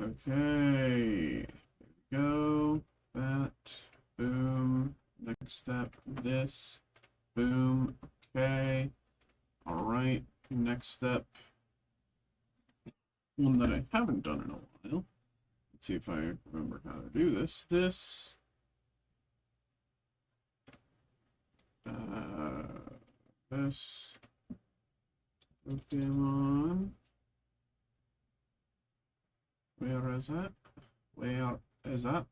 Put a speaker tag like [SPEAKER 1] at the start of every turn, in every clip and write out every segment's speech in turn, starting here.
[SPEAKER 1] Okay. Go. That. Boom. Next step. This. Boom. Okay. All right. Next step. One that I haven't done in a while. Let's see if I remember how to do this. This. This. Pokemon. Where is that? Where is that?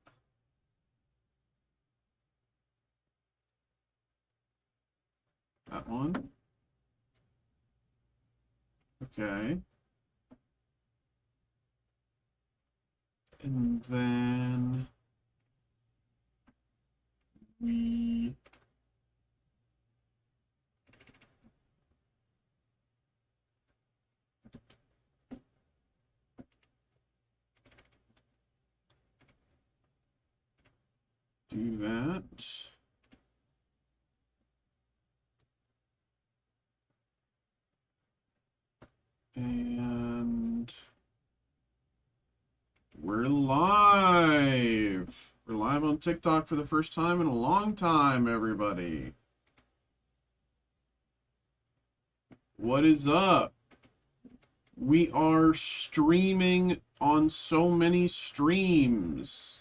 [SPEAKER 1] That one. Okay. And then we do that. And we're live. We're live on TikTok for the first time in a long time, everybody. What is up? We are streaming on so many streams.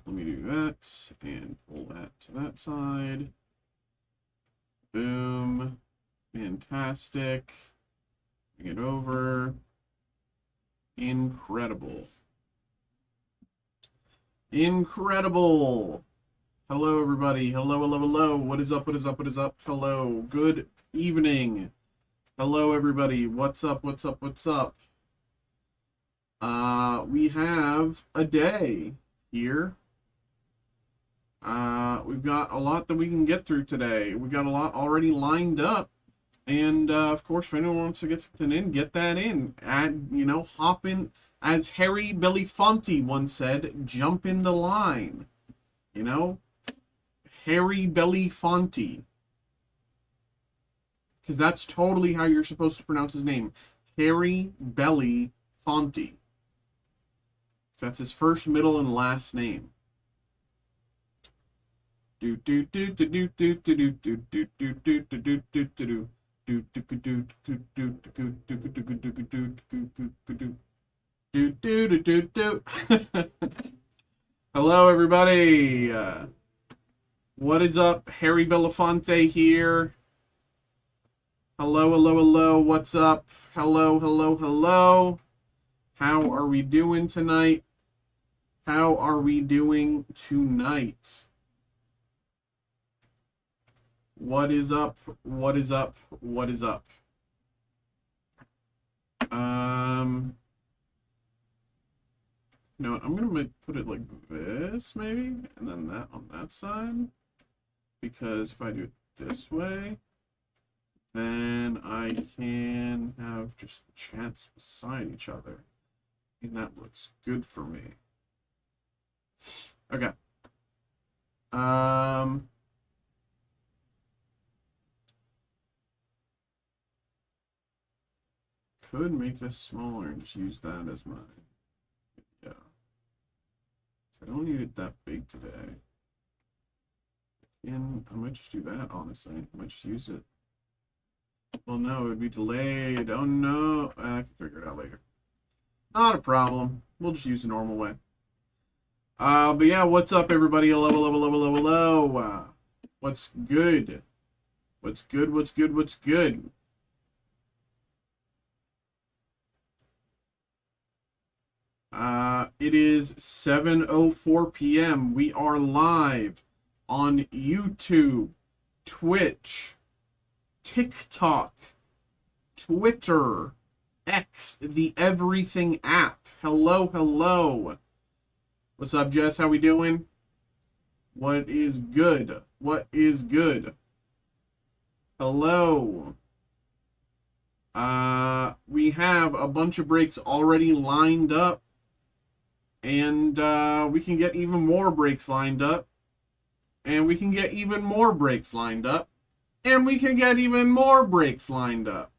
[SPEAKER 1] Let me do that and pull that to that side. Boom. Fantastic. Bring it over. Incredible. Incredible. Hello, everybody. Hello, hello, hello. What is up? What is up? What is up? Hello. Good evening. Hello, everybody. What's up? What's up? What's up? We have a day here. We've got a lot that we can get through today. We've got a lot already lined up. And, of course, if anyone wants to get something in, get that in. Add, you know, hop in. As Harry Belafonte once said, jump in the line. You know? Harry Belafonte. Because that's totally how you're supposed to pronounce his name. Harry Belafonte. So that's his first, middle, and last name. Do do do do do do do do do do do do do do do. Hello, everybody. What is up? Harry Belafonte here. Hello, hello, hello. What's up? Hello, hello, hello. How are we doing tonight? How are we doing tonight? What is up? What is up? What is up? You know what? I'm gonna put it like this, maybe, and then that on that side. Because if I do it this way, then I can have just the chats beside each other. And that looks good for me. Okay. Could make this smaller and just use that as my, yeah. I don't need it that big today. And I might just do that, honestly. I might just use it. Well, no, it would be delayed. Oh, no. I can figure it out later. Not a problem. We'll just use the normal way. But yeah, what's up, everybody? Hello, hello, hello, hello, hello. What's good? What's good? What's good? What's good? It is 7:04 p.m. We are live on YouTube, Twitch, TikTok, Twitter, X, the Everything app. Hello, hello. What's up, Jess? How we doing? What is good? What is good? Hello. We have a bunch of breaks already lined up. And we can get even more breaks lined up. And we can get even more breaks lined up. And we can get even more breaks lined up.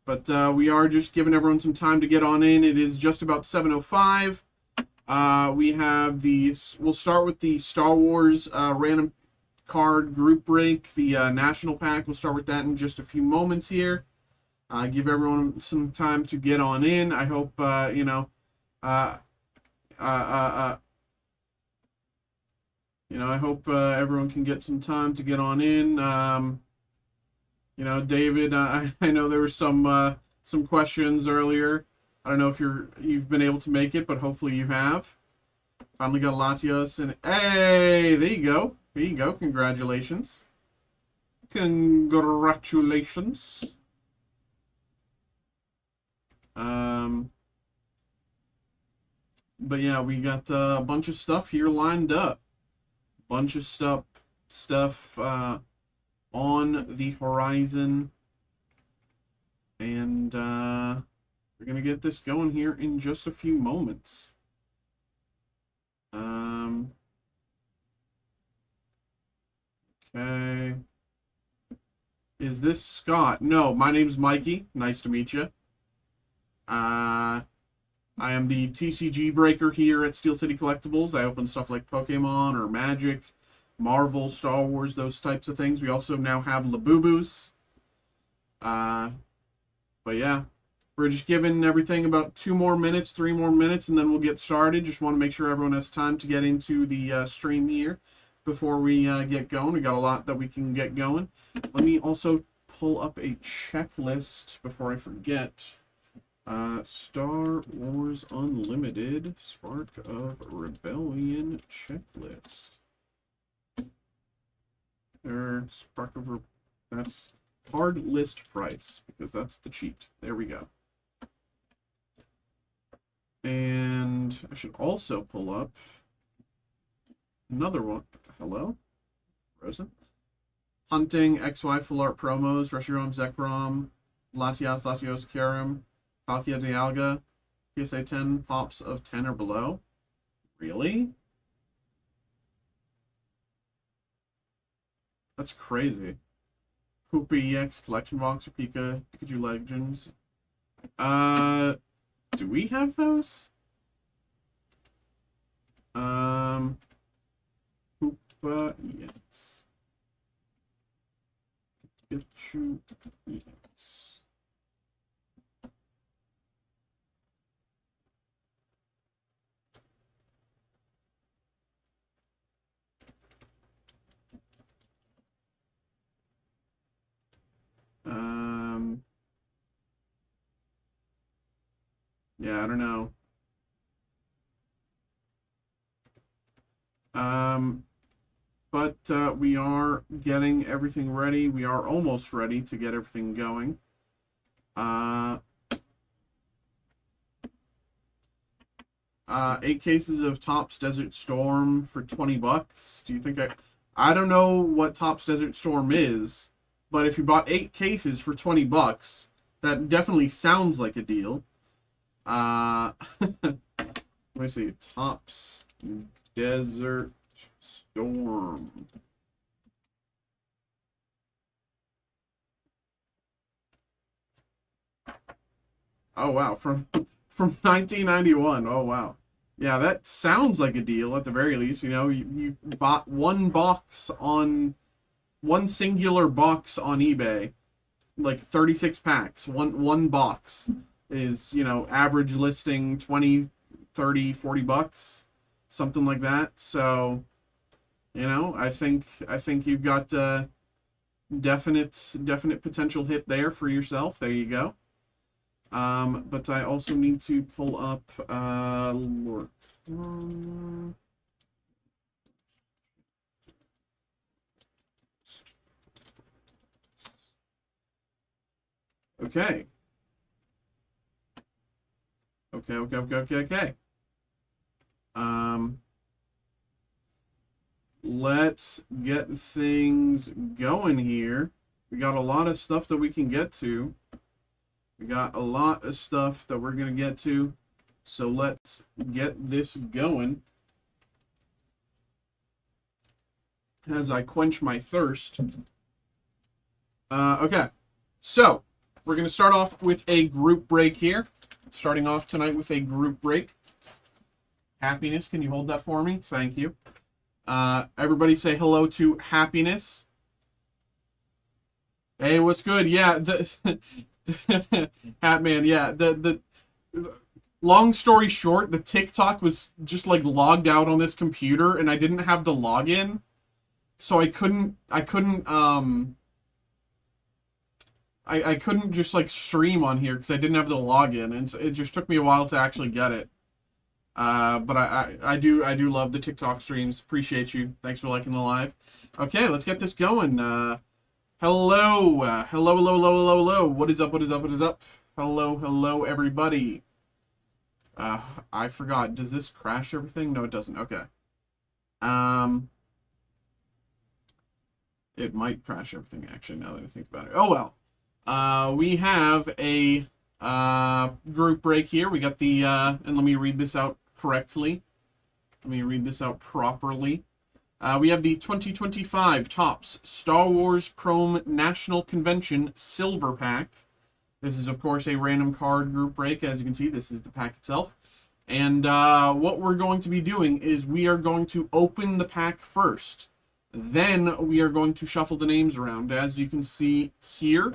[SPEAKER 1] But we are just giving everyone some time to get on in. It is just about 7:05. We have we'll start with the Star Wars random card group break, the national pack. We'll start with that in just a few moments here. Give everyone some time to get on in. I hope, you know, I hope everyone can get some time to get on in. You know, David, I know there were some questions earlier. I don't know if you've been able to make it, but hopefully you have. Finally got Latios, and hey, there you go. There you go. Congratulations. Congratulations. But yeah, we got a bunch of stuff here lined up. Bunch of stuff on the horizon. And we're going to get this going here in just a few moments. Okay. Is this Scott? No, my name's Mikey. Nice to meet you. I am the TCG breaker here at Steel City Collectibles. I open stuff like Pokemon or Magic, Marvel, Star Wars, those types of things. We also now have Labubus. But yeah, we're just giving everything about 2 more minutes, 3 more minutes, and then we'll get started. Just want to make sure everyone has time to get into the stream here before we get going. We got a lot that we can get going. Let me also pull up a checklist before I forget. Star Wars Unlimited Spark of Rebellion checklist. That's card list price, because that's the cheat. There we go. And I should also pull up another one. Hello? Frozen? Hunting, XY Full Art Promos, Reshiram, Zekrom, Latios, Karim, Palkia Dialga, PSA 10 pops of 10 or below. Really? That's crazy. Koopa EX Collection Box or Pikachu Legends. Do we have those? Koopa EX. Pikachu EX. Yeah, I don't know. But we are getting everything ready. We are almost ready to get everything going. 8 cases of Topps Desert Storm for $20. Do you think I don't know what Topps Desert Storm is, but if you bought 8 cases for $20, that definitely sounds like a deal. Let me see. Topps Desert Storm. Oh wow, from 1991. Oh wow. Yeah, that sounds like a deal at the very least. You know, you bought one singular box on eBay, like 36 packs. One box is, you know, average listing 20, 30, $40, something like that. So, you know, I think you've got definite potential hit there for yourself. There you go. But I also need to pull up Lord. Okay. Okay. Let's get things going here. We got a lot of stuff that we can get to. We got a lot of stuff that we're going to get to. So let's get this going as I quench my thirst. Okay. So we're going to start off with a group break here. Starting off tonight with a group break. Happiness, can you hold that for me? Thank you. Everybody say hello to Happiness. Hey, what's good? Yeah, Hatman, yeah. The long story short, the TikTok was just like logged out on this computer and I didn't have the login. So I couldn't just like stream on here because I didn't have the login, and it just took me a while to actually get it. But I do love the TikTok streams. Appreciate you. Thanks for liking the live. Okay, let's get this going. Hello. What is up? Hello, everybody. I forgot. Does this crash everything? No, it doesn't. Okay. It might crash everything, actually, now that I think about it. Oh, well. We have a group break here. We got the, and let me read this out correctly. Let me read this out properly. We have the 2025 Topps Star Wars Chrome National Convention Silver Pack. This is, of course, a random card group break. As you can see, this is the pack itself. And what we're going to be doing is we are going to open the pack first. Then we are going to shuffle the names around. As you can see here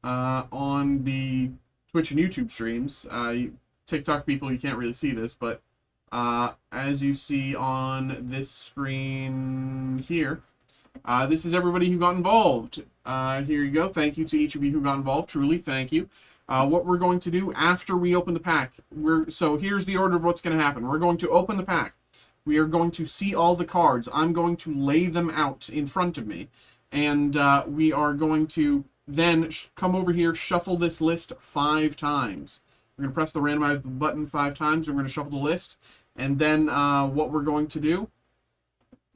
[SPEAKER 1] on the Twitch and YouTube streams, TikTok people, you can't really see this, but as you see on this screen here, this is everybody who got involved. Here you go. Thank you to each of you who got involved. Truly, thank you. What we're going to do after we open the pack, so here's the order of what's going to happen. We're going to open the pack. We are going to see all the cards. I'm going to lay them out in front of me. And we are going to then come over here, shuffle this list 5 times. We're going to press the randomize button 5 times. We're going to shuffle the list. And then what we're going to do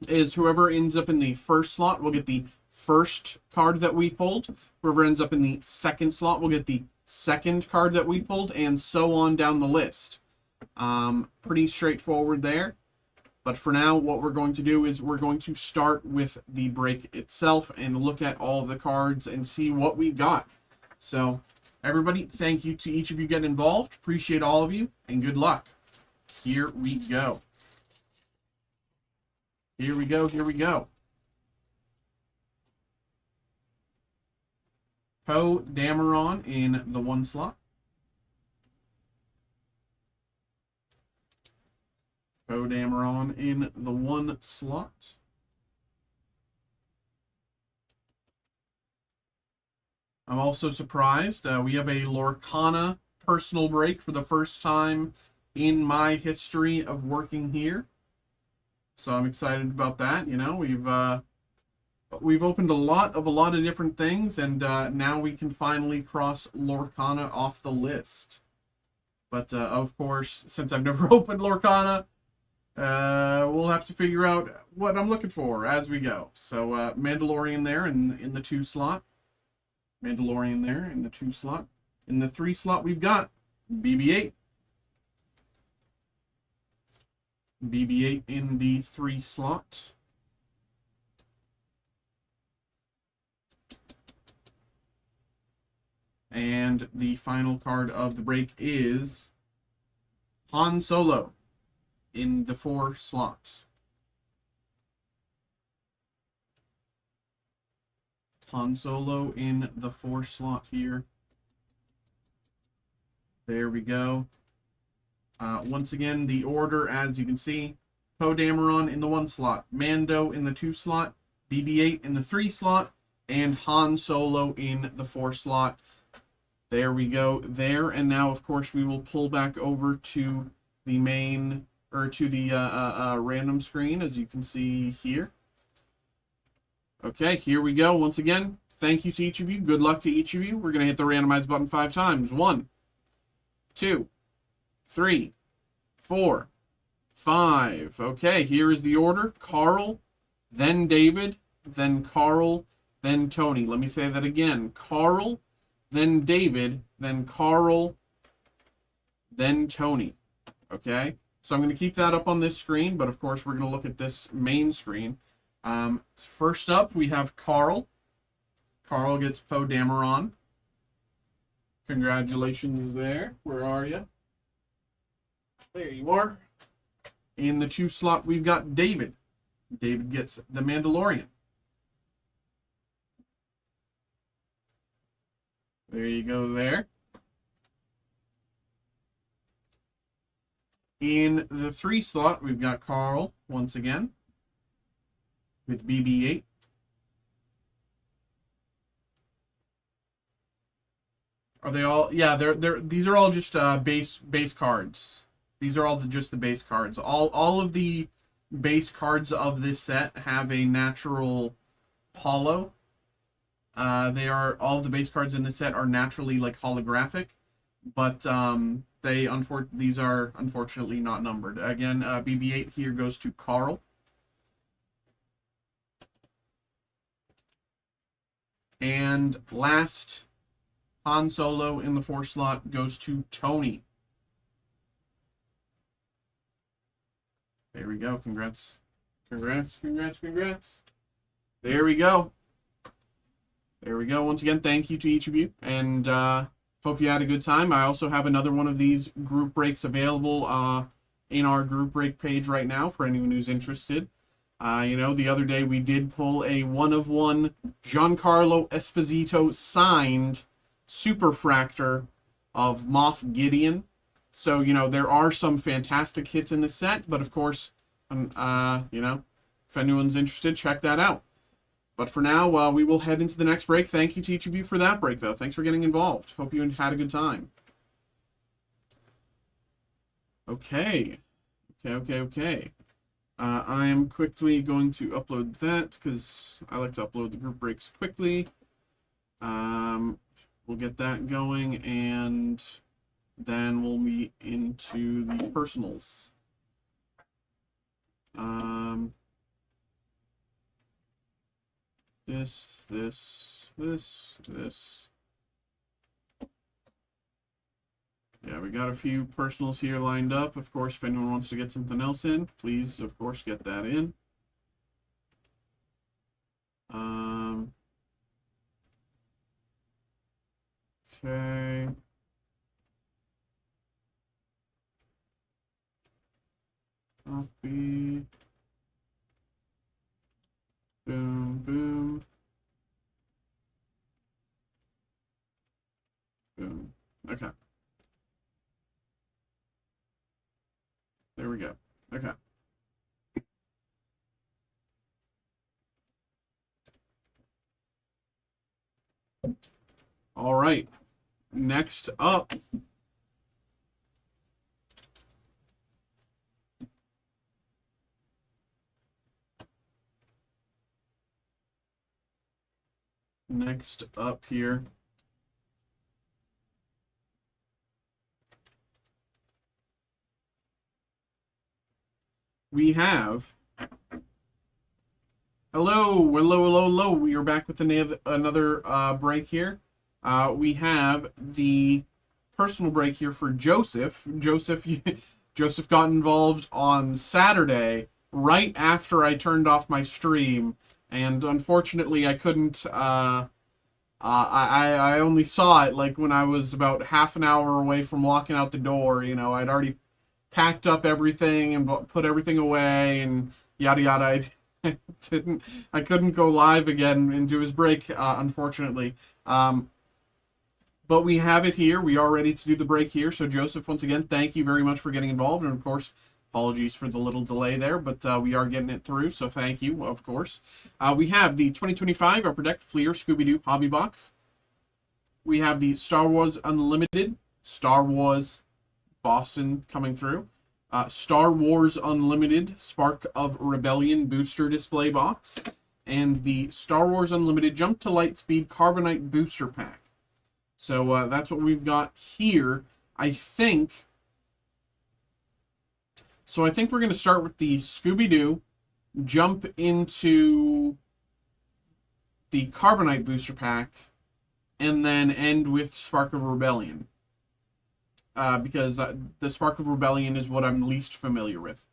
[SPEAKER 1] is whoever ends up in the first slot will get the first card that we pulled. Whoever ends up in the second slot will get the second card that we pulled, and so on down the list. Pretty straightforward there. But for now, what we're going to do is we're going to start with the break itself and look at all of the cards and see what we got. So, everybody, thank you to each of you getting involved. Appreciate all of you, and good luck. Here we go. Here we go. Poe Dameron in the 1 slot. Poe Dameron in the 1 slot. I'm also surprised. We have a Lorcana personal break for the first time in my history of working here. So I'm excited about that. You know, we've opened a lot of different things, and now we can finally cross Lorcana off the list. But of course, since I've never opened Lorcana, we'll have to figure out what I'm looking for as we go. So Mandalorian there in the 2 slot. Mandalorian there in the 2 slot. In the 3 slot, we've got BB-8. BB-8 in the 3 slot. And the final card of the break is Han Solo in the 4 slots. Han Solo in the 4 slot here. There we go. Once again, the order, as you can see, Poe Dameron in the 1 slot, Mando in the 2 slot, BB-8 in the 3 slot, and Han Solo in the 4 slot. There we go there. And now, of course, we will pull back over to the main, or to the random screen, as you can see here. Okay, here we go. Once again, thank you to each of you. Good luck to each of you. We're going to hit the randomize button 5 times. 1, 2, 3, 4, 5. Okay, here is the order. Carl, then David, then Carl, then Tony. Let me say that again. Carl, then David, then Carl, then Tony. Okay, so I'm going to keep that up on this screen, but of course we're going to look at this main screen. First up, we have Carl. Carl gets Poe Dameron. Congratulations there. Where are you? There you are. In the 2 slot, we've got David. David gets the Mandalorian. There you go there. In the 3 slot, we've got Carl once again with BB-8. Are they all? Yeah, they're these are all just base cards. These are all just the base cards. All of the base cards of this set have a natural holo. All of the base cards in this set are naturally like holographic, but these are unfortunately not numbered. Again, BB-8 here goes to Carl. And last, Han Solo in the 4 slot goes to Tony. There we go. Congrats. Congrats, congrats, congrats. There we go. There we go. Once again, thank you to each of you. And hope you had a good time. I also have another one of these group breaks available in our group break page right now for anyone who's interested. The other day we did pull a 1-of-1 Giancarlo Esposito signed Superfractor of Moff Gideon. So, there are some fantastic hits in the set, but of course, if anyone's interested, check that out. But for now, we will head into the next break. Thank you to each of you for that break, though. Thanks for getting involved. Hope you had a good time. Okay. Okay. I am quickly going to upload that because I like to upload the group breaks quickly. We'll get that going, and then we'll meet into the personals. This. Yeah, we got a few personals here lined up. Of course, if anyone wants to get something else in, please, of course, get that in. Okay. Copy. Boom, boom. Boom. Okay. There we go. Okay. All right. Next up. Next up here. We have. Hello. We are back with another break here. We have the personal break here for Joseph. Joseph got involved on Saturday, right after I turned off my stream, and unfortunately I couldn't. I only saw it like when I was about half an hour away from walking out the door. I'd already packed up everything and put everything away and yada yada. I couldn't go live again and do his break, unfortunately. But we have it here. We are ready to do the break here. So Joseph, once again, thank you very much for getting involved. And of course, apologies for the little delay there, but we are getting it through. So thank you, of course. We have the 2025 Upper Deck Fleer Scooby-Doo Hobby Box. We have the Star Wars Unlimited, Star Wars Boston coming through. Star Wars Unlimited Spark of Rebellion Booster Display Box. And the Star Wars Unlimited Jump to Lightspeed Carbonite Booster Pack. So that's what we've got here. I think we're going to start with the Scooby-Doo, jump into the Carbonite Booster Pack, and then end with Spark of Rebellion. Because the Spark of Rebellion is what I'm least familiar with.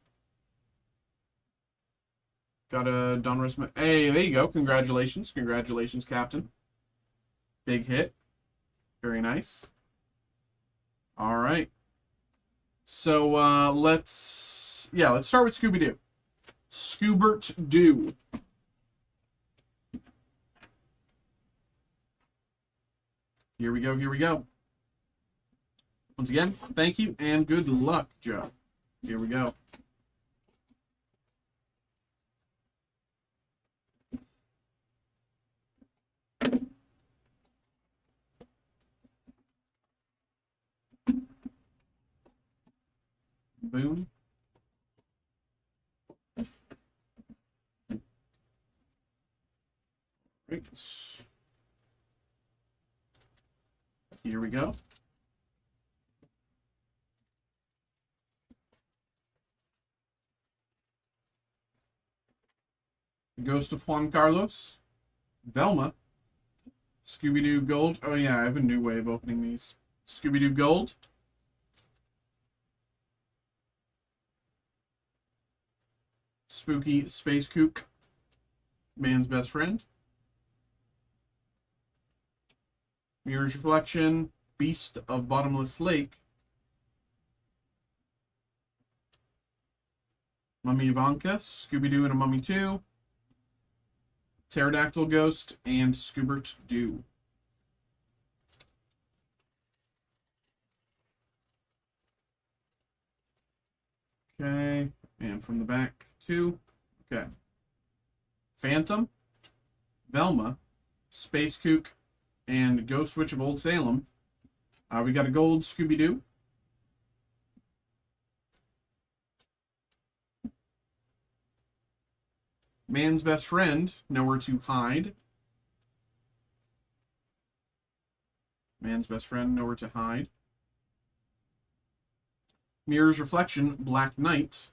[SPEAKER 1] Got a Donruss. Hey, there you go. Congratulations. Congratulations, Captain. Big hit. Very nice. All right. So let's start with Scooby-Doo. Scoobert-Doo. Here we go, here we go. Once again, thank you and good luck, Joe. Here we go. Boom. Right. Here we go. Ghost of Juan Carlos. Velma. Scooby-Doo Gold. Oh yeah, I have a new way of opening these. Scooby-Doo Gold. Spooky Space Kook. Man's Best Friend. Mirror's Reflection. Beast of Bottomless Lake. Mummy Ivanka. Scooby-Doo and a Mummy 2. Pterodactyl Ghost, and Scoobert-Doo. Okay, and from the back, 2. Okay. Phantom, Velma, Space Kook, and Ghost Witch of Old Salem. We got a gold Scooby-Doo. Man's Best Friend, Nowhere to Hide. Man's Best Friend, Nowhere to Hide. Mirror's Reflection, Black Knight.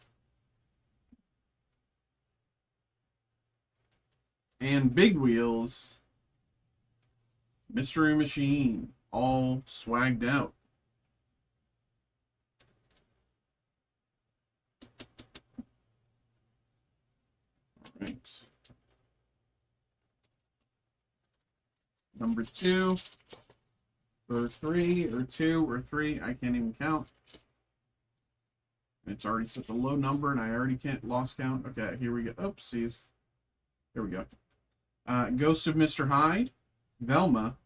[SPEAKER 1] And Big Wheels, Mystery Machine, all swagged out. Right. Number 2, or 3, or 2, or 3. I can't even count. It's already such a low number, and I already can't lost count. Okay, here we go. Oopsies. Here we go. Ghost of Mr. Hyde, Velma,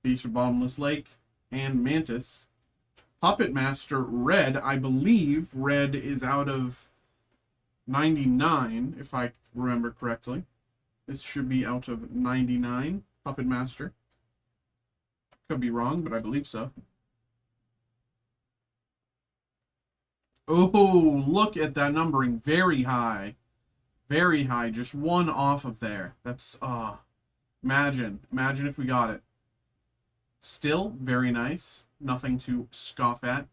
[SPEAKER 1] Beast of Bottomless Lake, and Mantis. Puppet Master Red. I believe Red is out of 99, if I remember correctly. This should be out of 99. Puppet Master. Could be wrong, but I believe so. Oh, look at that numbering. Very high. Very high. Just one off of there. That's, imagine. Imagine if we got it. Still, very nice. Nothing to scoff at.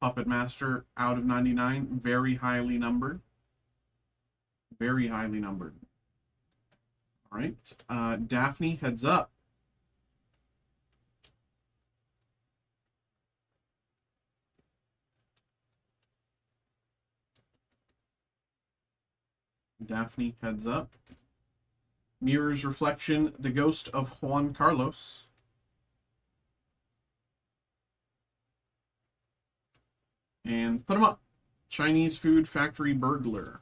[SPEAKER 1] Puppet Master out of 99. Very highly numbered. Very highly numbered. All right. Daphne, heads up. Daphne, heads up. Mirror's Reflection, the Ghost of Juan Carlos. And put him up. Chinese Food Factory Burglar.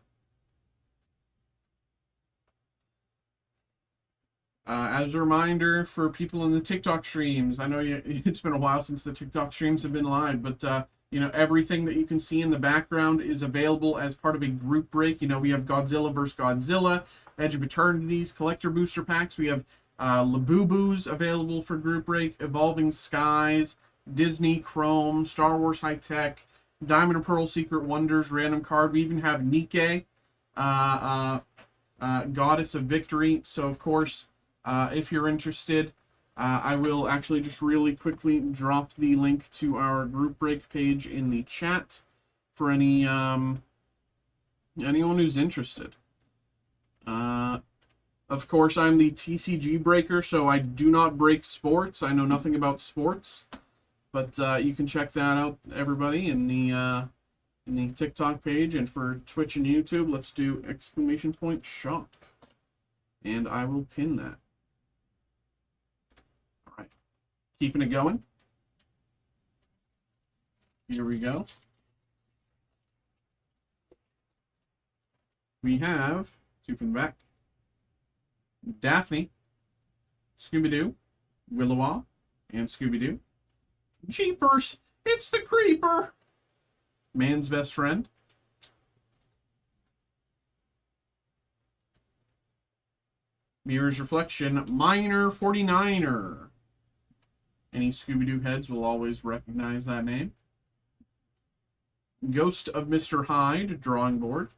[SPEAKER 1] As a reminder for people in the TikTok streams, I know it's been a while since the TikTok streams have been live, but you know, everything that you can see in the background is available as part of a group break. You know, we have Godzilla vs. Godzilla, Edge of Eternities, Collector Booster Packs. We have Labubu's available for group break, Evolving Skies, Disney Chrome, Star Wars High Tech, Diamond and Pearl Secret Wonders, random card. We even have Nike, Goddess of Victory. So, of course, if you're interested, I will actually just really quickly drop the link to our group break page in the chat for any anyone who's interested. Of course, I'm the TCG breaker, so I do not break sports. I know nothing about sports, but you can check that out, everybody, in the TikTok page. And for Twitch and YouTube, let's do !shop, and I will pin that. Keeping it going. Here we go. We have, two from the back, Daphne, Scooby-Doo, Willowa, and Scooby-Doo. Jeepers, it's the Creeper! Man's best friend. Mirror's Reflection, Minor 49er. Any Scooby-Doo heads will always recognize that name. Ghost of Mr. Hyde, drawing board.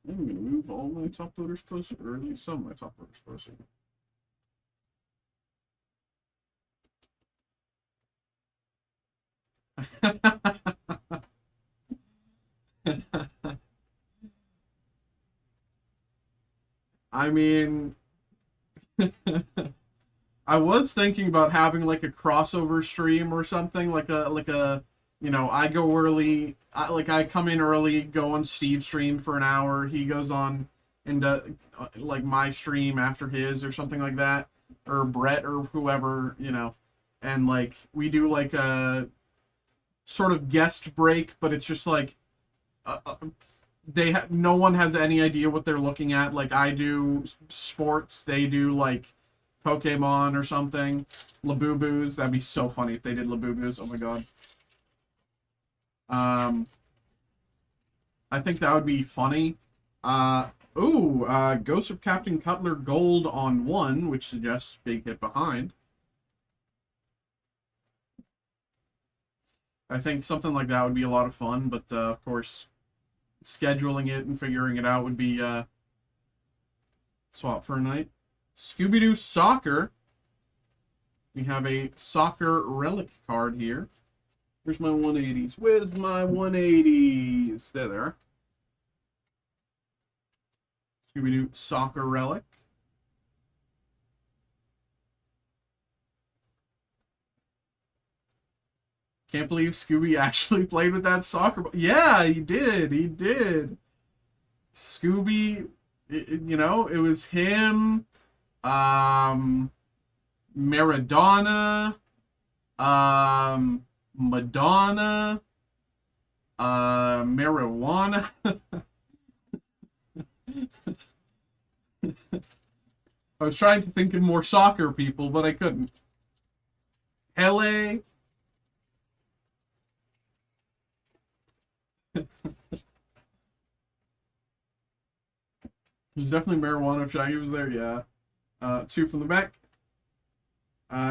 [SPEAKER 1] I'm going to move all my top loaders closer, or at least some of my top loaders closer. I mean, I was thinking about having like a crossover stream or something, like a you know, I go early, I come in early, go on Steve's stream for an hour, he goes on into like my stream after his or something like that, or Brett or whoever, you know, and like we do like a sort of guest break, but it's just like no one has any idea what they're looking at. Like I do sports, they do like Pokemon or something. Labubu's, that'd be so funny if they did Labubu's. Oh my god. I think that would be funny. Ghost of Captain Cutler Gold on 1, which suggests big hit behind. I think something like that would be a lot of fun, but of course, scheduling it and figuring it out would be swap for a night. Scooby-Doo Soccer. We have a soccer relic card here. Where's my 180s? Where's my 180s? There they are. Scooby-Doo Soccer relic. Can't believe Scooby actually played with that soccer ball. Yeah, he did. He did. Scooby, you know, it was him, Maradona, Madonna, marijuana. I was trying to think of more soccer people, but I couldn't. Pele. It was definitely marijuana if Shaggy was there, yeah. Two from the back.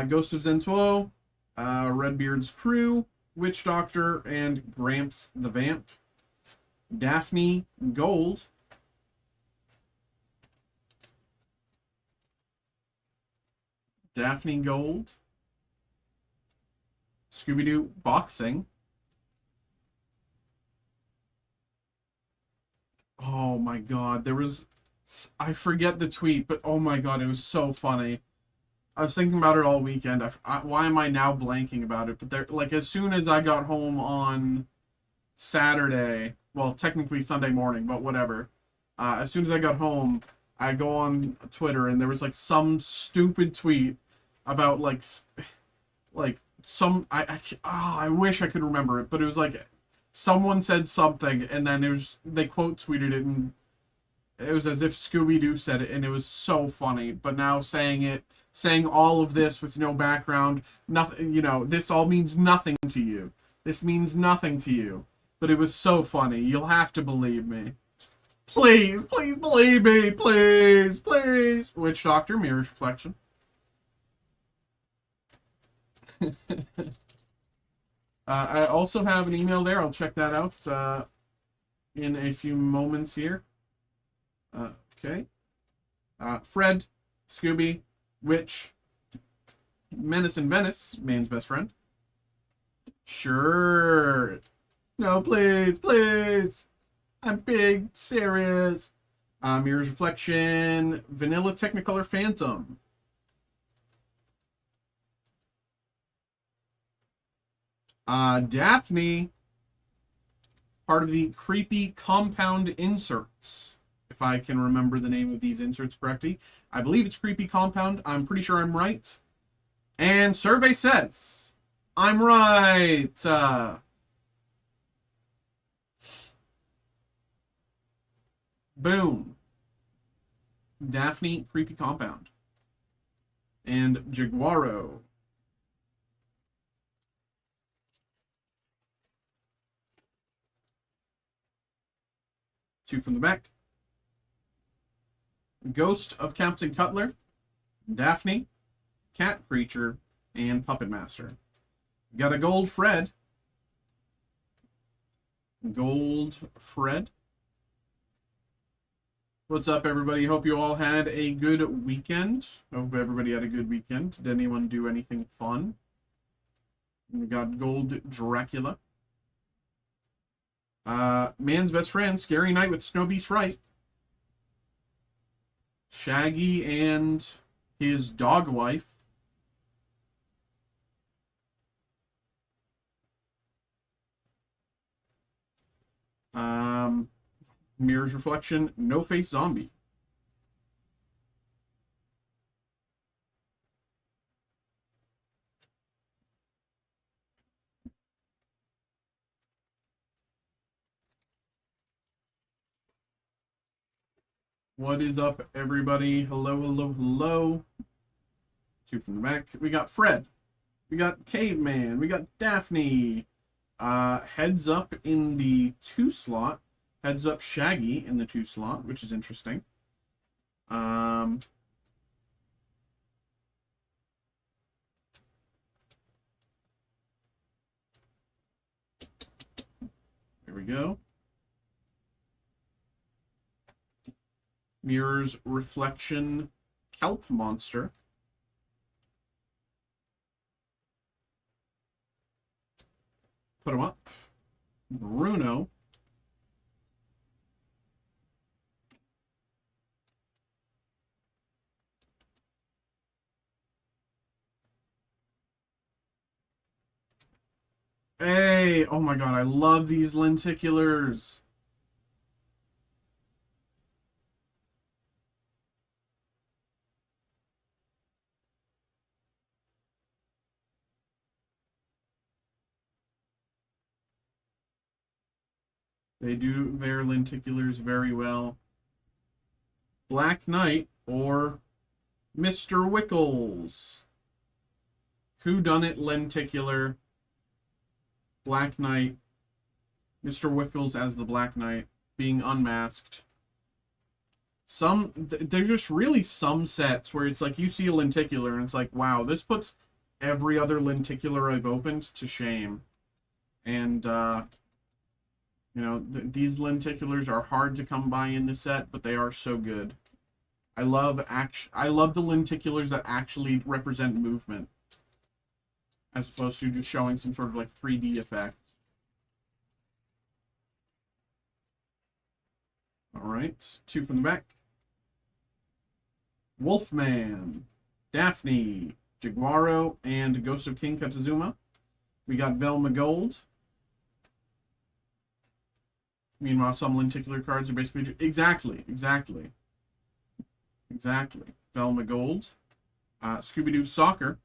[SPEAKER 1] Ghost of Zentuo, Redbeard's Crew, Witch Doctor, and Gramps the Vamp. Daphne Gold. Daphne Gold. Scooby-Doo Boxing. Oh my god, there was... I forget the tweet, but oh my god, it was so funny. I was thinking about it all weekend. Why am I now blanking about it? But there, like, as soon as I got home on Saturday, well, technically Sunday morning, but whatever. As soon as I got home, I go on Twitter, and there was, like, some stupid tweet about, like some... I wish I could remember it, but it was, like, someone said something, and then it was... They quote tweeted it, and it was as if Scooby-Doo said it, and it was so funny. But now saying all of this with no background, nothing, you know, this all means nothing to you. This means nothing to you. But it was so funny. You'll have to believe me. Please, please believe me. Please, please. Witch Doctor, Mirror's Reflection. I also have an email there. I'll check that out in a few moments here. Okay. Fred, Scooby, Witch, Menace and Venice, man's best friend. Sure. No, please, please. I'm big, serious. Mirror's Reflection, Vanilla Technicolor Phantom. Daphne, part of the Creepy Compound Inserts, if I can remember the name of these inserts correctly. I believe it's Creepy Compound. I'm pretty sure I'm right. And survey says I'm right. Boom. Daphne Creepy Compound. And Jaguaro. Two from the back. Ghost of Captain Cutler, Daphne, Cat Creature, and Puppet Master. Got a gold Fred. Gold Fred. What's up, everybody? Hope you all had a good weekend. Hope everybody had a good weekend. Did anyone do anything fun? We got Gold Dracula. Man's Best Friend, Scary Night with Snow Beast Fright. Shaggy and his dog wife. Mirror's Reflection, No Face Zombie. What is up, everybody? Hello, hello, hello. Two from the back. We got Fred. We got Caveman. We got Daphne. Heads Up in the 2 slot. Heads Up Shaggy in the 2 slot, which is interesting. Here we go. Mirror's Reflection, Kelp Monster. Put him up. Bruno. Hey, oh my god, I love these lenticulars. They do their lenticulars very well. Black Knight or Mr. Wickles. Whodunit lenticular. Black Knight. Mr. Wickles as the Black Knight being unmasked. There's just really some sets where it's like you see a lenticular and it's like, wow, this puts every other lenticular I've opened to shame. And, you know, these lenticulars are hard to come by in this set, but they are so good. I love the lenticulars that actually represent movement, as opposed to just showing some sort of like 3D effect. All right, two from the back. Wolfman, Daphne, Jaguaro, and Ghost of King Katazuma. We got Velma Gold. Meanwhile, some lenticular cards are basically... Exactly. Velma Gold. Scooby-Doo Soccer.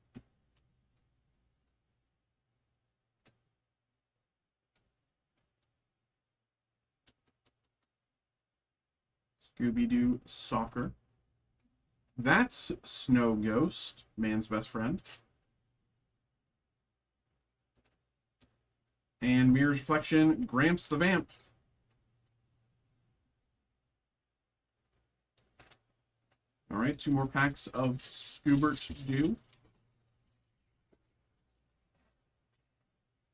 [SPEAKER 1] Scooby-Doo Soccer. That's Snow Ghost, Man's Best Friend. And Mirror's Reflection, Gramps the Vamp. All right, 2 more packs of Scoobert to do.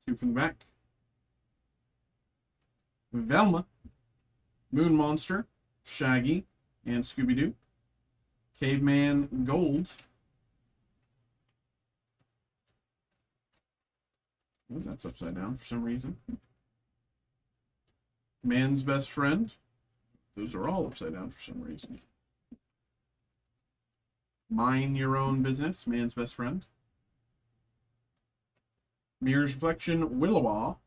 [SPEAKER 1] 2 from the back. Velma, Moon Monster, Shaggy, and Scooby-Doo. Caveman Gold. Oh, that's upside down for some reason. Man's Best Friend. Those are all upside down for some reason. Mind Your Own Business, Man's Best Friend. Mirror's Reflection, Willowaw.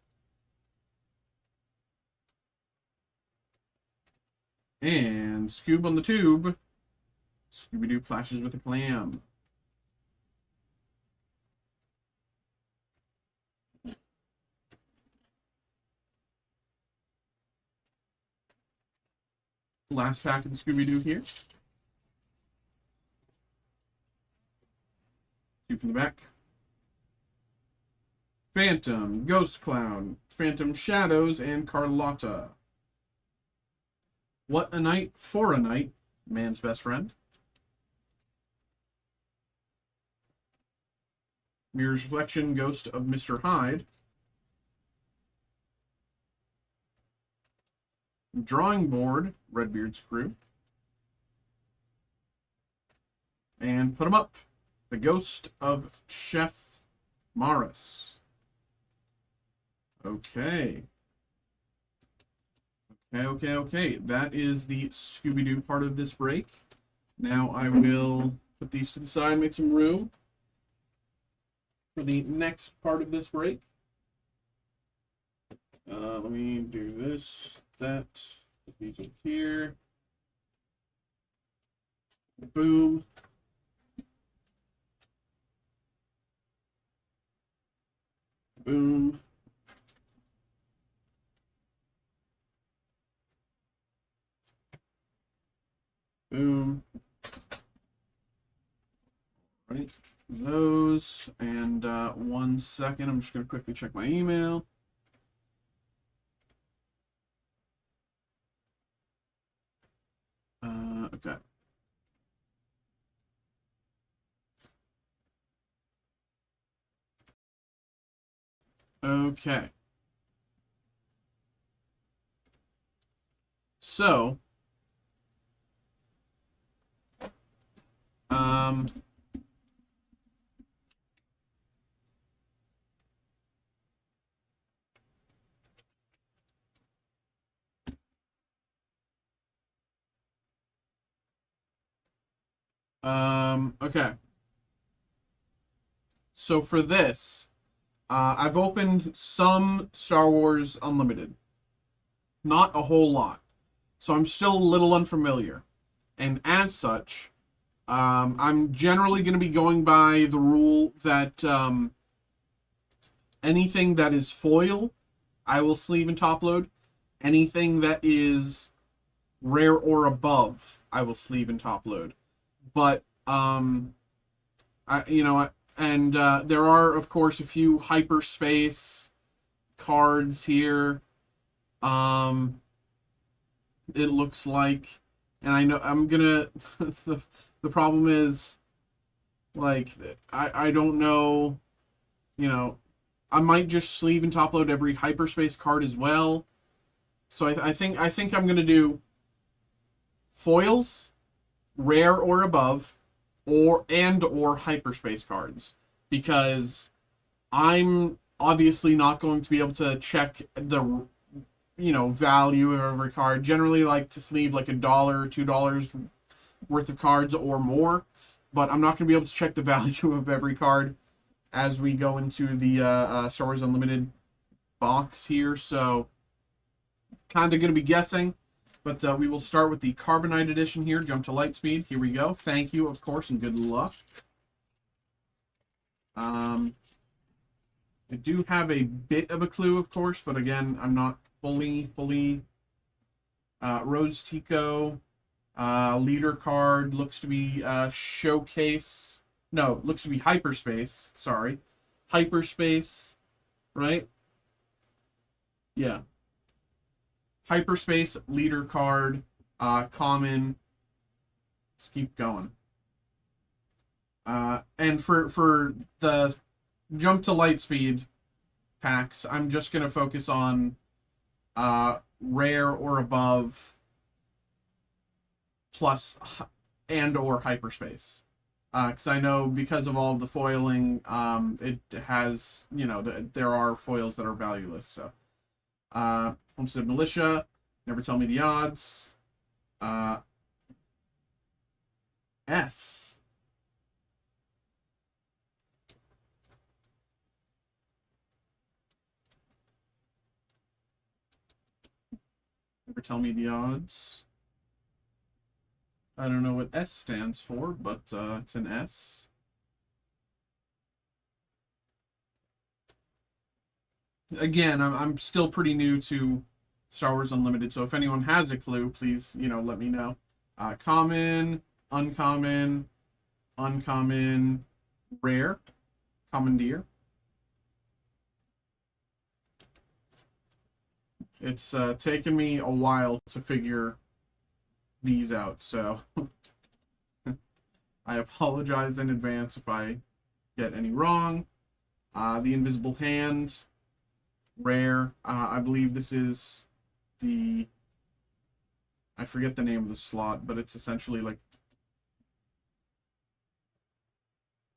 [SPEAKER 1] And Scoob on the Tube. Scooby-Doo Clashes with a Clam. Last pack of the Scooby-Doo here. 2 from the back. Phantom, Ghost Clown, Phantom Shadows, and Carlotta. What a Night for a Night, Man's Best Friend. Mirror's Reflection, Ghost of Mr. Hyde. Drawing Board, Redbeard's Crew. And put 'em up. The Ghost of Chef Morris. Okay. Okay. That is the Scooby-Doo part of this break. Now I will put these to the side, make some room for the next part of this break. Let me do this, that, put these up here. Boom. Boom. Boom. Right. Those. And 1 second. I'm just going to quickly check my email. Okay. Okay. So, okay. So for this, I've opened some Star Wars Unlimited. Not a whole lot. So I'm still a little unfamiliar. And as such, I'm generally going to be going by the rule that anything that is foil, I will sleeve and top load. Anything that is rare or above, I will sleeve and top load. But there are, of course, a few hyperspace cards here. It looks like, and I know I'm gonna. The problem is, like, I don't know. I might just sleeve and top load every hyperspace card as well. So I think I'm gonna do foils, rare or above, or hyperspace cards, because I'm obviously not going to be able to check the value of every card. Generally like to sleeve like $1 or $2 worth of cards or more, but I'm not going to be able to check the value of every card as we go into the Star Wars Unlimited box here. So kind of going to be guessing. But we will start with the Carbonite edition here. Jump to Lightspeed. Here we go. Thank you, of course, and good luck. I do have a bit of a clue, of course, but again, I'm not fully. Rose Tico, leader card. Looks to be Showcase. No, looks to be Hyperspace. Sorry. Hyperspace, right? Yeah. Hyperspace, leader card, common. Let's keep going. And for the Jump to Lightspeed packs, I'm just going to focus on rare or above plus and or hyperspace. Because I know because of all of the foiling, it has, there are foils that are valueless. So, Homestead Militia, Never Tell Me the Odds. S. Never Tell Me the Odds. I don't know what S stands for, but it's an S. Again, I'm still pretty new to Star Wars Unlimited. So if anyone has a clue, please, let me know. Common, uncommon, uncommon, rare, commandeer. It's taken me a while to figure these out, so I apologize in advance if I get any wrong. The Invisible Hand, rare. I believe this is I forget the name of the slot, but it's essentially like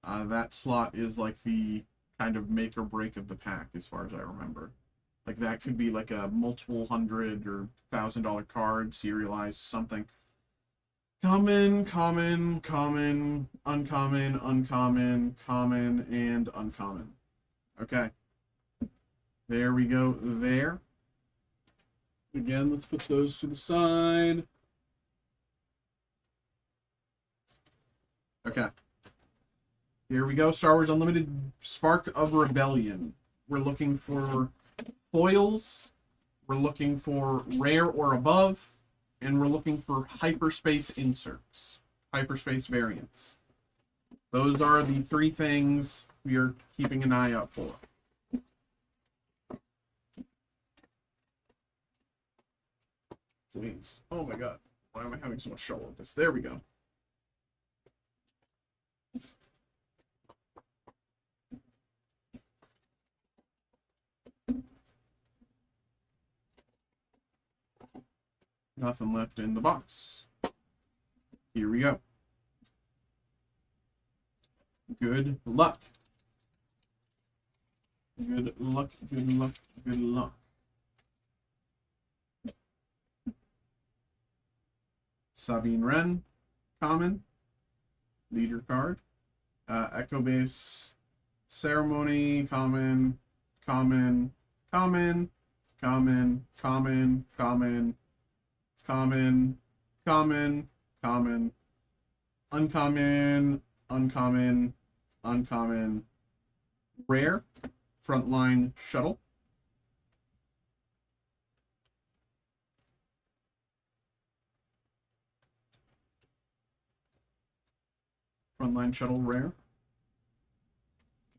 [SPEAKER 1] that slot is like the kind of make or break of the pack, as far as I remember. Like that could be like a multiple $100 or $1,000 card, serialized something. Common, common, common, uncommon, uncommon, common, and uncommon. Okay. There we go there. Again, let's put those to the side. Okay. Here we go. Star Wars Unlimited Spark of Rebellion. We're looking for foils. We're looking for rare or above. And we're looking for hyperspace inserts. Hyperspace variants. Those are the three things we are keeping an eye out for. Please. Oh my god. Why am I having so much trouble with this? There we go. Nothing left in the box. Here we go. Good luck. Good luck, good luck, good luck. Sabine Wren, common. Leader card. Echo Base Ceremony, common, common, common, common, common, common, common, common, common, uncommon, uncommon, uncommon, rare, frontline shuttle. Frontline shuttle rare.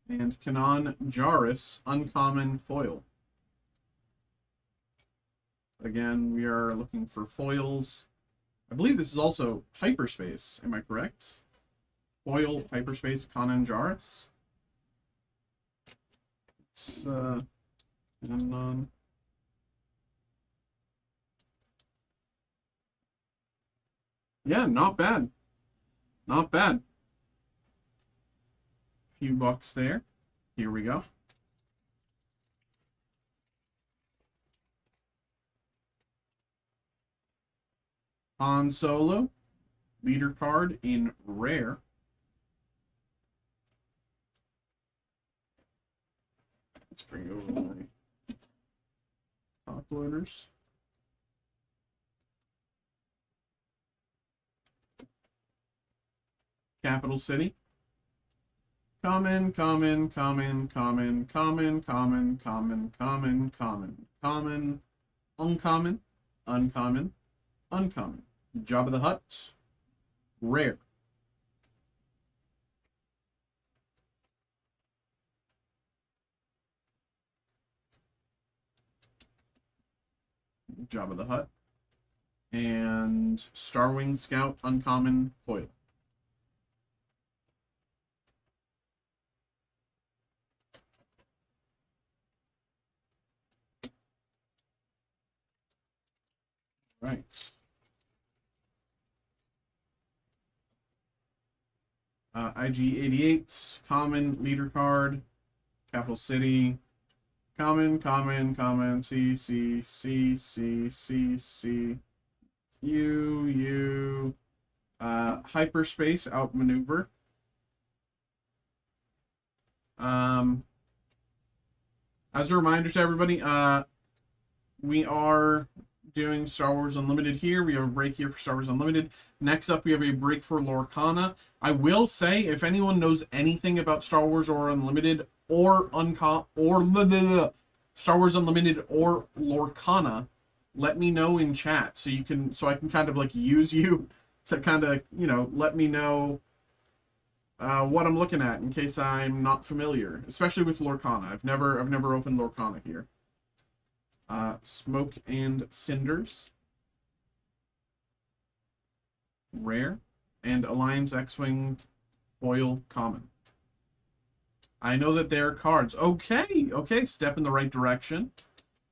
[SPEAKER 1] And Kanan Jarrus, uncommon foil. Again, we are looking for foils. I believe this is also hyperspace. Am I correct? Foil hyperspace Kanan Jarrus. It's Kanan. Yeah, not bad. Not bad. Few bucks there. Here we go. Han Solo, leader card in rare. Let's bring over my top loaders. Capital City. Common, common, common, common, common, common, common, common, common, common, uncommon, uncommon, uncommon. Jabba the Hutt, rare. Jabba the Hutt. And Starwing Scout, uncommon, foil. Right. IG-88, common, leader card, Capital City, common, common, common, C, C, C, C, C, C, U, hyperspace, outmaneuver. As a reminder to everybody, we are doing Star Wars Unlimited here. We have a break here for Star Wars Unlimited. Next up, we have a break for Lorcana. I will say, if anyone knows anything about Star Wars or Unlimited or Star Wars Unlimited or Lorcana, let me know in chat so I can kind of like use you to kind of, you know, let me know what I'm looking at in case I'm not familiar, especially with Lorcana. I've never opened Lorcana here. Smoke and Cinders, rare, and Alliance X-Wing foil common. I know that they're cards. Okay, okay, step in the right direction.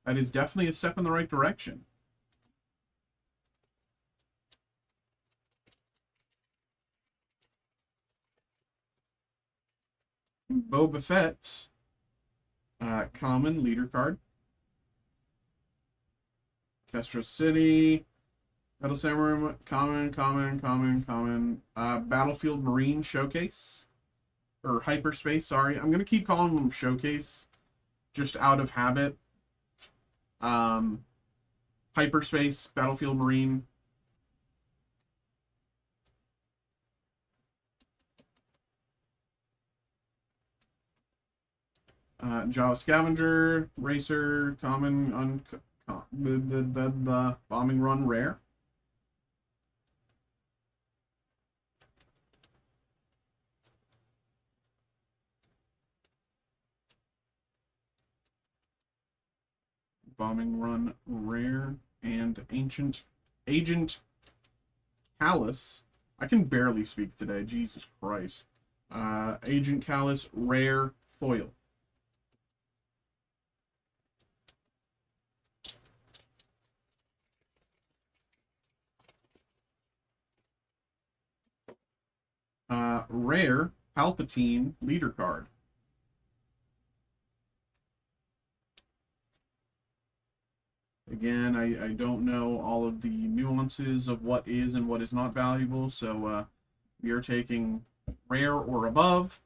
[SPEAKER 1] That is definitely a step in the right direction. Boba Fett, common leader card. Castro City, Battle Samurai, common. Battlefield Marine Showcase, or Hyperspace, sorry. I'm going to keep calling them Showcase, just out of habit. Hyperspace, Battlefield Marine. Java Scavenger, Racer, common, Bombing Run, rare. Bombing Run, rare. And Agent Callus. I can barely speak today, Jesus Christ. Agent Callus, rare, foil. Rare, Palpatine, leader card. Again, I don't know all of the nuances of what is and what is not valuable, so we are taking rare or above,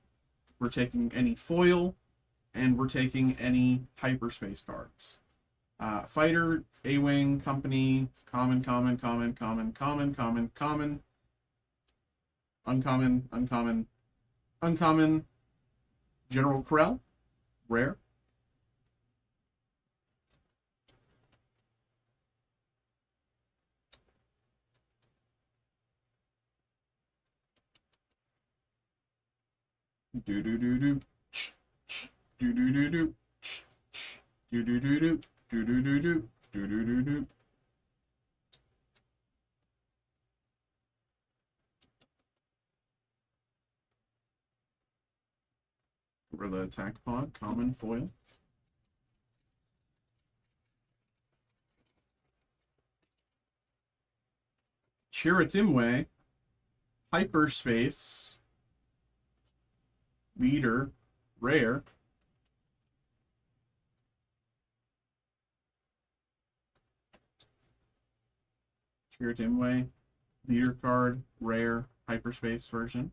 [SPEAKER 1] we're taking any foil, and we're taking any hyperspace cards. Fighter, A-Wing, Company, common, uncommon, General Krell, rare. Do do do do do do do do do do do do do do do do do do do do. For the attack pod, common foil. Chiritimwe, hyperspace, leader, rare. Chiritimwe, leader card, rare, hyperspace version.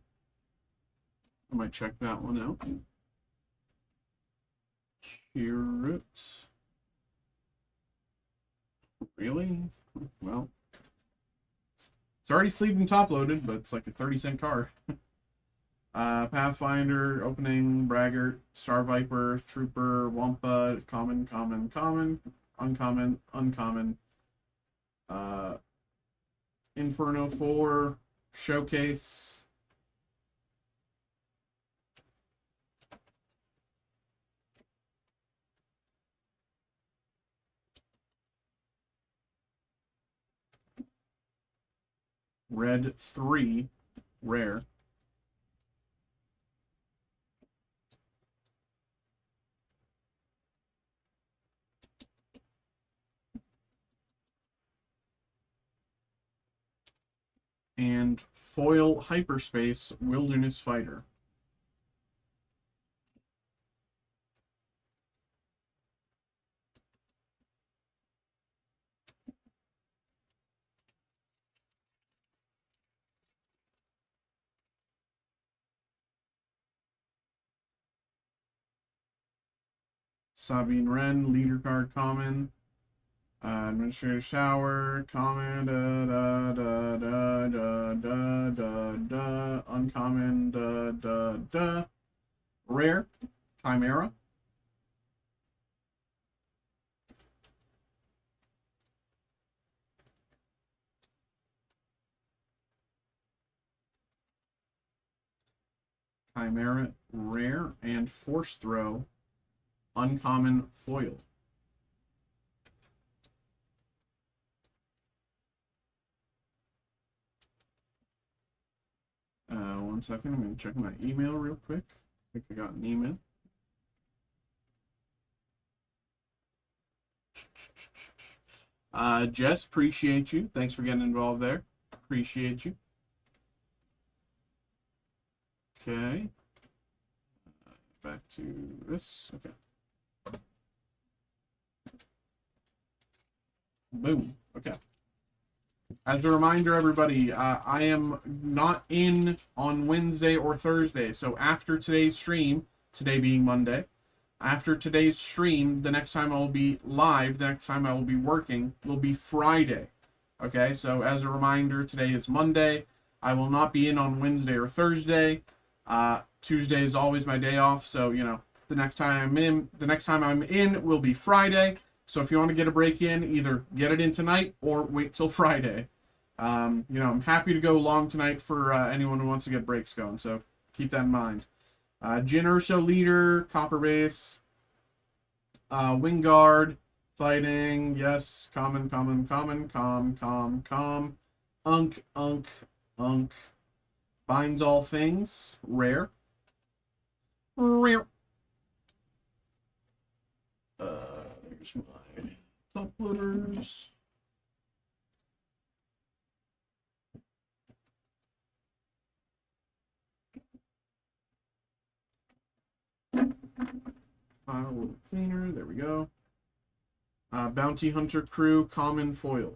[SPEAKER 1] I might check that one out. Chirit. Really? Well, it's already sleeved and top loaded, but it's like a 30-cent card. Pathfinder, opening, Braggart, Star Viper, Trooper, Wampa, common, uncommon. Inferno 4, Showcase. Red 3, rare. And foil hyperspace wilderness fighter. Sabine Wren, leader card common. Administrator Shower, common, uncommon, rare, Chimera. Chimera rare, and Force Throw uncommon foil. One second, I'm going to check my email real quick. I think I got an email. Jess, appreciate you. Thanks for getting involved there. Appreciate you. Okay. Back to this. Okay. Boom. Okay. As a reminder, everybody, I am not in on Wednesday or Thursday. So after today's stream, today being Monday, after today's stream, the next time I will be live, the next time I will be working, will be Friday. Okay, so as a reminder, today is Monday. I will not be in on Wednesday or Thursday. Tuesday is always my day off, so you know the next time I'm in will be Friday. So if you want to get a break in, either get it in tonight or wait till Friday. You know, I'm happy to go long tonight for anyone who wants to get breaks going. So keep that in mind. Jin Ursa leader, copper base, Wingard, fighting, yes, common, unk, binds all things, rare. There's my top loaders. Pile a little cleaner. There we go. Bounty Hunter Crew, common foil.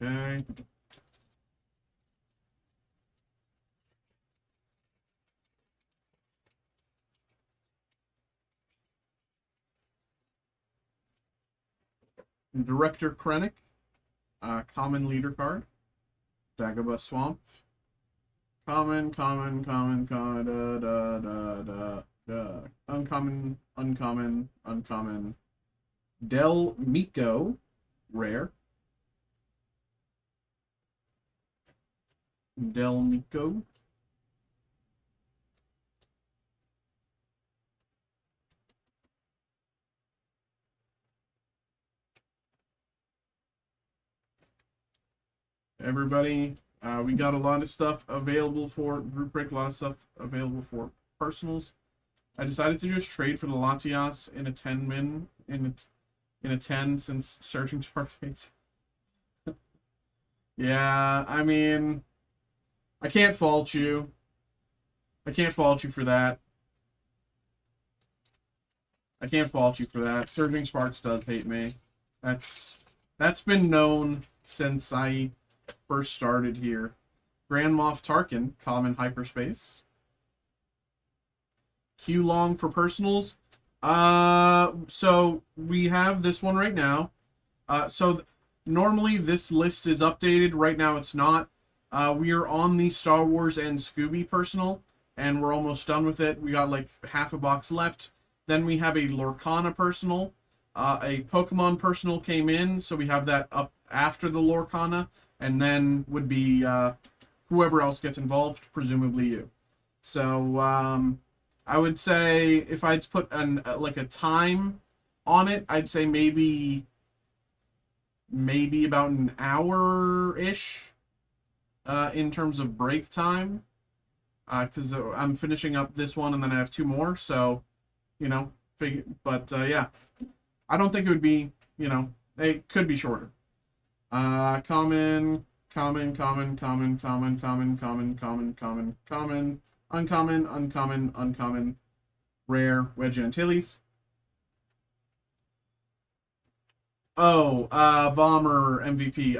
[SPEAKER 1] Okay. Director Krennic, common leader card. Dagobah Swamp. Common, uncommon. Del Miko, rare. Del Miko. Everybody, we got a lot of stuff available for group break, a lot of stuff available for personals. I decided to just trade for the Latias in a 10 min in a 10 since Searching Sparks hates. Yeah, I mean, I can't fault you. I can't fault you for that. I can't fault you for that. Surging Sparks does hate me. That's been known since I first started here. Grand Moff Tarkin, common hyperspace. Q long for personals. So we have this one right now. Normally this list is updated. Right now it's not. We are on the Star Wars and Scooby personal, and we're almost done with it. We got like half a box left. Then we have a Lorcana personal. A Pokemon personal came in, so we have that up after the Lorcana, and then would be whoever else gets involved, presumably you. So I would say if I'd put like a time on it, I'd say maybe about an hour-ish in terms of break time, because I'm finishing up this one and then I have two more, so you know, yeah, I don't think it would be, you know, it could be shorter. Common, uncommon, rare, Wedge Antilles. Oh, Bomber MVP.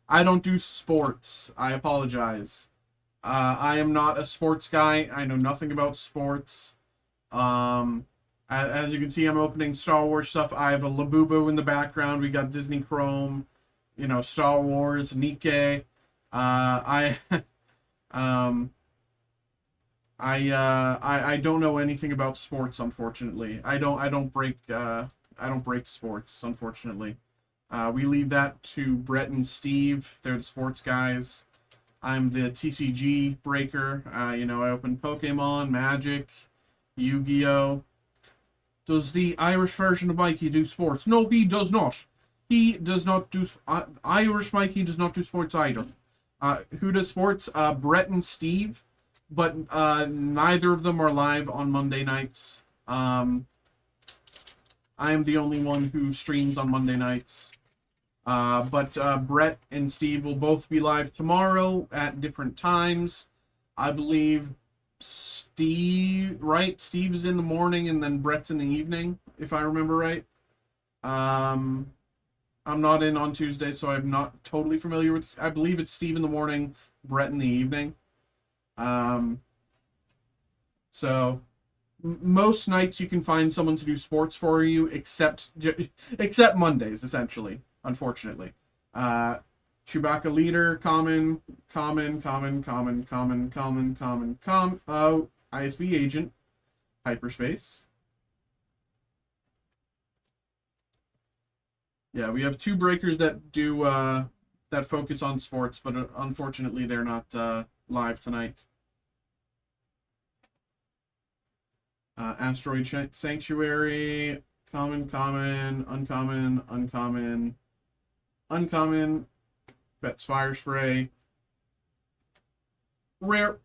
[SPEAKER 1] I don't do sports. I apologize. I am not a sports guy. I know nothing about sports. As you can see, I'm opening Star Wars stuff. I have a Labubu in the background. We got Disney Chrome, you know, Star Wars, Nikkei. I don't know anything about sports, unfortunately. I don't break sports, unfortunately. We leave that to Brett and Steve. They're the sports guys. I'm the TCG breaker. I open Pokemon, Magic, Yu-Gi-Oh! Does the Irish version of Mikey do sports? No, he does not. He does not do... Irish Mikey does not do sports either. Who does sports? Brett and Steve. But neither of them are live on Monday nights. I am the only one who streams on Monday nights. But Brett and Steve will both be live tomorrow at different times. I believe Steve, right? Steve's in the morning and then Brett's in the evening, if I remember right. I'm not in on Tuesday, so I'm not totally familiar with... I believe it's Steve in the morning, Brett in the evening. So most nights you can find someone to do sports for you, except Mondays, essentially. Unfortunately. Chewbacca leader, common. Oh, ISB agent, hyperspace. Yeah, we have two breakers that do that focus on sports, but unfortunately they're not live tonight. Asteroid Sanctuary, common, uncommon, Vet's Fire Spray, rare.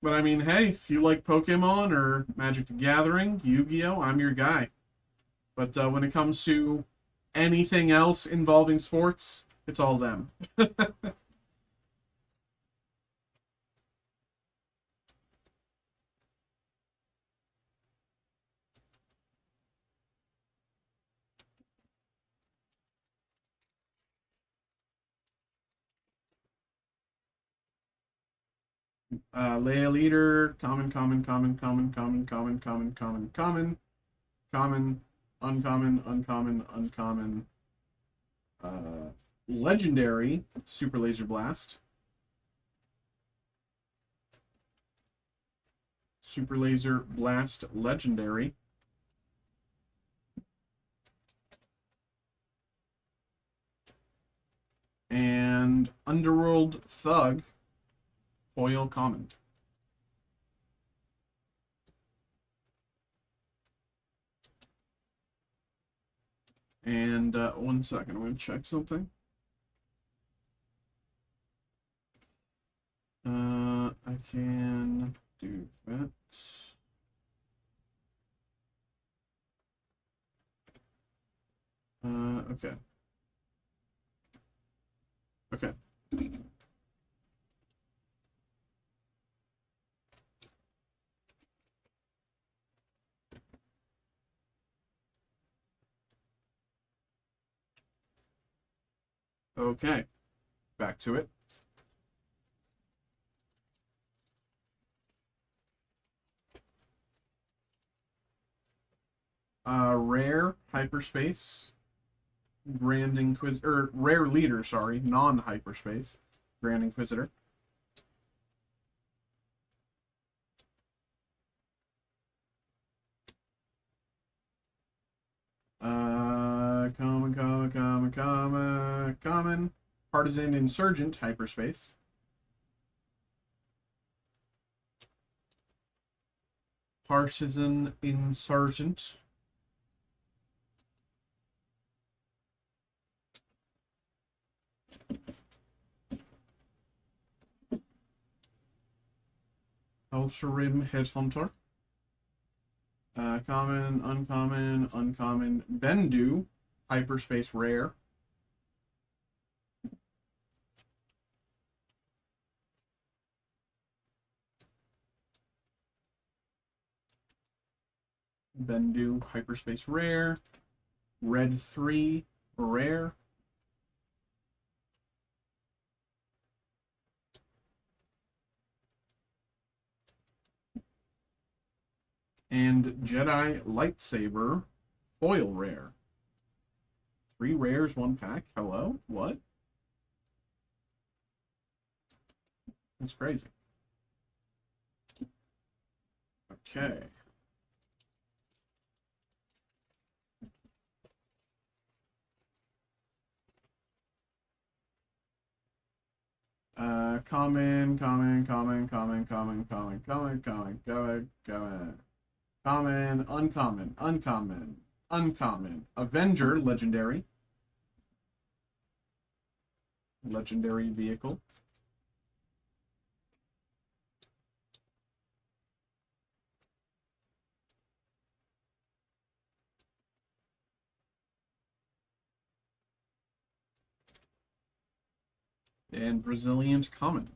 [SPEAKER 1] But I mean, hey, if you like Pokemon or Magic the Gathering, Yu-Gi-Oh!, I'm your guy. But when it comes to anything else involving sports, it's all them. Leia leader, common, uncommon, legendary, Super Laser Blast, Super Laser Blast legendary, and Underworld Thug, foil common. And 1 second, I'm going to check something. I can do that. Okay. Okay. Okay. Back to it. Rare hyperspace, Grand Inquisitor, or rare leader, sorry, non-hyperspace, Grand Inquisitor. Common, Partisan Insurgent hyperspace. Partisan Insurgent. Elsharim Headhunter. Common, uncommon, Bendu, hyperspace rare. Bendu, hyperspace rare. Red 3, rare. And Jedi Lightsaber, foil rare. 3 rares, 1 pack. Hello? What? That's crazy. Okay. Common, common, common, common, common, common, common, common, common, common, common, uncommon, uncommon, uncommon. Avenger, legendary. Legendary vehicle. And Resilient common.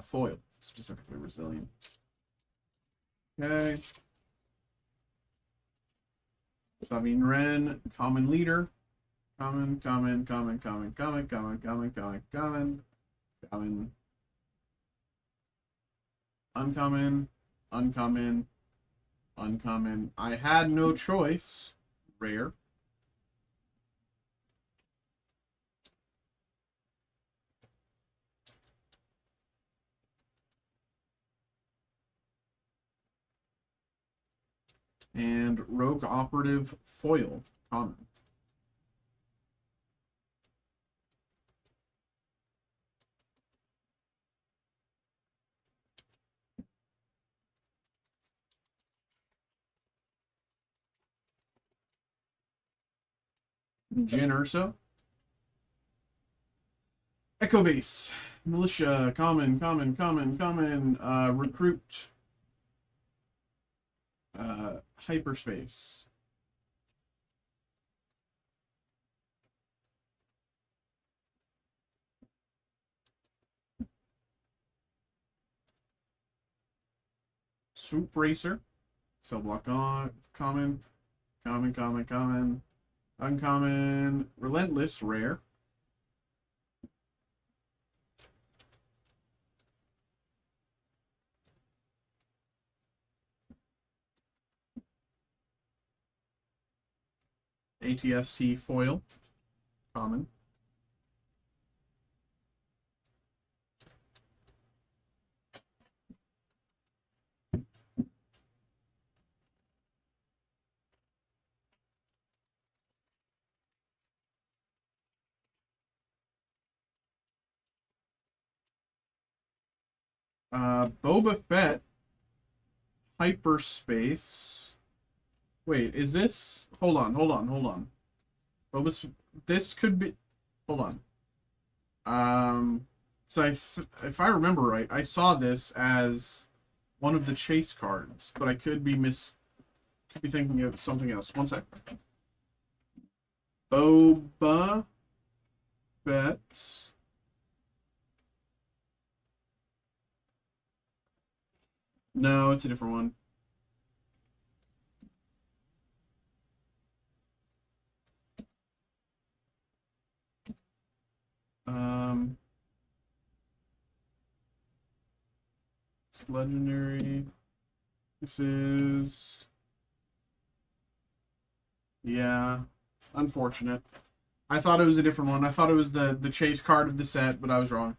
[SPEAKER 1] Foil, specifically Resilient. Okay. Sabine Wren, common leader. Common, common, common, common, common, common, common, common, common, common. Uncommon, uncommon, uncommon. I had no choice. Rare. And Rogue Operative foil, common. Jin Ursa. Echo Base. Militia, common, common, common, common. Recruit. Hyperspace. Swoop Racer. Cell block on. Common. Common, common, common. Uncommon. Relentless, rare. ATST foil, common. Boba Fett, hyperspace. Wait, is this? Hold on, hold on, hold on. This could be. Hold on. So if I remember right, I saw this as one of the chase cards, but I could be thinking of something else. One sec. Boba Fett. No, it's a different one. It's legendary. This is, yeah, unfortunate. I thought it was a different one. I thought it was the chase card of the set, but I was wrong.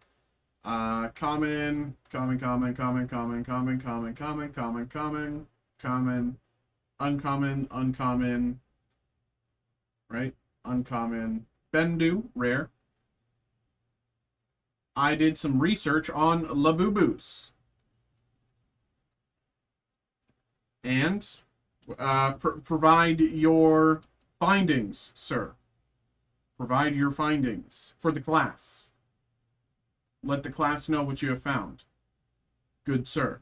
[SPEAKER 1] Common, common, common, common, common, common, common, common, common, common, common, uncommon, uncommon, right? Uncommon. Bendu, rare. I did some research on Labubus. And provide your findings, sir. Provide your findings for the class. Let the class know what you have found. Good sir.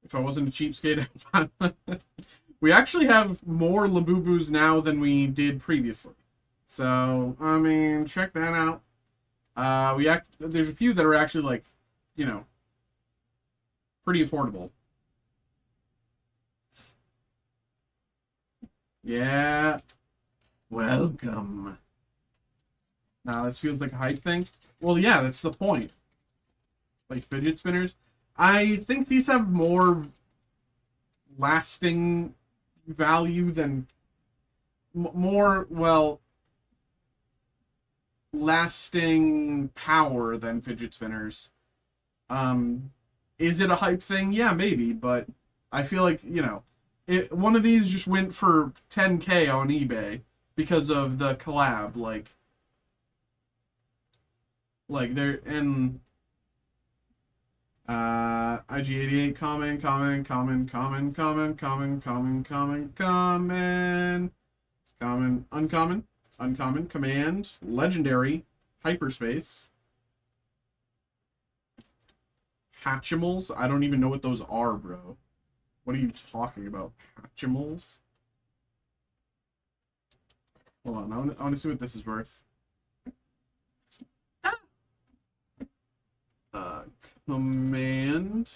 [SPEAKER 1] If I wasn't a cheapskate, we actually have more Labubus now than we did previously. So, I mean, check that out. There's a few that are actually, like, you know, pretty affordable. Yeah. Welcome. Now, this feels like a hype thing. Well, yeah, that's the point. Like fidget spinners. I think these have more lasting value than lasting power than fidget spinners. Is it a hype thing? Yeah, maybe, but I feel like, one of these just went for 10K on eBay because of the collab. Like there and IG88 uncommon, command, legendary, hyperspace, Hatchimals. I don't even know what those are, bro. What are you talking about? Hatchimals? Hold on, I want to see what this is worth. Uh, Command.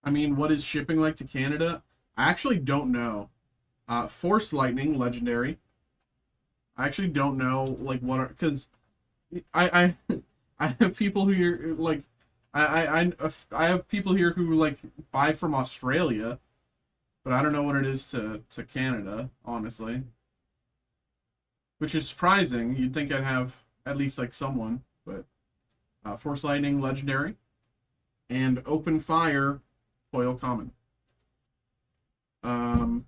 [SPEAKER 1] I mean, what is shipping like to Canada? I actually don't know. Force Lightning, legendary. I actually don't know like what are because I I have people who are like I have people here who like buy from Australia, but I don't know what it is to Canada, honestly. Which is surprising. You'd think I'd have at least like someone, but Force Lightning, legendary, and Open Fire, foil common. Um,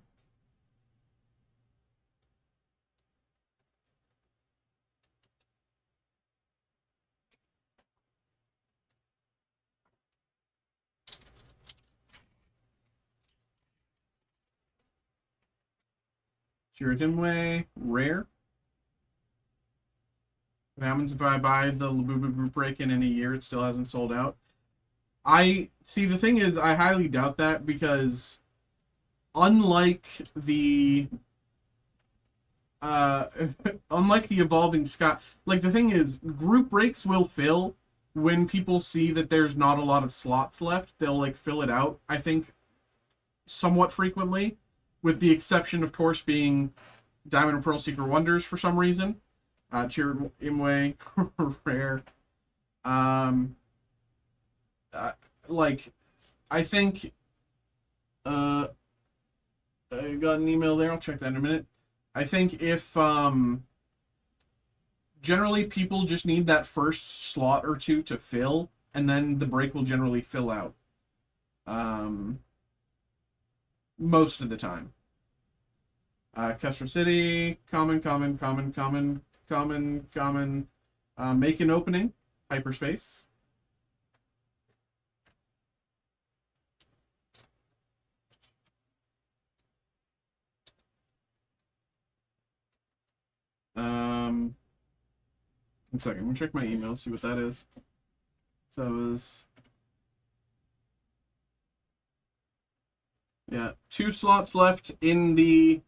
[SPEAKER 1] Shiratinway, rare. What happens if I buy the Labubu group break in a year? It still hasn't sold out. I see. The thing is, I highly doubt that because unlike the uh unlike the evolving sky, like the thing is, group breaks will fill when people see that there's not a lot of slots left. They'll like fill it out. I think somewhat frequently, with the exception, of course, being Diamond and Pearl Secret Wonders for some reason. Cheer Imwe, rare. Um, like, I think, I got an email there. I'll check that in a minute. I think if, generally people just need that first slot or two to fill, and then the break will generally fill out. Most of the time. Castro City, common. Make an opening, hyperspace. One second, I'm gonna check my email, see what that is. So it was, yeah, 2 slots left in the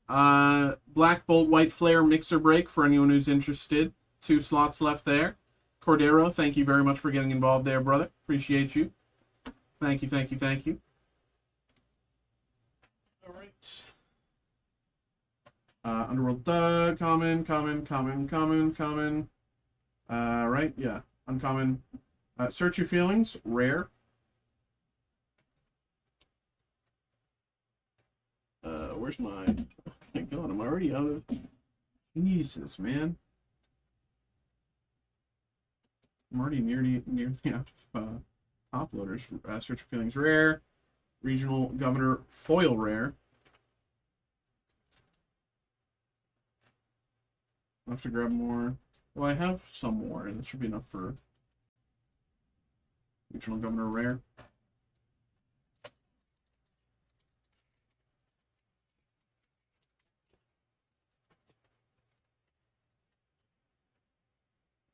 [SPEAKER 1] Black Bolt White Flare mixer break for anyone who's interested. 2 slots left there. Cordero, thank you very much for getting involved there, brother. Appreciate you. Thank you. All right. Underworld Thug, common. Right, yeah, uncommon. Search Your Feelings, rare. Where's my? Oh my God, I'm already out of. Jesus, man. I'm already nearly out of top loaders. Search Your Feelings, rare. Regional Governor, foil rare. I'll have to grab more. Well, I have some more. That should be enough for Regional Governor rare.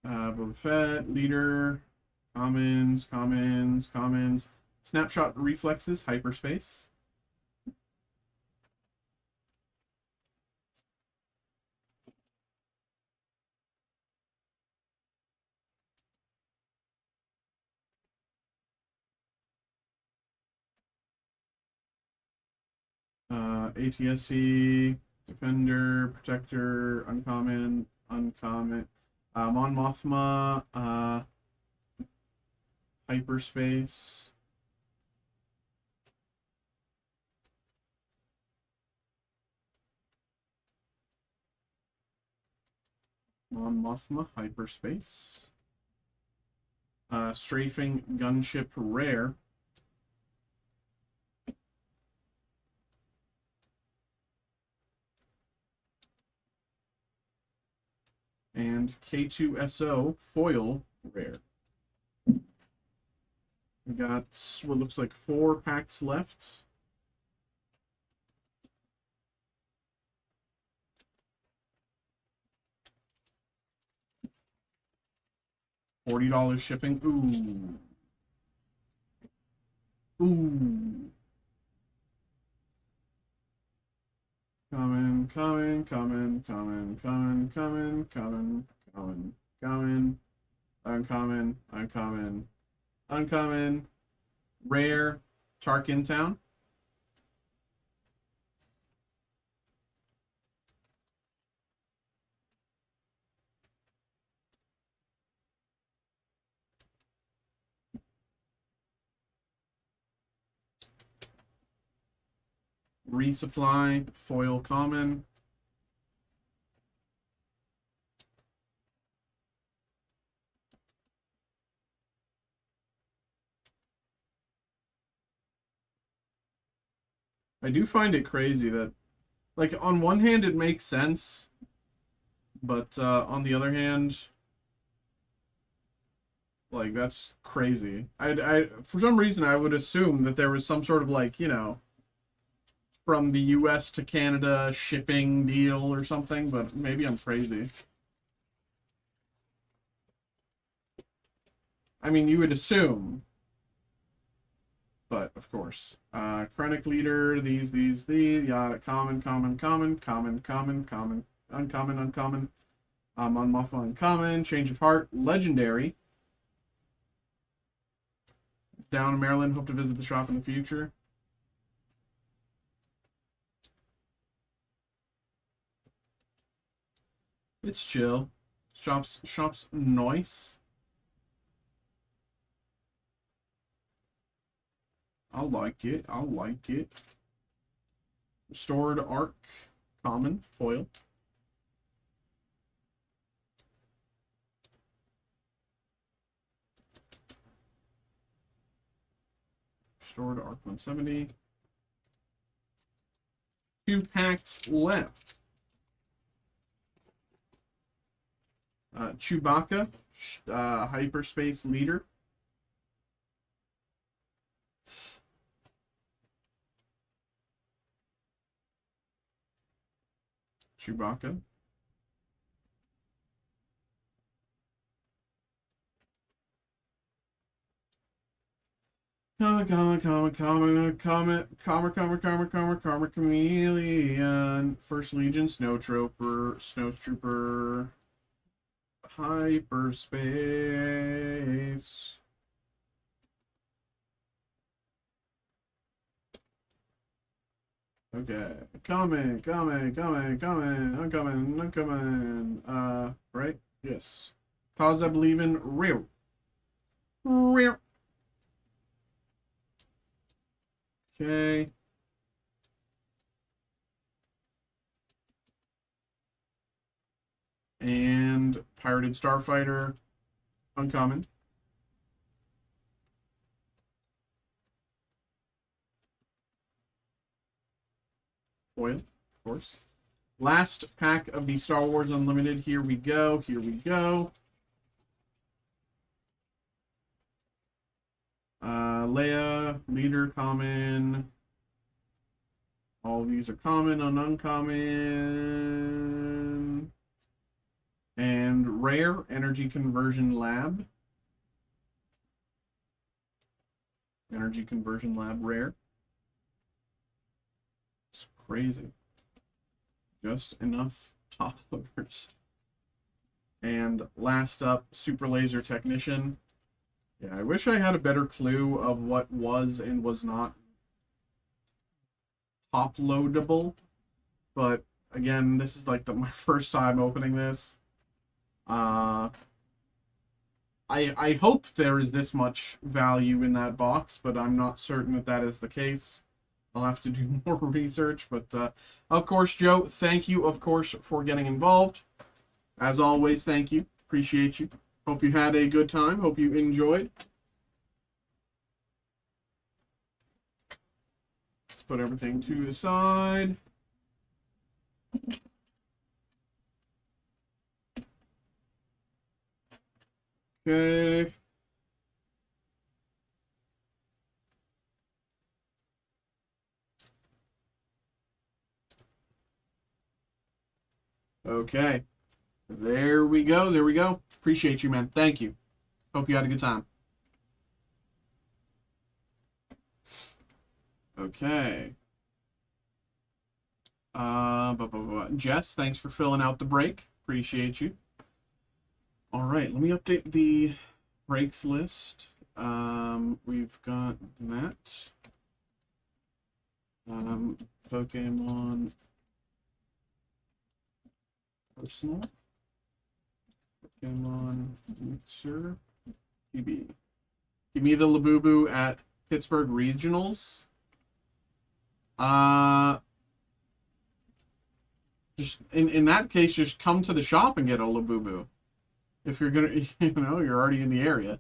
[SPEAKER 1] Boba Fett, leader, commons. Snapshot reflexes, hyperspace. ATSC, defender, protector, uncommon. Mon Mothma, Hyperspace. Mon Mothma, Hyperspace. Strafing Gunship Rare. And K2SO Foil Rare. We got what looks like 4 packs left. $40 shipping. Ooh. Ooh. Coming. Uncommon. Rare. Tarkin Town. Resupply. Foil common. I do find it crazy that, like, on one hand it makes sense, but on the other hand, like, that's crazy. I for some reason I would assume that there was some sort of, like, you know, from the US to Canada shipping deal or something, but maybe I'm crazy. I mean, you would assume, but of course. Chronic Leader, these, yada, common, uncommon. Unmuffle, uncommon, Change of Heart, legendary. Down in Maryland, hope to visit the shop in the future. It's chill. Shop's nice. I like it. Restored Arc, common, foil. Restored Arc 170. 2 packs left. Chewbacca, Hyperspace Leader. Chewbacca. Karma Chameleon. First Legion, Snowtrooper, Hyperspace. Okay. Coming. Uncommon. Right? Yes. Cause I believe in real. Okay. And Pirated Starfighter, uncommon. Foil, of course. Last pack of the Star Wars Unlimited. Here we go. Leia, Leader, common. All of these are common and uncommon. And rare, Energy Conversion Lab. Energy Conversion Lab rare. It's crazy. Just enough top loaders. And last up, Super Laser Technician. Yeah, I wish I had a better clue of what was and was not top loadable. But again, this is like my first time opening this. Uh, I hope there is this much value in that box, but I'm not certain that that is the case. I'll have to do more research, but of course, Joe, thank you, of course, for getting involved. As always, thank you. Appreciate you. Hope you had a good time. Hope you enjoyed. Let's put everything to the side. Okay. Okay. There we go. There we go. Appreciate you, man. Thank you. Hope you had a good time. Okay. Jess, thanks for filling out the break. Appreciate you. All right, let me update the breaks list. We've got that. Pokemon Personal. Pokemon Mixer. GB. Give me the Labubu at Pittsburgh Regionals. Just in that case, just come to the shop and get a Labubu. If you're gonna, you're already in the area.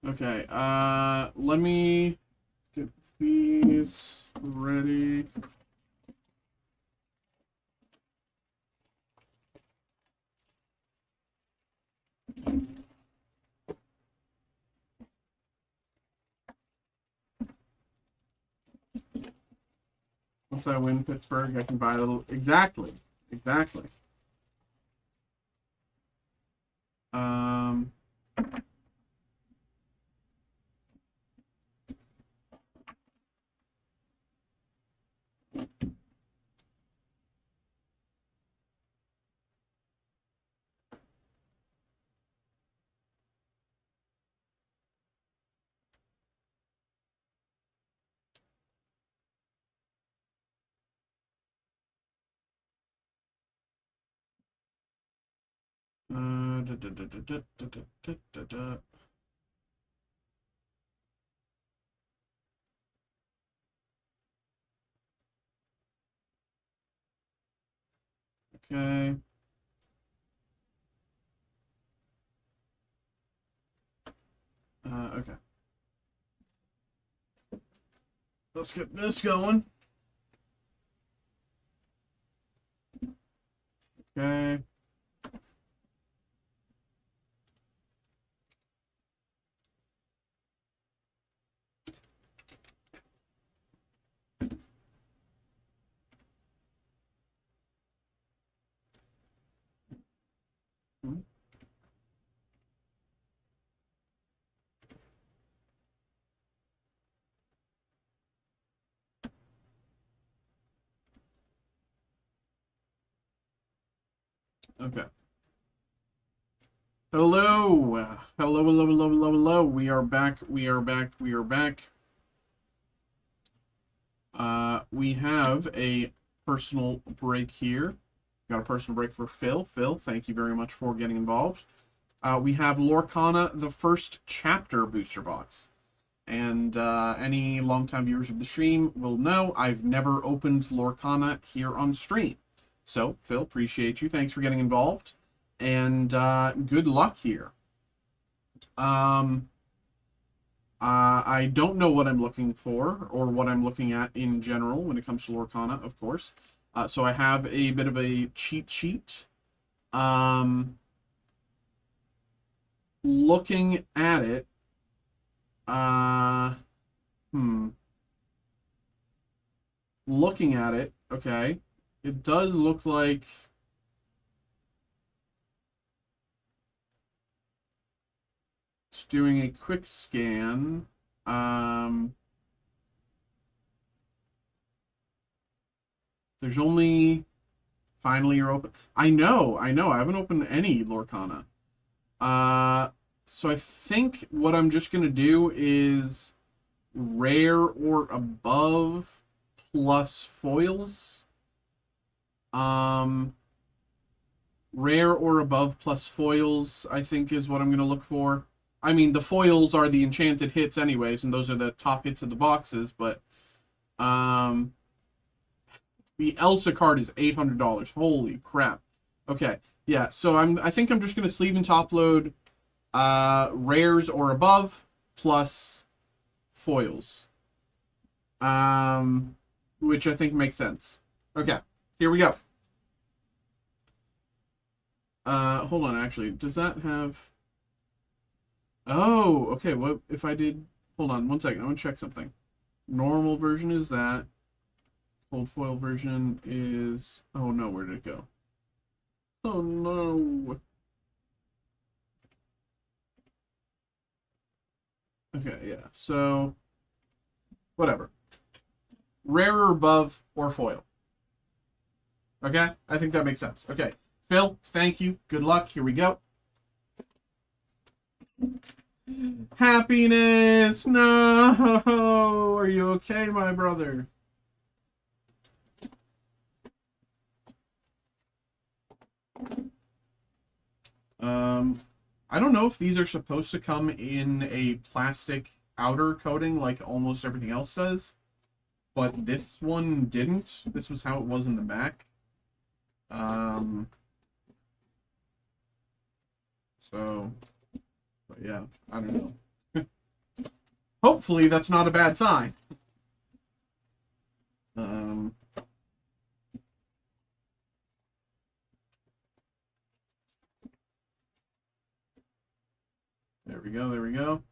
[SPEAKER 1] Okay. Let me get these ready. Once I win Pittsburgh, I can buy a little. Exactly. Exactly. Okay. Okay. Let's get this going. Okay. Okay. Hello. Hello, hello, hello, hello, hello. We are back. We are back. We are back. We have a personal break here. Got a personal break for Phil. Phil, thank you very much for getting involved. We have Lorcana, the first chapter booster box. And any longtime viewers of the stream will know I've never opened Lorcana here on stream. So, Phil, appreciate you. Thanks for getting involved. And good luck here. I don't know what I'm looking for or what I'm looking at in general when it comes to Lorcana, of course. So I have a bit of a cheat sheet. Looking at it, looking at it, okay, it does look like it's doing a quick scan. There's only finally you're open. I know. I haven't opened any Lorcana. So I think what I'm just gonna do is rare or above plus foils. Rare or above plus foils, I think, is what I'm going to look for. I mean, the foils are the enchanted hits anyways, and those are the top hits of the boxes, but the Elsa card is $800. Holy crap. Okay, yeah, so I think I'm just going to sleeve and top load rares or above plus foils. Which I think makes sense. Okay, here we go. Hold on, actually, does that have... Oh, okay, what if I did... Hold on, 1 second, I want to check something. Normal version is that. Cold foil version is... Oh no, where did it go? Oh no. Okay, yeah, so... Whatever. Rare or above or foil. Okay, I think that makes sense. Okay, Phil, thank you. Good luck. Here we go. Happiness! No! Are you okay, my brother? I don't know if these are supposed to come in a plastic outer coating like almost everything else does, but this one didn't. This was how it was in the back. So, but yeah, I don't know. Hopefully that's not a bad sign. There we go, there we go.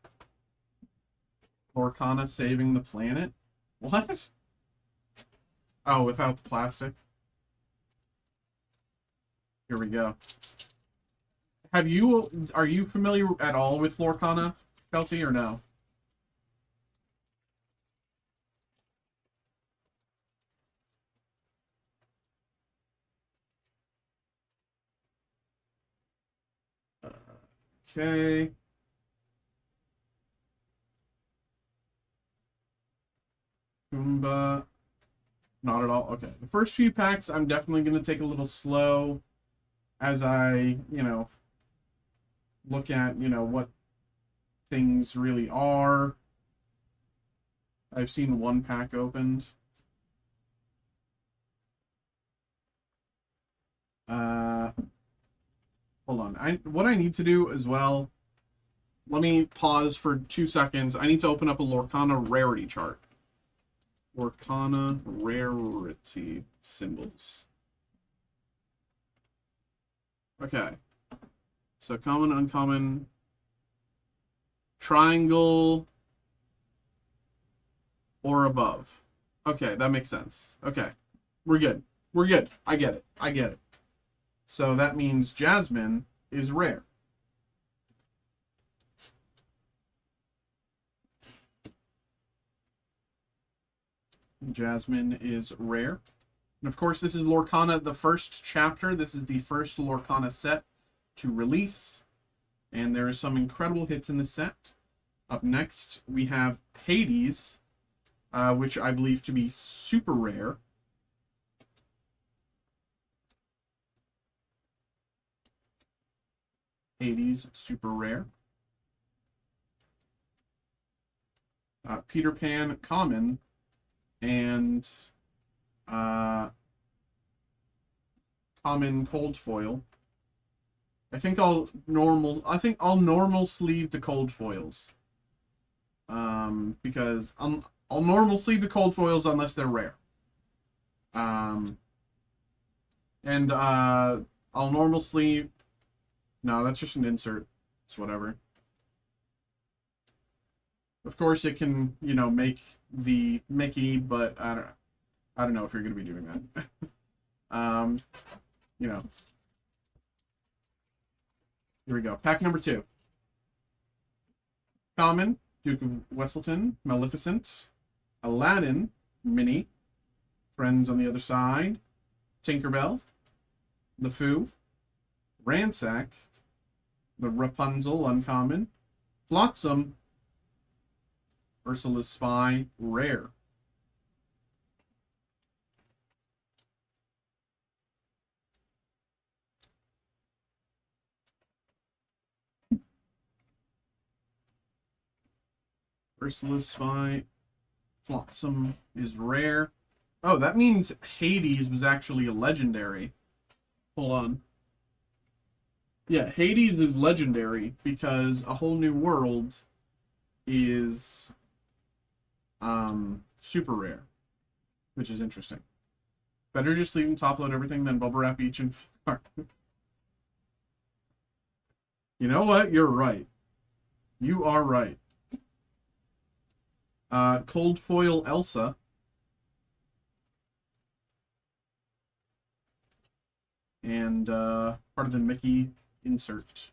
[SPEAKER 1] Lorcana saving the planet? What? Oh, without the plastic. Here we go. Are you familiar at all with Lorcana, Kelty, or no? Okay. Kumba. Not at all. Okay. The first few packs, I'm definitely going to take a little slow as I, look at, what things really are. I've seen one pack opened. Hold on. What I need to do as well, let me pause for 2 seconds. I need to open up a Lorcana rarity chart. Lorcana rarity symbols. Okay. So common, uncommon, triangle, or above. Okay, that makes sense. Okay. We're good. We're good. I get it. I get it. So that means Jasmine is rare. Jasmine is rare. And of course, this is Lorcana, the first chapter. This is the first Lorcana set to release. And there are some incredible hits in the set. Up next, we have Hades, which I believe to be super rare. Hades, super rare. Peter Pan, common. And common cold foil. I think I'll normal sleeve the cold foils. Because I'll normal sleeve the cold foils unless they're rare. And I'll normal sleeve. No, that's just an insert. It's whatever. Of course, it can, make the Mickey, but I don't know if you're going to be doing that. Here we go. Pack number 2. Common, Duke of Wesselton, Maleficent, Aladdin, Mini, Friends on the Other Side, Tinkerbell, The Foo, Ransack, the Rapunzel, uncommon, Flotsam, Ursula's Spy, rare. Chrysalis Spy. Flotsam is rare. Oh, that means Hades was actually a legendary. Hold on. Yeah, Hades is legendary because A Whole New World is super rare, which is interesting. Better just leave them top load everything than bubble wrap each and You know what? You're right. You are right. Cold foil Elsa. And part of the Mickey insert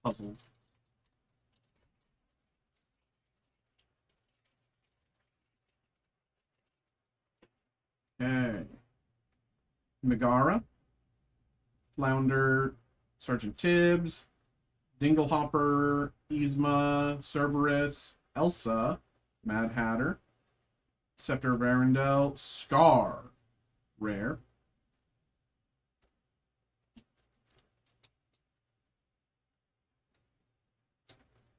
[SPEAKER 1] puzzle. Okay. Megara. Flounder. Sergeant Tibbs. Dinglehopper. Yzma. Cerberus. Elsa. Mad Hatter. Scepter of Arendelle. Scar. Rare.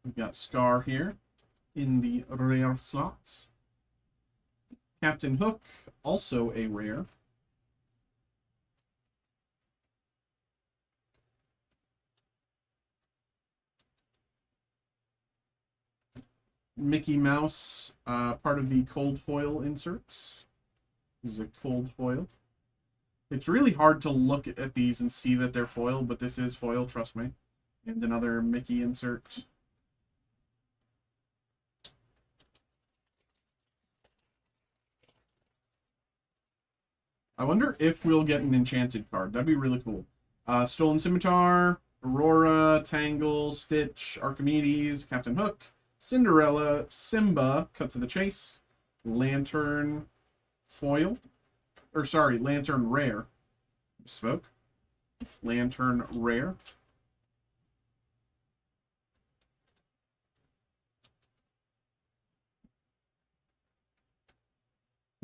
[SPEAKER 1] We've got Scar here in the rare slots. Captain Hook, also a rare. Mickey Mouse, part of the cold foil inserts. This is a cold foil. It's really hard to look at these and see that they're foil, but this is foil, trust me. And another Mickey insert. I wonder if we'll get an enchanted card. That'd be really cool. Stolen Scimitar, Aurora, Tangle, Stitch, Archimedes, Captain Hook, Cinderella, Simba, Cut to the Chase, Lantern Foil. Or sorry, Lantern Rare. Spoke. Lantern Rare.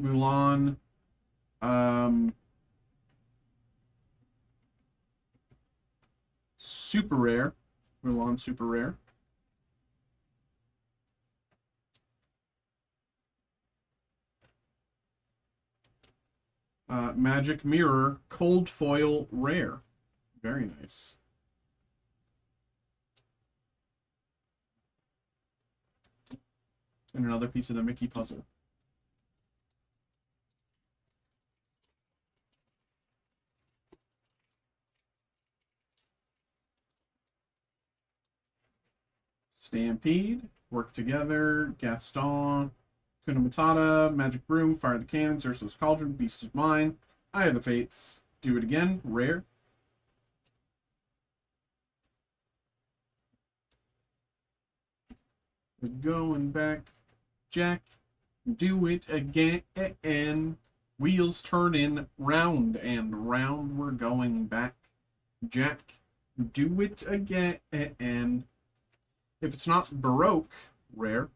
[SPEAKER 1] Mulan. Super rare. Mulan super rare. Magic Mirror cold foil rare. Very nice. And another piece of the Mickey puzzle. Stampede, Work Together, Gaston, Kuna Matata, Magic Broom, Fire the Cannons, Ursula's Cauldron, Beast is Mine, Eye of the Fates, Do It Again, rare. We're going back, Jack, do it again. Wheels turning round and round, we're going back, Jack, do it again. If it's not Baroque, rare.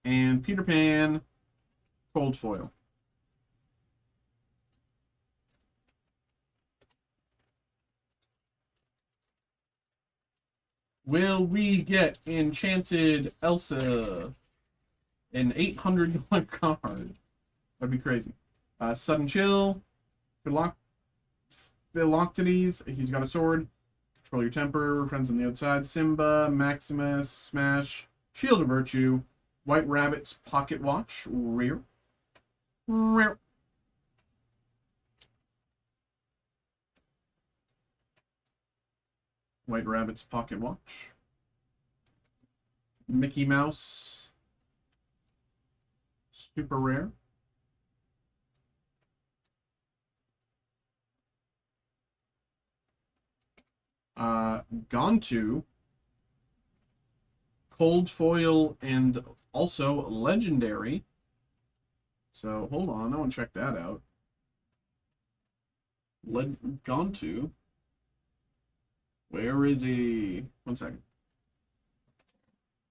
[SPEAKER 1] And Peter Pan, cold foil. Will we get Enchanted Elsa? An $800 card. That'd be crazy. Sudden Chill. Philoctetes, he's got a sword. Control your temper, friends on the other side. Simba, Maximus, Smash, Shield of Virtue, White Rabbit's Pocket Watch, rare. Rare. White Rabbit's Pocket Watch. Mickey Mouse, super rare. Gontu, cold foil and also legendary. So hold on, I want to check that out. Gontu, where is he? 1 second.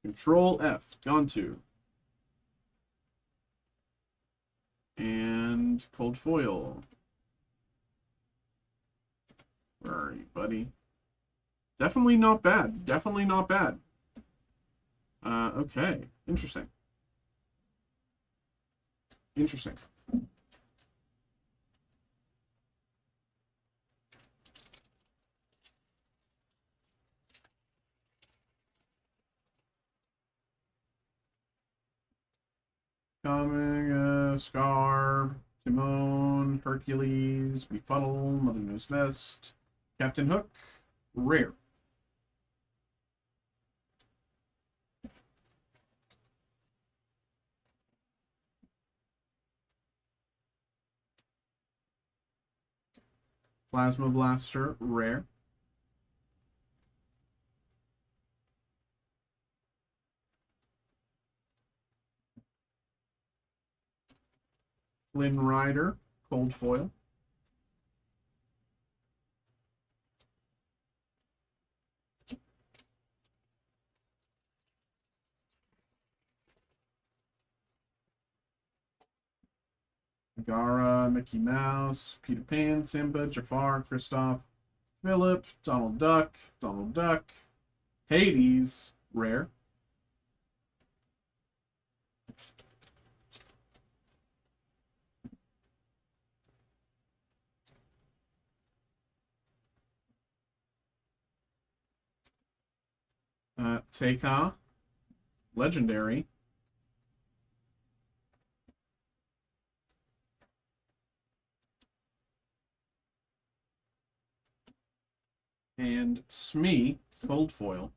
[SPEAKER 1] Control F, Gontu. And cold foil. Where are you, buddy? Definitely not bad. Definitely not bad. Okay. Interesting. Interesting. Coming, Scar, Timon, Hercules, Befuddle, Mother Knows Best, Captain Hook, Rare. Plasma Blaster, Rare. Flynn Rider, Cold Foil. Gara, Mickey Mouse, Peter Pan, Simba, Jafar, Kristoff, Philip, Donald Duck, Hades, Rare. Teika, Legendary. And Smee, Cold Foil.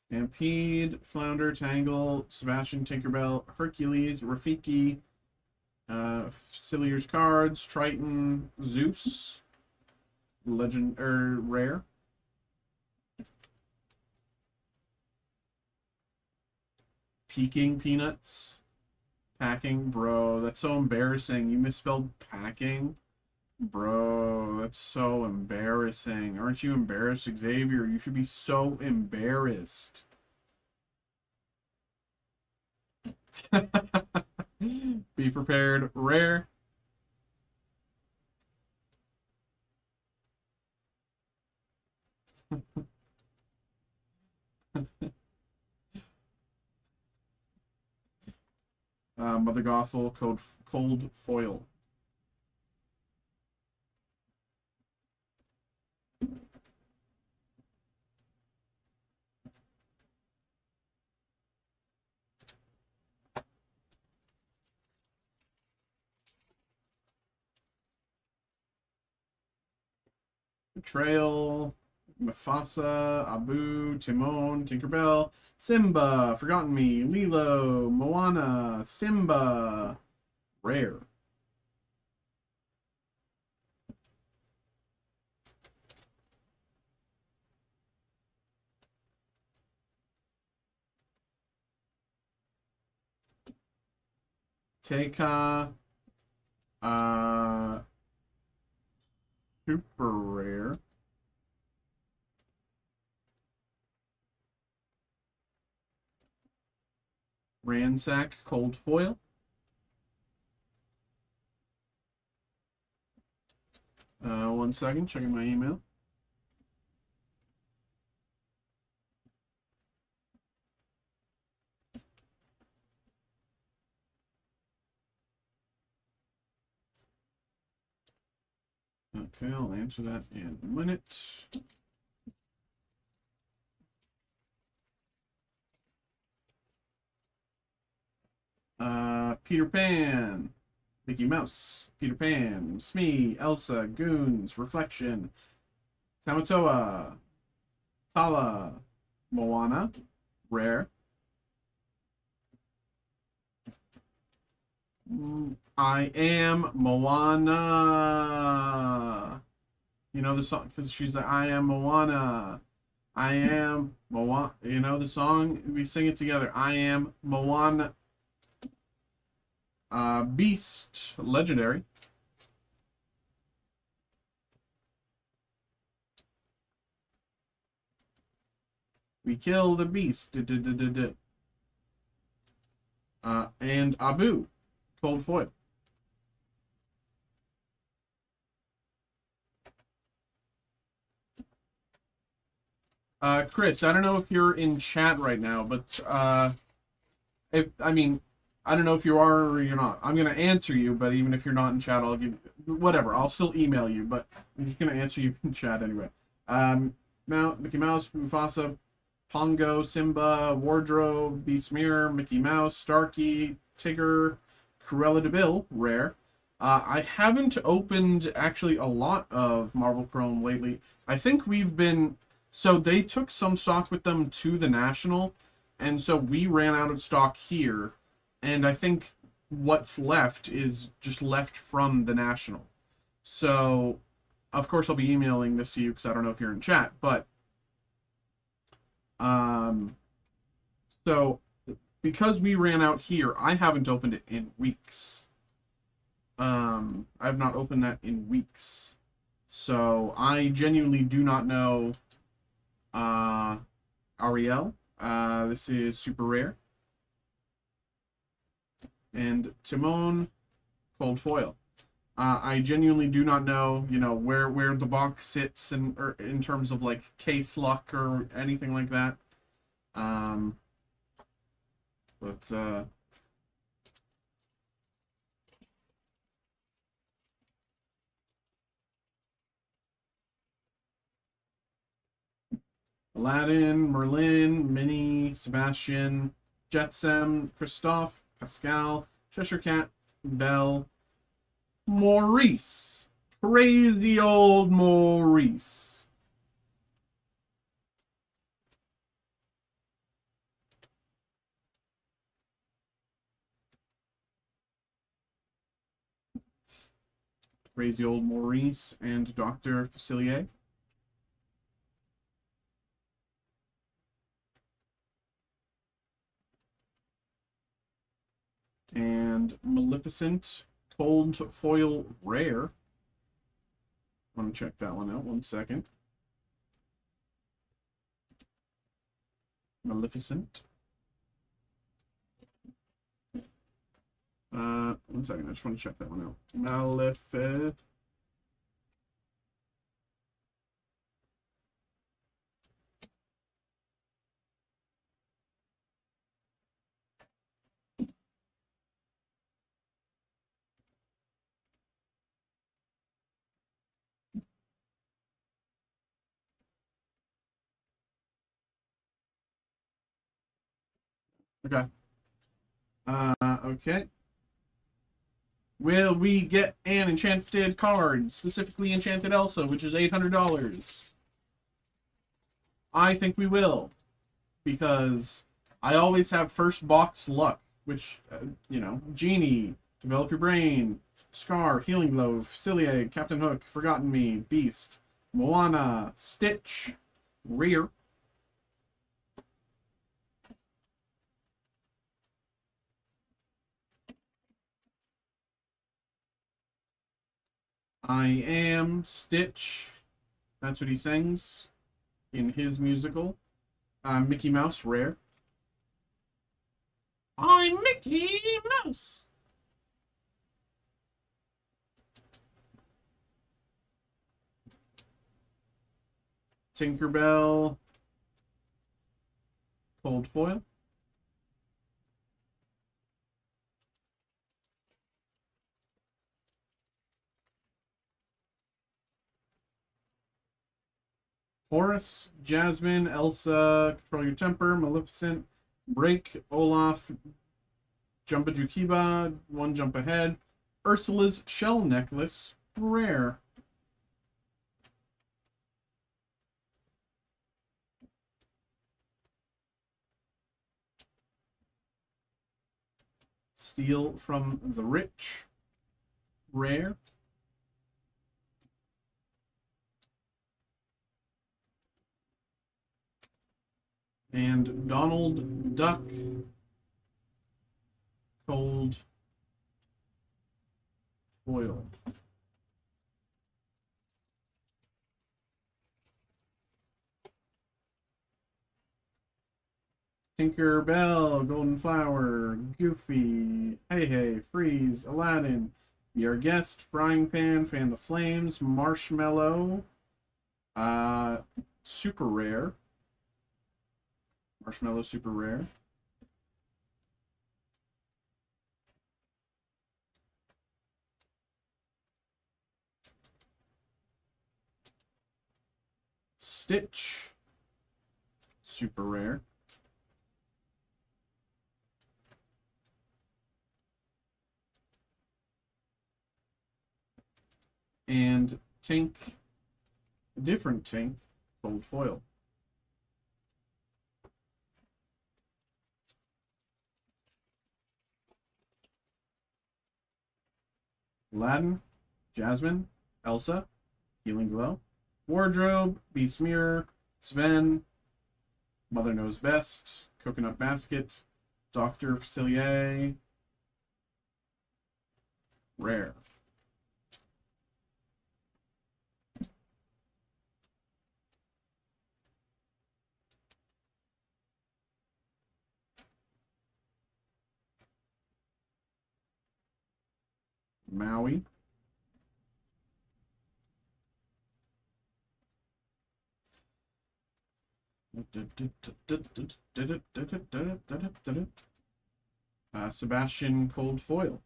[SPEAKER 1] Stampede, Flounder, Tangle, Sebastian, Tinkerbell, Hercules, Rafiki, Cilier's Cards, Triton, Zeus, Legend Rare. Peking Peanuts, Packing, bro. That's so embarrassing. You misspelled packing, bro. That's so embarrassing. Aren't you embarrassed, Xavier? You should be so embarrassed. Be prepared, Rare. Mother Gothel, Cold Foil. Betrayal, Mufasa, Abu, Timon, Tinkerbell, Simba, Forgotten Me, Lilo, Moana, Simba, Rare. Teika, uh, Super Rare. Ransack, Cold Foil. One second, checking my email. Okay, I'll answer that in a minute. Peter Pan, Mickey Mouse, Peter Pan, Smee, Elsa, Goons, Reflection, Tamatoa, Tala, Moana, Rare. I am Moana. You know the song because she's like, I am Moana. I am Moana. You know the song? We sing it together. I am Moana. Beast, Legendary. We kill the beast. And Abu, cold foil. Chris, I don't know if you're in chat right now, but I mean, I don't know if you are or you're not. I'm gonna answer you, but even if you're not in chat, I'll give whatever. I'll still email you, but I'm just gonna answer you in chat anyway. Mickey Mouse, Mufasa, Pongo, Simba, Wardrobe, Beast Mirror, Mickey Mouse, Starkey, Tigger, Cruella de Vil, rare. I haven't opened actually a lot of Marvel Chrome lately. I think we've been so they took some stock with them to the National, and so we ran out of stock here, and I think what's left is just left from the National. So, of course, I'll be emailing this to you because I don't know if you're in chat, but so because we ran out here, I haven't opened it in weeks. I've not opened that in weeks. So I genuinely do not know Ariel. This is super rare. And Timon, cold foil. I genuinely do not know, where the box sits in terms of like case luck or anything like that. But Aladdin, Merlin, Minnie, Sebastian, Jetsam, Christophe, Pascal, Cheshire Cat, Belle, Maurice. Crazy old Maurice. Crazy old Maurice and Dr. Facilier. And Maleficent, cold foil rare. I want to check that one out. 1 second. Maleficent. 1 second. I just want to check that one out. Maleficent. Okay. Okay. Will we get an enchanted card, specifically Enchanted Elsa, which is $800? I think we will, because I always have first box luck, which, Genie, Develop Your Brain, Scar, Healing Glove, Cillian, Captain Hook, Forgotten Me, Beast, Moana, Stitch, Rear. I am Stitch. That's what he sings in his musical. Mickey Mouse, rare. I'm Mickey Mouse. Tinkerbell, cold foil. Horace, Jasmine, Elsa, Control Your Temper, Maleficent, Break, Olaf, Jumba-Jukiba, One Jump Ahead, Ursula's Shell Necklace, rare. Steal from the Rich, rare. And Donald Duck, cold foil. Tinker Bell, Golden Flower, Goofy, Hey Hey, Freeze, Aladdin, Your Guest, Frying Pan, Fan the Flames, Marshmallow, Super Rare, Marshmallow Super Rare, Stitch, Super Rare, and Tink, different Tink, Gold Foil. Aladdin, Jasmine, Elsa, Healing Glow, Wardrobe, Beast Mirror, Sven, Mother Knows Best, Coconut Basket, Dr. Facilier, Rare. Maui. Sebastian Cold Foil.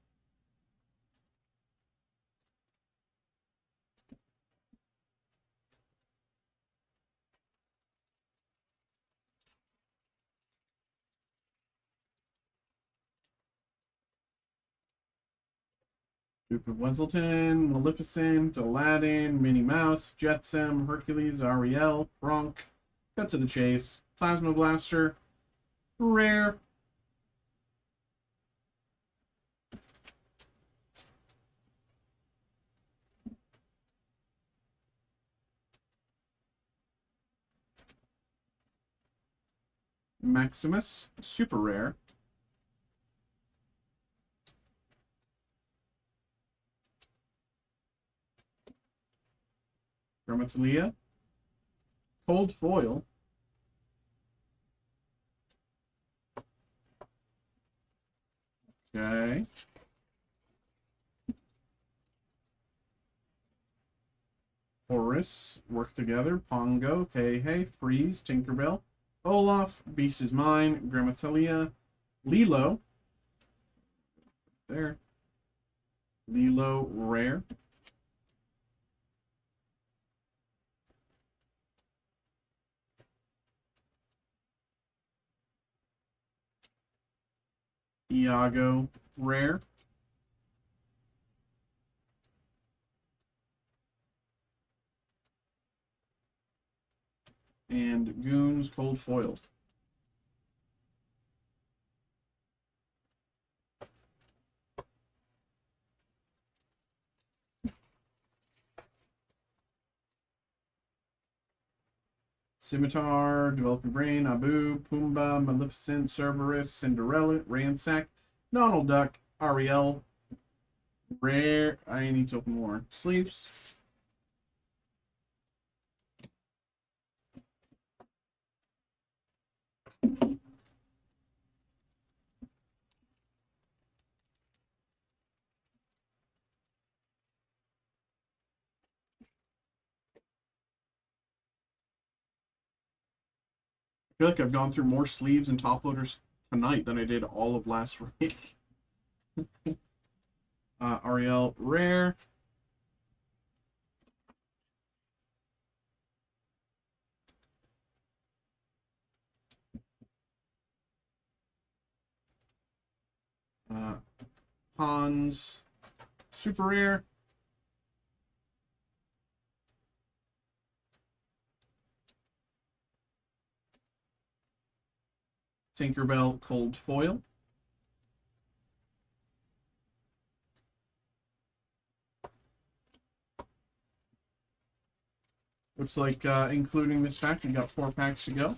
[SPEAKER 1] Duke of Weselton, Maleficent, Aladdin, Minnie Mouse, Jetsam, Hercules, Ariel, Bronk, Cut to the Chase, Plasma Blaster, Rare. Maximus, Super Rare. Gramatalia, Cold Foil. Okay. Horus, Work Together, Pongo, Hey Hey, Freeze, Tinkerbell, Olaf, Beast is Mine, Gramatalia, Lilo. There. Lilo, Rare. Iago, Rare. And Goons, Cold Foil. Scimitar, Develop Your Brain, Abu, Pumbaa, Maleficent, Cerberus, Cinderella, Ransack, Donald Duck, Ariel, Rare. I need to open more sleeves. I feel like I've gone through more sleeves and top loaders tonight than I did all of last week. Ariel, Rare. Hans, Super Rare. Tinkerbell, Cold Foil. Looks like, including this pack, we got 4 packs to go.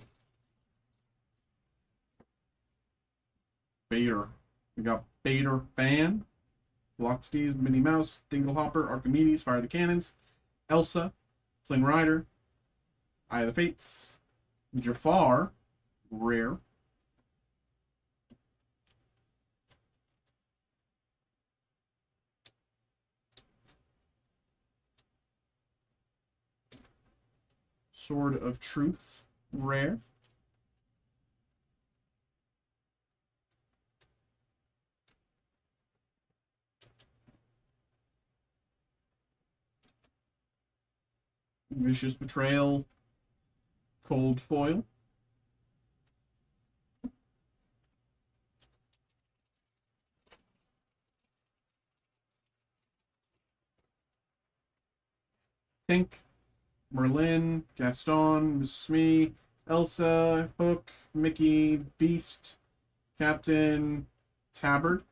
[SPEAKER 1] Bader. We got Bader Fan, Bloxties, Minnie Mouse, Dinglehopper, Archimedes, Fire the Cannons, Elsa, Flynn Rider, Eye of the Fates, Jafar, Rare, Sword of Truth, rare. Vicious Betrayal, cold foil. Tink, Merlin, Gaston, Miss Smee, Elsa, Hook, Mickey, Beast, Captain, Tabard.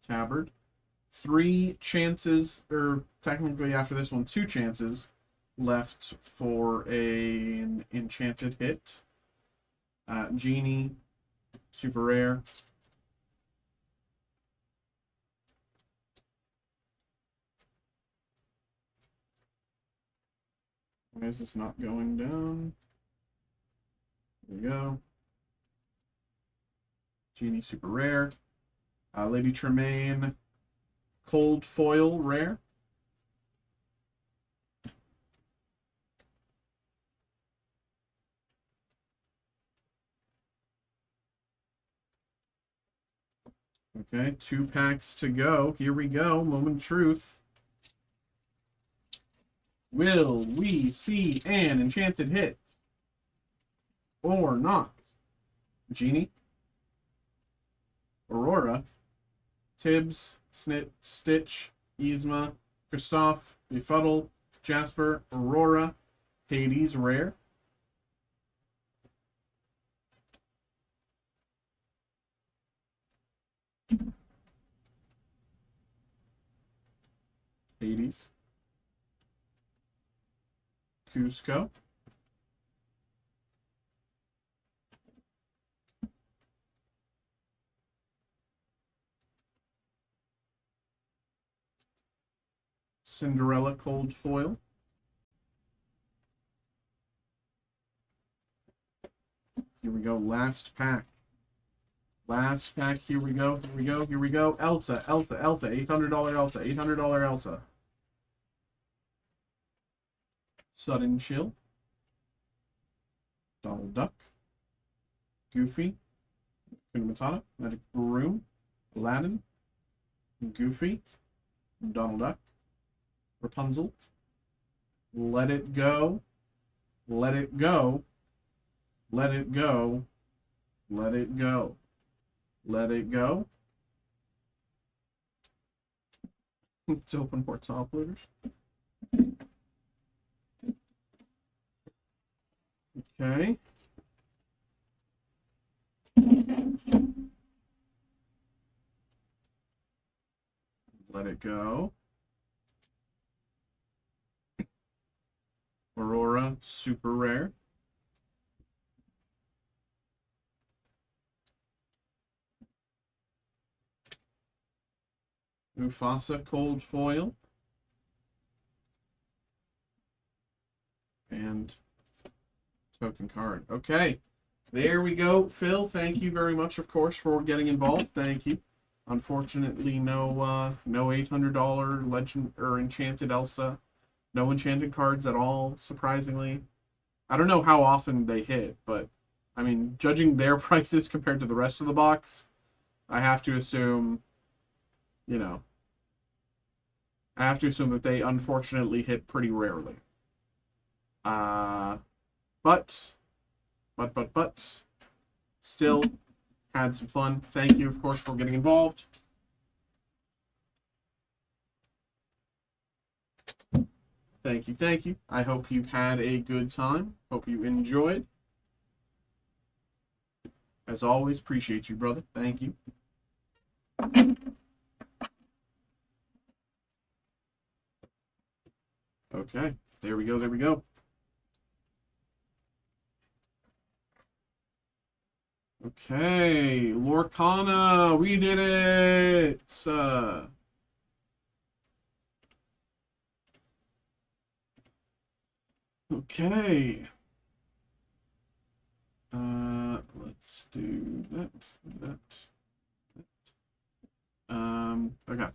[SPEAKER 1] Tabard. 3 chances, or technically after this one, 2 chances left for an enchanted hit. Genie, super rare. Why is this not going down? There we go. Genie, super rare. Lady Tremaine, cold foil, rare. Okay, 2 packs to go. Here we go. Moment of truth. Will we see an enchanted hit? Or not? Genie, Aurora, Tibbs, Stitch, Yzma, Kristoff, Befuddle, Jasper, Aurora, Hades, rare. Hades. Cusco. Cinderella, cold foil. Here we go, last pack. Last pack, here we go, here we go, here we go. Elsa, $800 Elsa, $800 Elsa. Sudden Chill. Donald Duck. Goofy. Kuna Matata. Magic Room. Aladdin. Goofy. Donald Duck. Rapunzel. Let It Go. Let It Go. Let It Go. Let It Go. Let It Go. Let's open more top loaders. Okay. Let It Go. Aurora, super rare. Mufasa, cold foil. And token card. Okay. There we go. Phil, thank you very much, of course, for getting involved. Thank you. Unfortunately, no $800 legend or enchanted Elsa. No enchanted cards at all, surprisingly. I don't know how often they hit, but I mean, judging their prices compared to the rest of the box, I have to assume, you know, I have to assume that they unfortunately hit pretty rarely. But still had some fun. Thank you, of course, for getting involved. Thank you, thank you. I hope you had a good time. Hope you enjoyed. As always, appreciate you, brother. Thank you. Okay, there we go, there we go. Okay, Lorcana, we did it! Okay. Let's do that. Okay.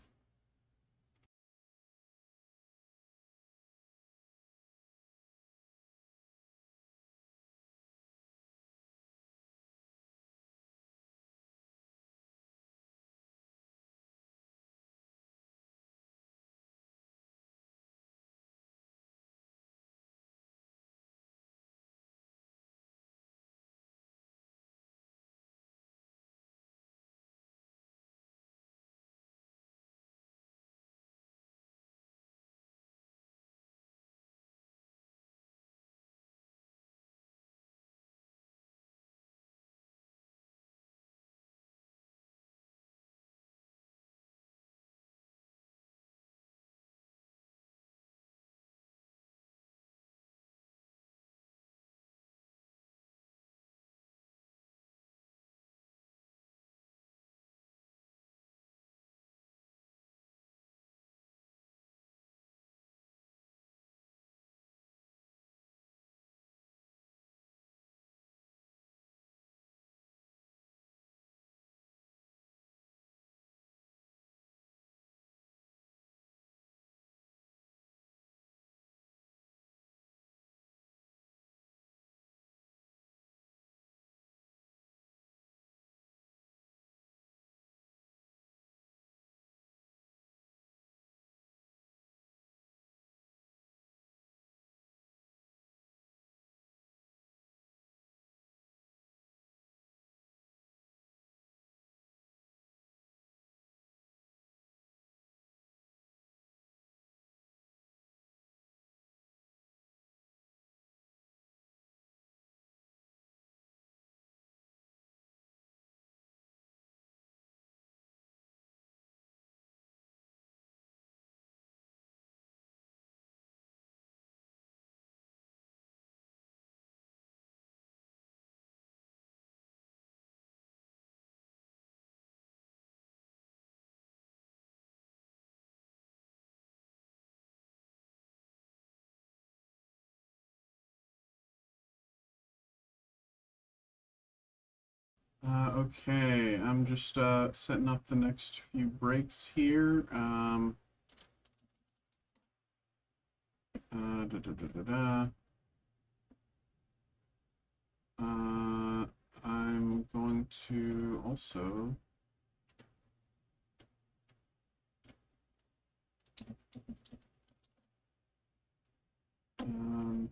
[SPEAKER 1] Okay, I'm just setting up the next few breaks here. Da, da, da, da, da. I'm going to also um,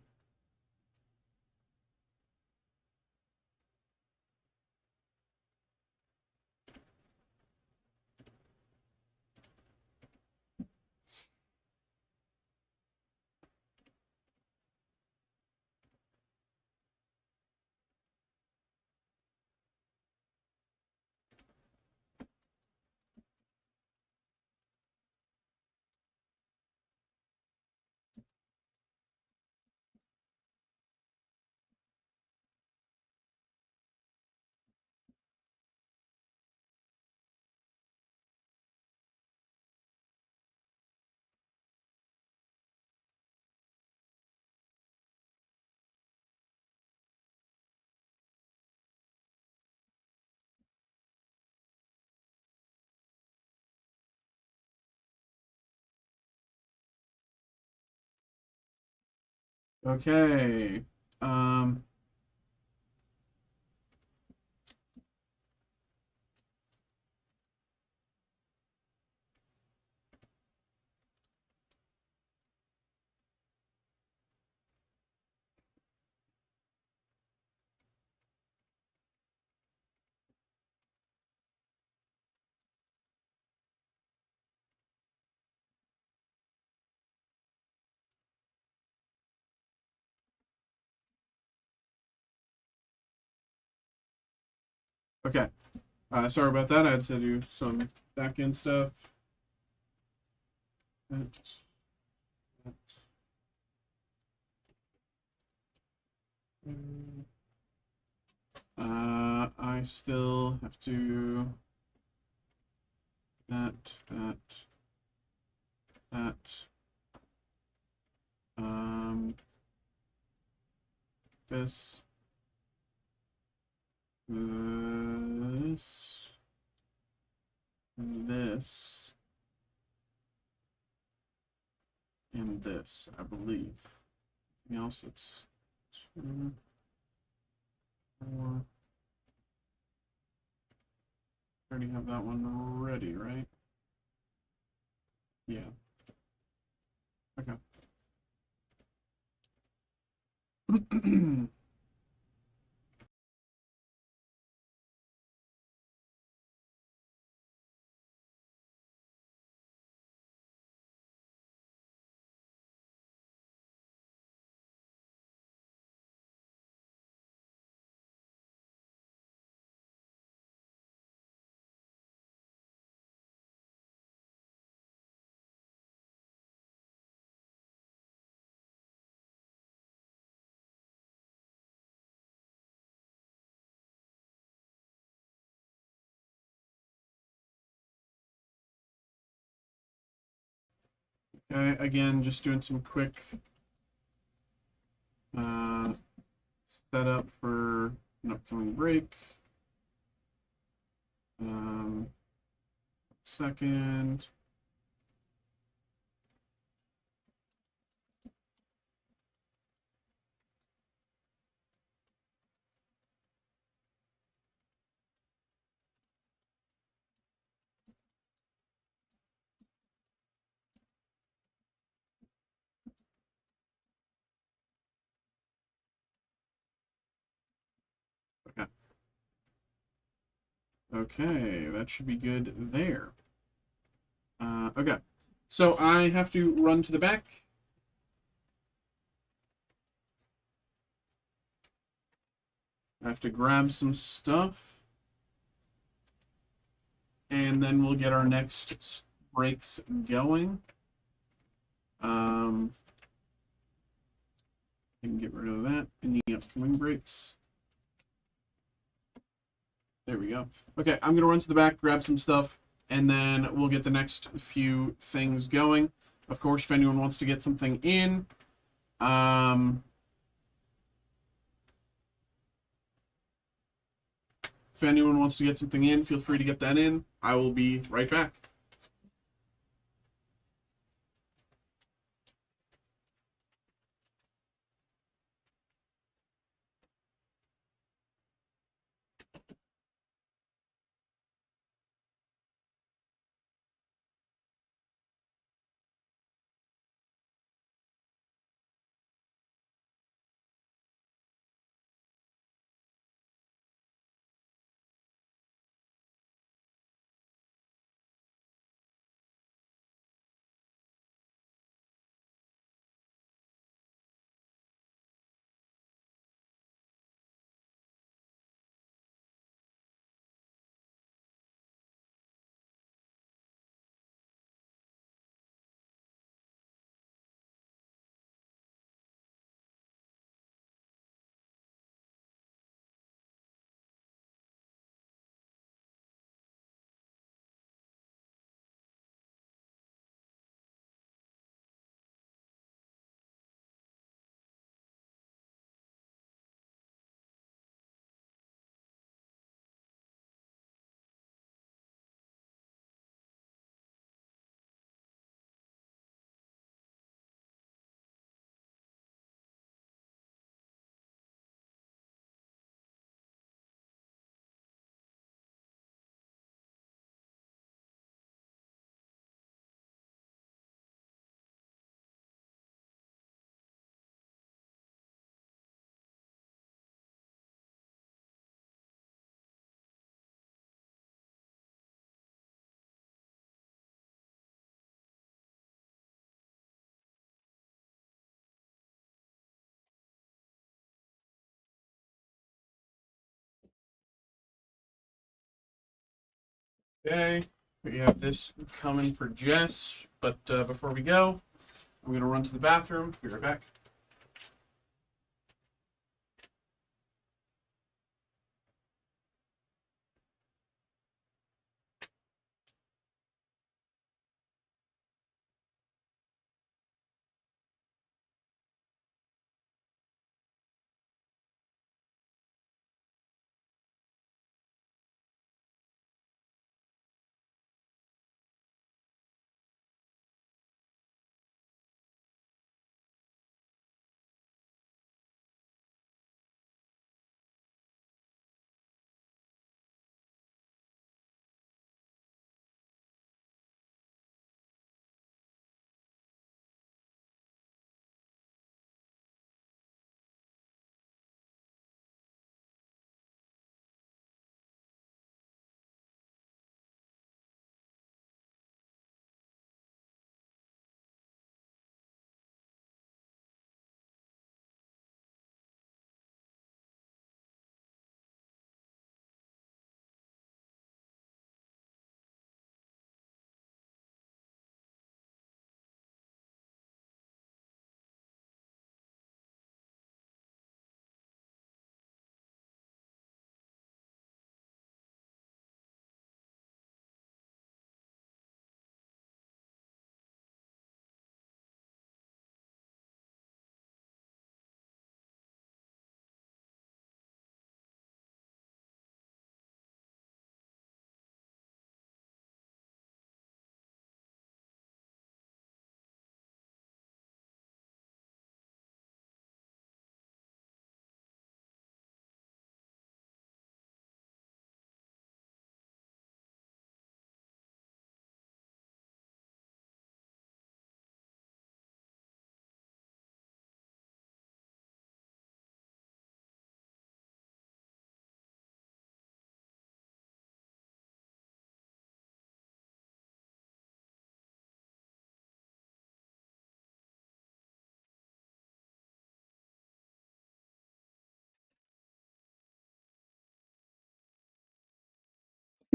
[SPEAKER 1] okay. Um, okay. Sorry about that. I had to do some back end stuff. I still have to that, that, that. This, this, this, and this, I believe. Anything else? It's 2, 4. Already have that one ready, right? Yeah. Okay. Okay, again, just doing some quick setup for an upcoming break. Second. Okay. Okay, that should be good there. Okay, so I have to run to the back. I have to grab some stuff. And then we'll get our next breaks going. I can get rid of that in the upcoming breaks. There we go. Okay, I'm going to run to the back, grab some stuff, and then we'll get the next few things going. Of course, if anyone wants to get something in, If anyone wants to get something in, feel free to get that in. I will be right back. Okay, we have this coming for Jess, but before we go, I'm going to run to the bathroom. Be right back.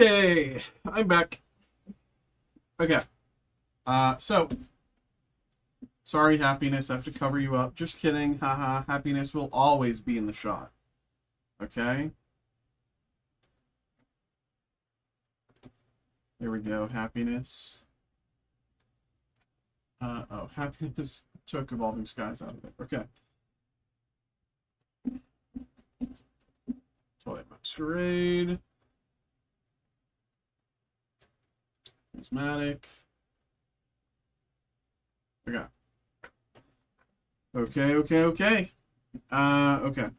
[SPEAKER 1] Okay, I'm back. Okay. So sorry, happiness. I have to cover you up. Just kidding. Haha. Happiness will always be in the shot. Okay. There we go. Happiness. Oh, happiness took Evolving Skies out of it. Okay. Toilet Masquerade. Prismatic. Okay. Okay, okay, okay. Okay.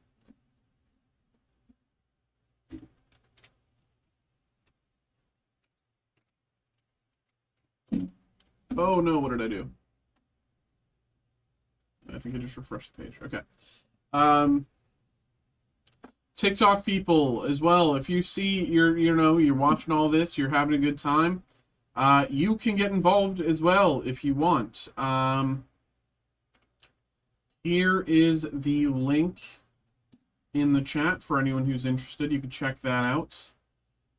[SPEAKER 1] Oh no, what did I do? I think I just refreshed the page. Okay. TikTok people as well. If you see you're watching all this, you're having a good time, you can get involved as well if you want. Here is the link in the chat for anyone who's interested. You can check that out.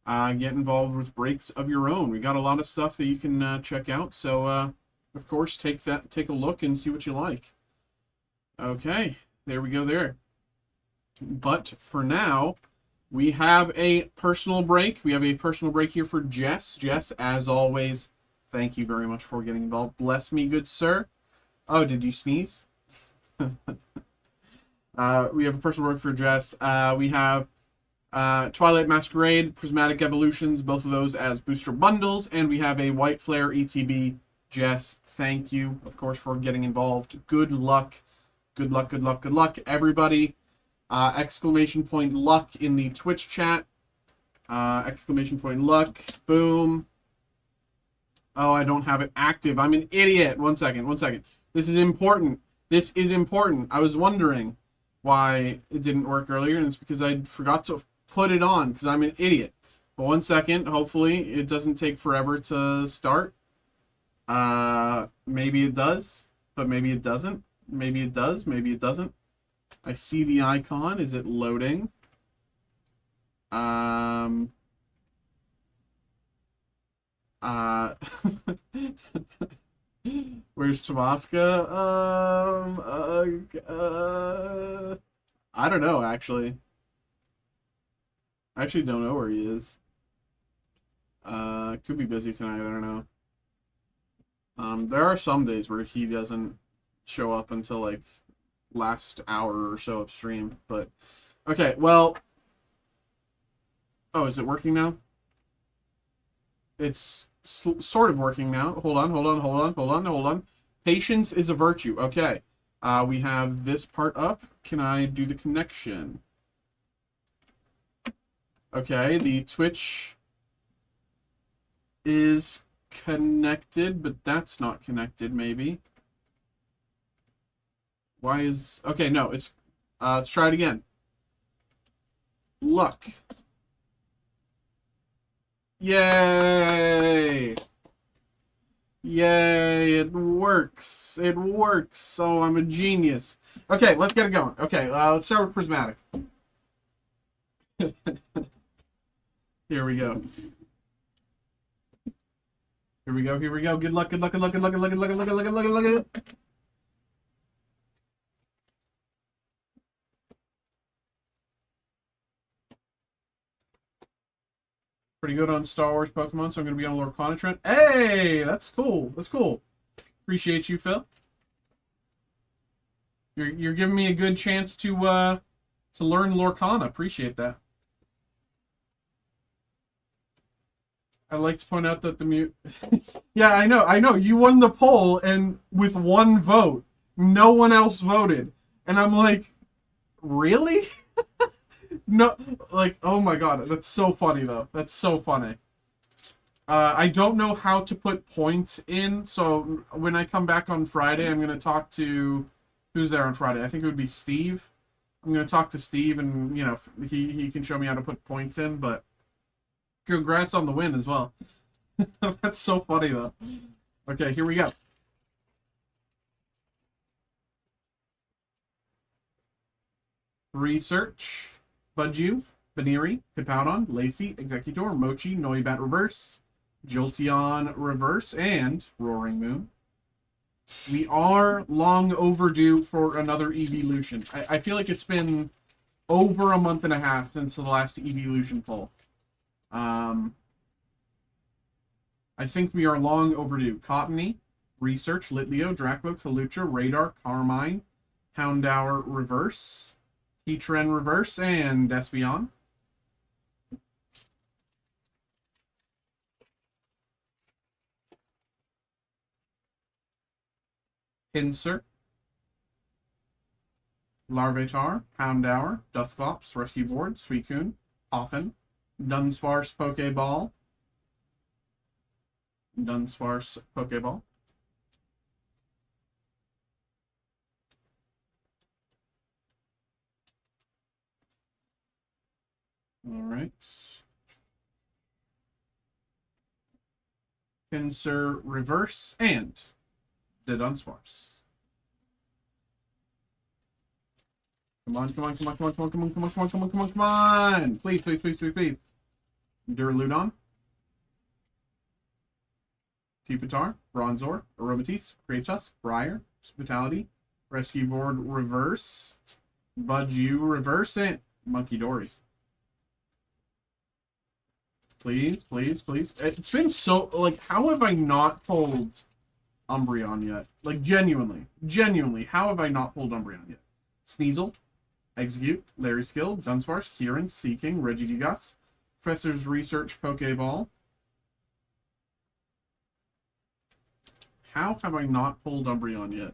[SPEAKER 1] Get involved with breaks of your own. We got a lot of stuff that you can check out. So, of course, take a look and see what you like. Okay, there we go there. But for now, we have a personal break. We have a personal break here for Jess. Jess, as always, thank you very much for getting involved. Bless me, good sir. Oh, did you sneeze? We have a personal break for Jess. We have Twilight Masquerade, Prismatic Evolutions, both of those as booster bundles. And we have a White Flare ETB. Jess, thank you, of course, for getting involved. Good luck. Good luck, good luck, good luck, everybody. Exclamation point luck in the Twitch chat. Exclamation point luck. Boom. Oh, I don't have it active. I'm an idiot. One second. This is important. This is important. I was wondering why it didn't work earlier, and it's because I forgot to put it on because I'm an idiot. But 1 second. Hopefully it doesn't take forever to start. Maybe it does, but maybe it doesn't. Maybe it does, maybe it doesn't. I see the icon. Is it loading? Where's Tabasca? I don't know, actually. I actually don't know where he is. Could be busy tonight, I don't know. There are some days where he doesn't show up until like last hour or so of stream, but okay, well, oh, is it working now? It's sort of working now. Hold on. Patience is a virtue. Okay, we have this part up. Can I do the connection? Okay, the Twitch is connected, but that's not connected, maybe. Why is... Okay, no, it's... let's try it again. Luck. Yay! Yay, it works. It works. Oh, I'm a genius. Okay, let's get it going. Okay, let's start with Prismatic. Here we go. Here we go. Good luck. Pretty good on Star Wars Pokemon, so I'm going to be on Lorcana trend. Hey, that's cool. Appreciate you, Phil. You're giving me a good chance to learn Lorcana. Appreciate that. I'd like to point out that the mute... Yeah, I know. You won the poll, and with one vote. No one else voted. And I'm like, really? No, like, oh my god, that's so funny, though. That's so funny. I don't know how to put points in, so when I come back on Friday, I'm going to talk to... Who's there on Friday? I think it would be Steve. I'm going to talk to Steve, and, you know, he can show me how to put points in, but... Congrats on the win as well. That's so funny, though. Okay, here we go. Research. Budju, Baniri, Hippowdon, Lacey, Executor, Mochi, Noibat Reverse, Jolteon Reverse, and Roaring Moon. We are long overdue for another evolution. I feel like it's been over a month and a half since the last evolution poll. I think we are long overdue. Cottony, Research, Litleo, Draclo, Kalucha, Radar, Carmine, Houndour Reverse, Heatran Reverse, and Espeon. Pinsir, Larvitar, Houndour, Dusclops, Rescue Board, Suicune, Poffin, Dunsparce Pokeball, All right. Pinsir Reverse and the Dunsparce. Come on. Please. Duraludon. Pupitar, Bronzor, Aromatisse, Gravetusk, Briar, Spitality, Rescue Board Reverse, Budgew Reverse, and Monkey Dory. Please. It's been so, like, how have I not pulled Umbreon yet? Like, genuinely, how have I not pulled Umbreon yet? Sneasel, Execute, Larry Skill, Dunsparce, Kieran, Seeking, Regigigas, Professor's Research Pokeball. How have I not pulled Umbreon yet?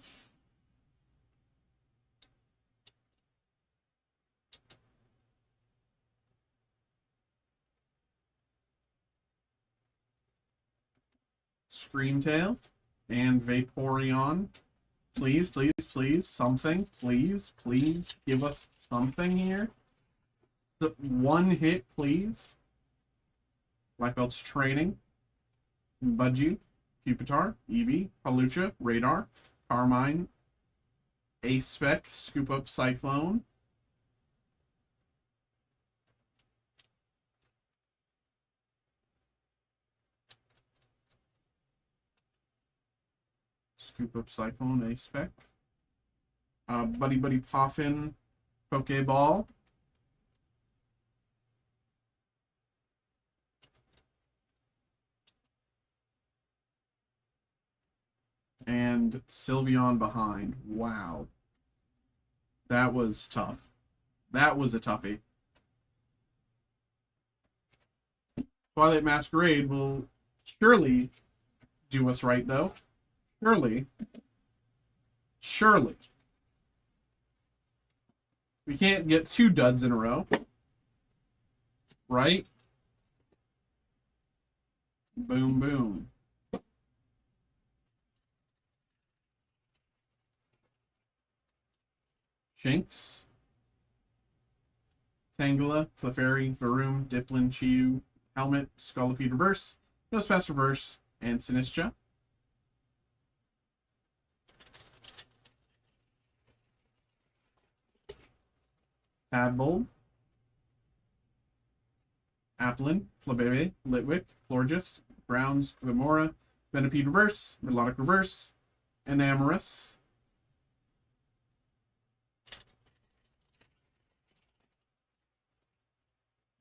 [SPEAKER 1] Screamtail and Vaporeon. Please, something. Please give us something here. One hit, please. Black Belt's Training. Budgew, Pupitar, Eevee, Palucha, Radar, Carmine, A-Spec, Scoop Up Cyclone. Scoop Up Cyclone, A-Spec. Buddy Poffin, Pokeball. And Sylveon behind. Wow. That was tough. That was a toughie. Twilight Masquerade will surely do us right, though. Surely. We can't get 2 duds in a row. Right? Boom. Shinx, Tangela, Clefairy, Varoom, Dipplin, Chiyu, Helmet, Scolipede Reverse, Nosepass Reverse, and Sinistcha. Tadbulb, Applin, Flabebe, Litwick, Florges, Browns, Vimora, Venipede Reverse, Melodic Reverse, and Amorous.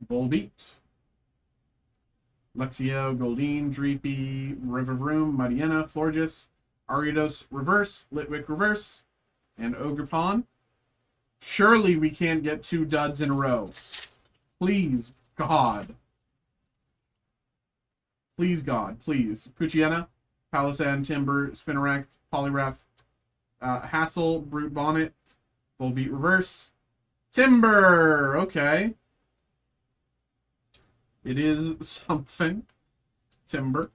[SPEAKER 1] Volbeat, Luxio, Goldeen, Dreepy, Riverroom, Mariana, Florges, Ariados Reverse, Litwick Reverse, and Ogerpon. Surely we can't get 2 duds in a row. Please, God. Please, God, please. Poochyena, Palisand, Timber, Spinarak, Poliwrath, Hassel, Brute Bonnet, Volbeat Reverse, Timber. Okay. It is something. Timber.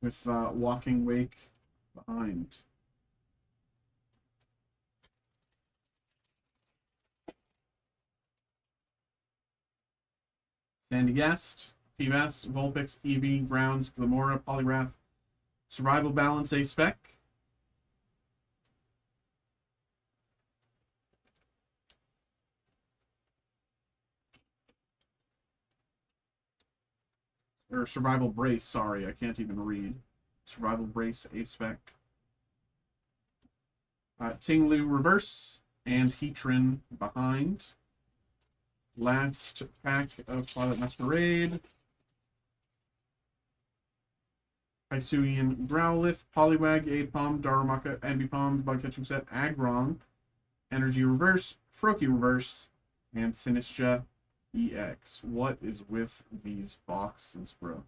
[SPEAKER 1] With Walking Wake behind. Sandygast, Feebas, Vulpix, Eevee, Browns, Glamora, Poliwrath, Survival Balance, A-Spec. Or Survival Brace, sorry, I can't even read. Survival Brace, A-Spec. Tinglu Reverse, and Heatran behind. Last pack of Twilight Masquerade. Hisuian Growlithe, Poliwag, Apom, Darumaka, Ambipom, Bug Catching Set, Aggron, Energy Reverse, Froakie reverse, and Sinistra EX. What is with these boxes, bro?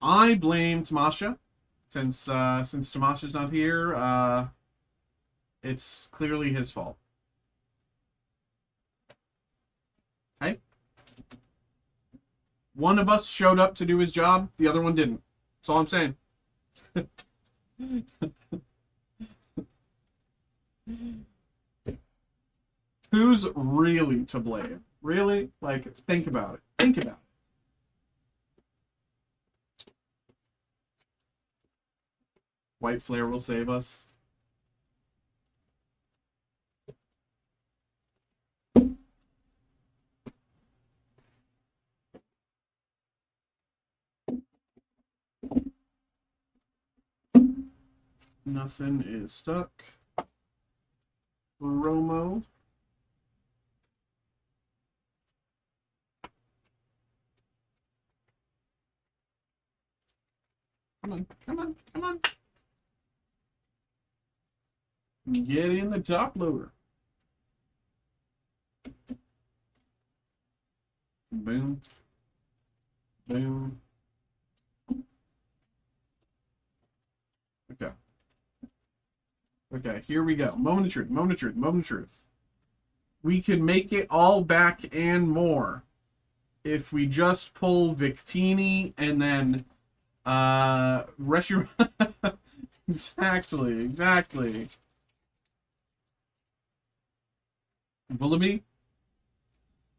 [SPEAKER 1] I blame Tamasha. Since Tamasha's not here, it's clearly his fault. Hey? One of us showed up to do his job, the other one didn't. That's all I'm saying. Who's really to blame? Really? Like, think about it. Think about it. White Flare will save us. Nothing is stuck. Romo. Come on, come on, come on. Get in the top loader. Boom. Boom. Okay. Okay, here we go. Moment of truth, moment of truth, moment of truth. We can make it all back and more if we just pull Victini and then Reshiram. Exactly. Vullaby,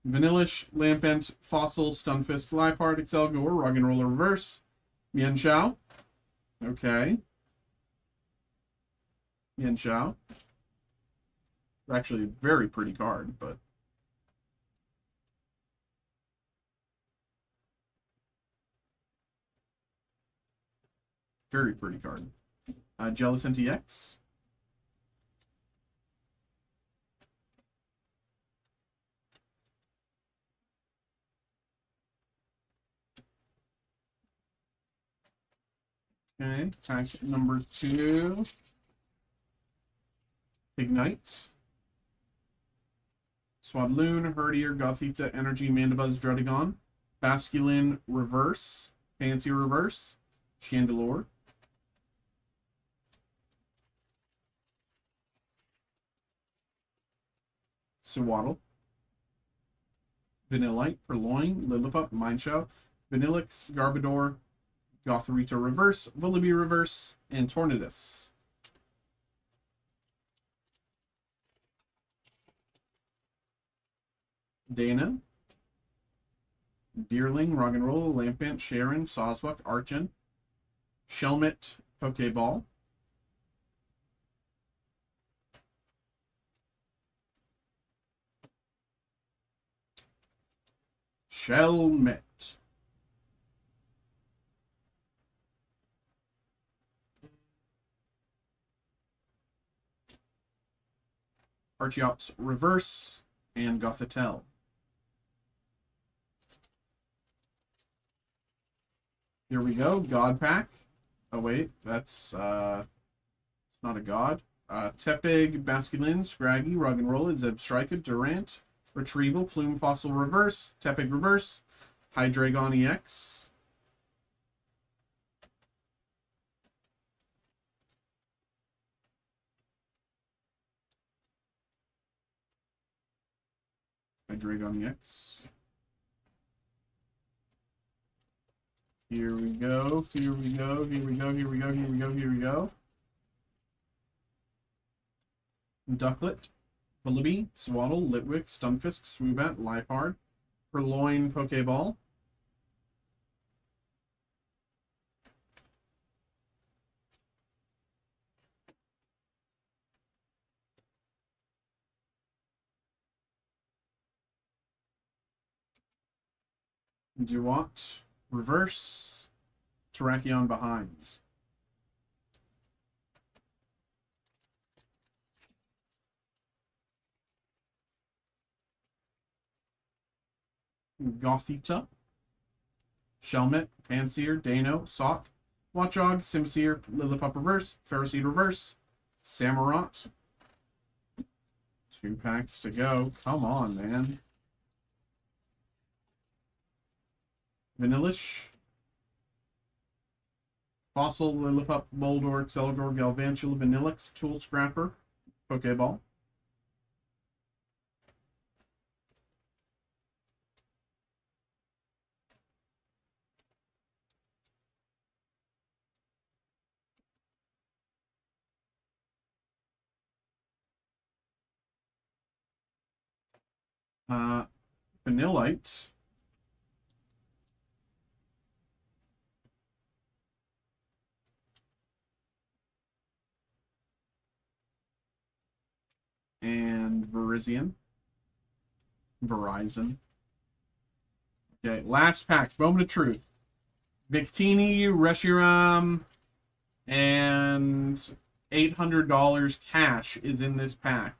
[SPEAKER 1] Vanillish, Lampent, Fossil, Stunfisk, Liepard, Excelgor, Rug and Roller Reverse, Mian Shao. Okay. Mian Shao. Actually, a very pretty card, but. Very pretty card. Jellicent EX. Okay, pack number 2. Ignite. Swadloon, Herdier, Gothita, Energy, Mandibuzz, Druddigon, Basculin, Reverse, Fancy Reverse, Chandelure. Sewaddle. Vanillite, Purloin, Lillipup, Mineshow, Vanillix, Garbodor, Gothorito Reverse, Vullaby Reverse, and Tornadus. Dana, Deerling, Roggenroll, Lampant, Sharon, Sawsbuck, Archon, Shelmet, Pokeball, Shelmet. Archeops Reverse, and Gothitelle. Here we go, God Pack. Oh wait, that's it's not a god. Tepig, Basculin, Scraggy, Ruggenroll, Zebstrika, Durant, Retrieval, Plume Fossil Reverse, Tepig Reverse, Hydreigon EX. Hydreigon EX. Here we go, here we go, here we go, here we go, here we go, here we go. Ducklet, Vullaby, Swaddle, Litwick, Stunfisk, Swoobat, Liepard, Purloin, Pokeball. Duat, Reverse, Terrakion behind. Gothita, Shelmet, Panseer, Dano, Sock, Watchog, Simseer, Lillipup Reverse, Ferroseed Reverse, Samurott. 2 packs to go. Come on, man. Vanillish. Fossil, Lillipup, Boldor, Excelador, Galvantula, Vanillix, Tool Scrapper, Pokeball. Vanillite. And Verizon. Okay, last pack. Moment of truth. Victini, Reshiram, and $800 cash is in this pack.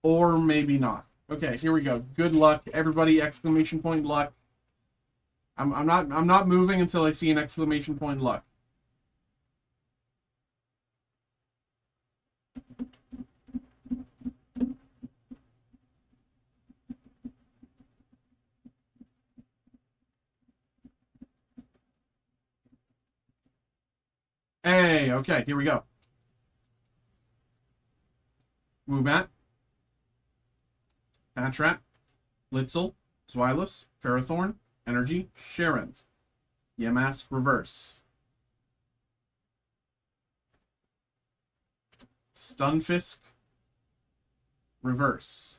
[SPEAKER 1] Or maybe not. Okay, here we go. Good luck, everybody! Exclamation point luck. I'm not moving until I see an exclamation point luck. Hey, okay, here we go. Woobat, Patrat, Blitzel, Zweilous, Ferrothorn, Energy, Sharon, Yamask Reverse, Stunfisk Reverse,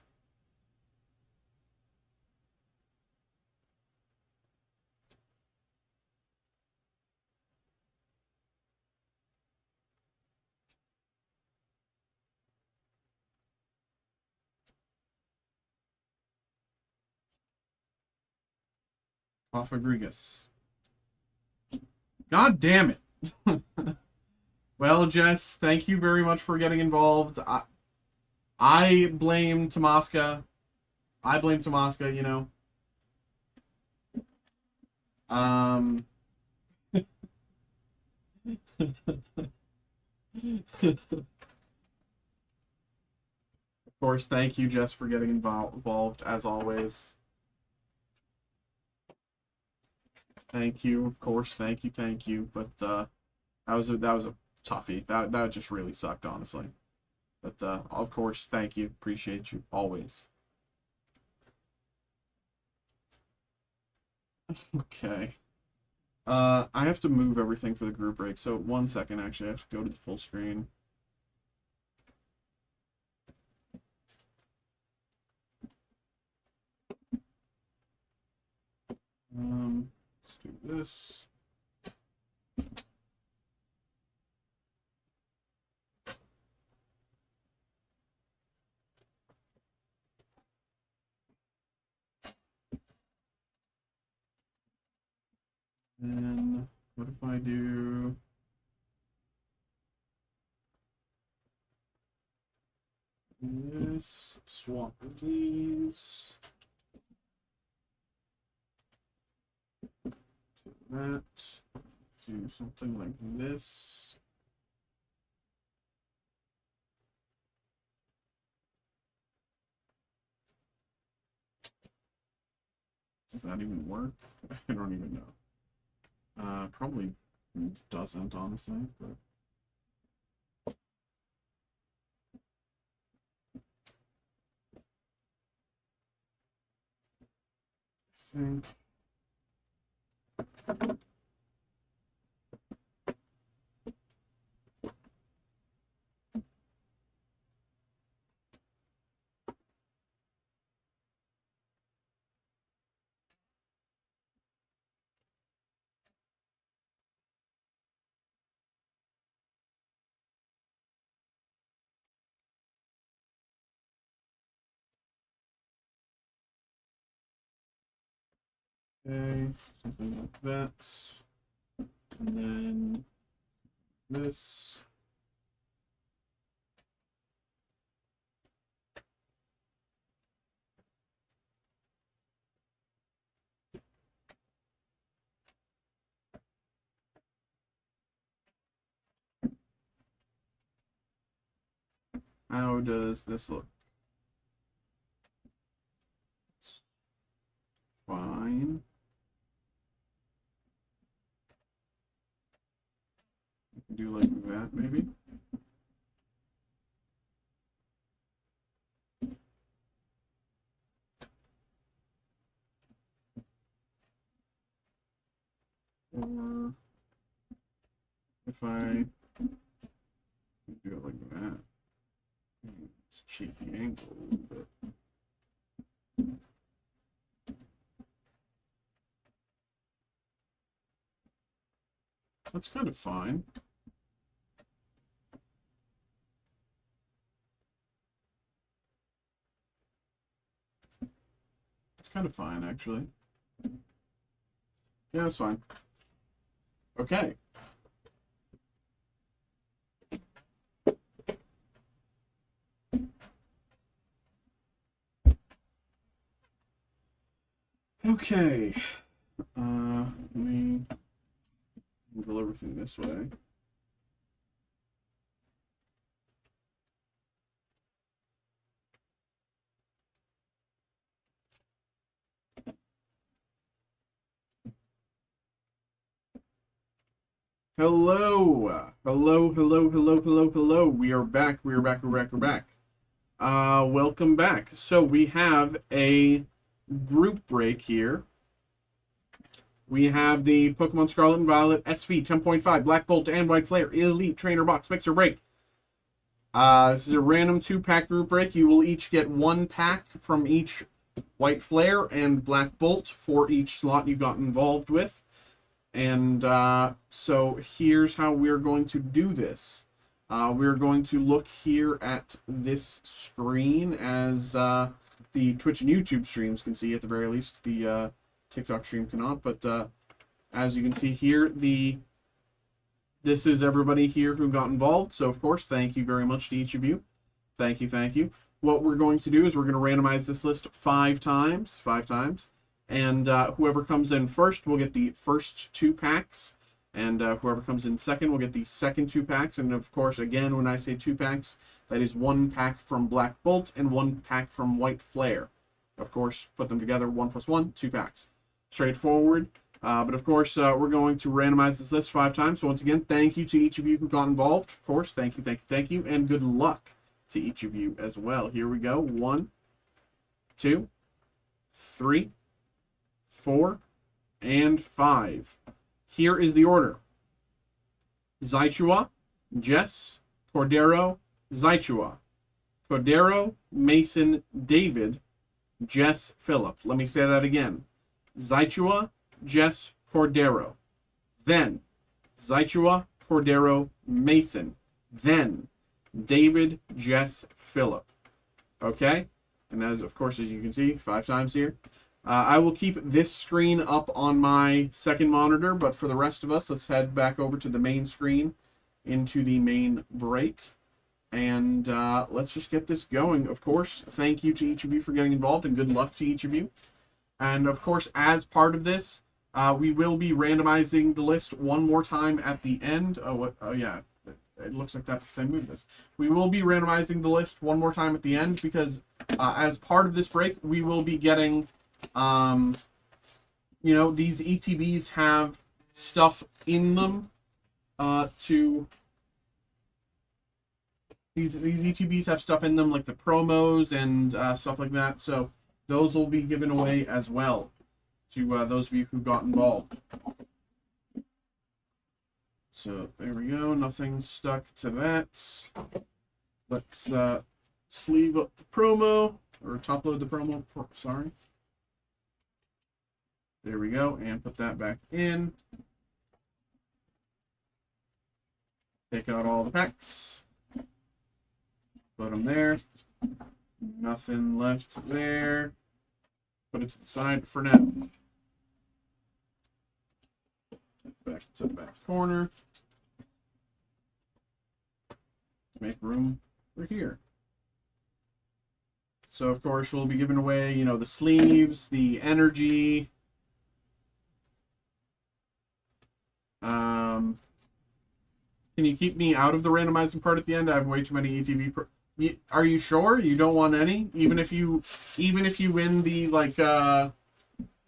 [SPEAKER 1] Cofagrigus. God damn it. Well, Jess, thank you very much for getting involved. I blame Tomaska. You know. Of course, thank you, Jess, for getting involved, as always. Thank you, of course, thank you. But that was a toughie. That just really sucked, honestly. But of course, thank you, appreciate you always. Okay. I have to move everything for the group break, so 1 second, actually. I have to go to the full screen. Let's do this. And what if I do this, swap these to that, do something like this. Does that even work? I don't even know. Probably doesn't, honestly, but I think okay, something like that, and then this. How does this look? It's fine. We can do like that, maybe. Or if I do it like that, let's cheat the angle a little bit. That's kind of fine. It's kind of fine, actually. Yeah, that's fine. Okay. Okay. Let me angle everything this way. Hello. Hello, hello, hello, hello, hello. We are back. We are back. We're back. We're back. Welcome back. So we have a group break here. We have the Pokemon Scarlet and Violet SV 10.5 Black Bolt and White Flare Elite Trainer Box Mixer Break. This is a random 2-pack group break. You will each get 1 pack from each White Flare and Black Bolt for each slot you got involved with. And so here's how we're going to do this. We're going to look here at this screen as the Twitch and YouTube streams can see, at the very least. The TikTok stream cannot, but as you can see here, this is everybody here who got involved. So, of course, thank you very much to each of you. Thank you, thank you. What we're going to do is we're going to randomize this list 5 times. And whoever comes in first will get the first 2 packs. And whoever comes in second will get the second 2 packs. And, of course, again, when I say 2 packs, that is 1 pack from Black Bolt and 1 pack from White Flare. Of course, put them together, 1 + 1, 2 packs. Straightforward. But, of course, we're going to randomize this list 5 times. So, once again, thank you to each of you who got involved. Of course, thank you, thank you, thank you. And good luck to each of you as well. Here we go. 1, 2, 3, 4, and 5. Here is the order. Zaichua, Jess, Cordero, Zaichua. Cordero, Mason, David, Jess, Philip. Let me say that again. Zaichua, Jess, Cordero. Then Zaichua, Cordero, Mason. Then David, Jess, Philip. Okay? And as, of course, as you can see, 5 times here. I will keep this screen up on my second monitor, but for the rest of us, let's head back over to the main screen, into the main break, and let's just get this going. Of course, thank you to each of you for getting involved, and good luck to each of you. And, of course, as part of this, we will be randomizing the list one more time at the end. Oh, yeah. It looks like that because I moved this. We will be randomizing the list one more time at the end because as part of this break, we will be getting... you know, these ETBs have stuff in them these ETBs have stuff in them like the promos and stuff like that. So those will be given away as well to those of you who got involved. So there we go. Nothing stuck to that. Let's sleeve up the promo, or top load the promo. Sorry. There we go, and put that back in. Take out all the packs. Put them there. Nothing left there. Put it to the side for now. Back to the back corner. Make room for here. So, of course, we'll be giving away, you know, the sleeves, the energy. Can you keep me out of the randomizing part at the end? I have way too many ETB Are you sure you don't want any? Even if you win the like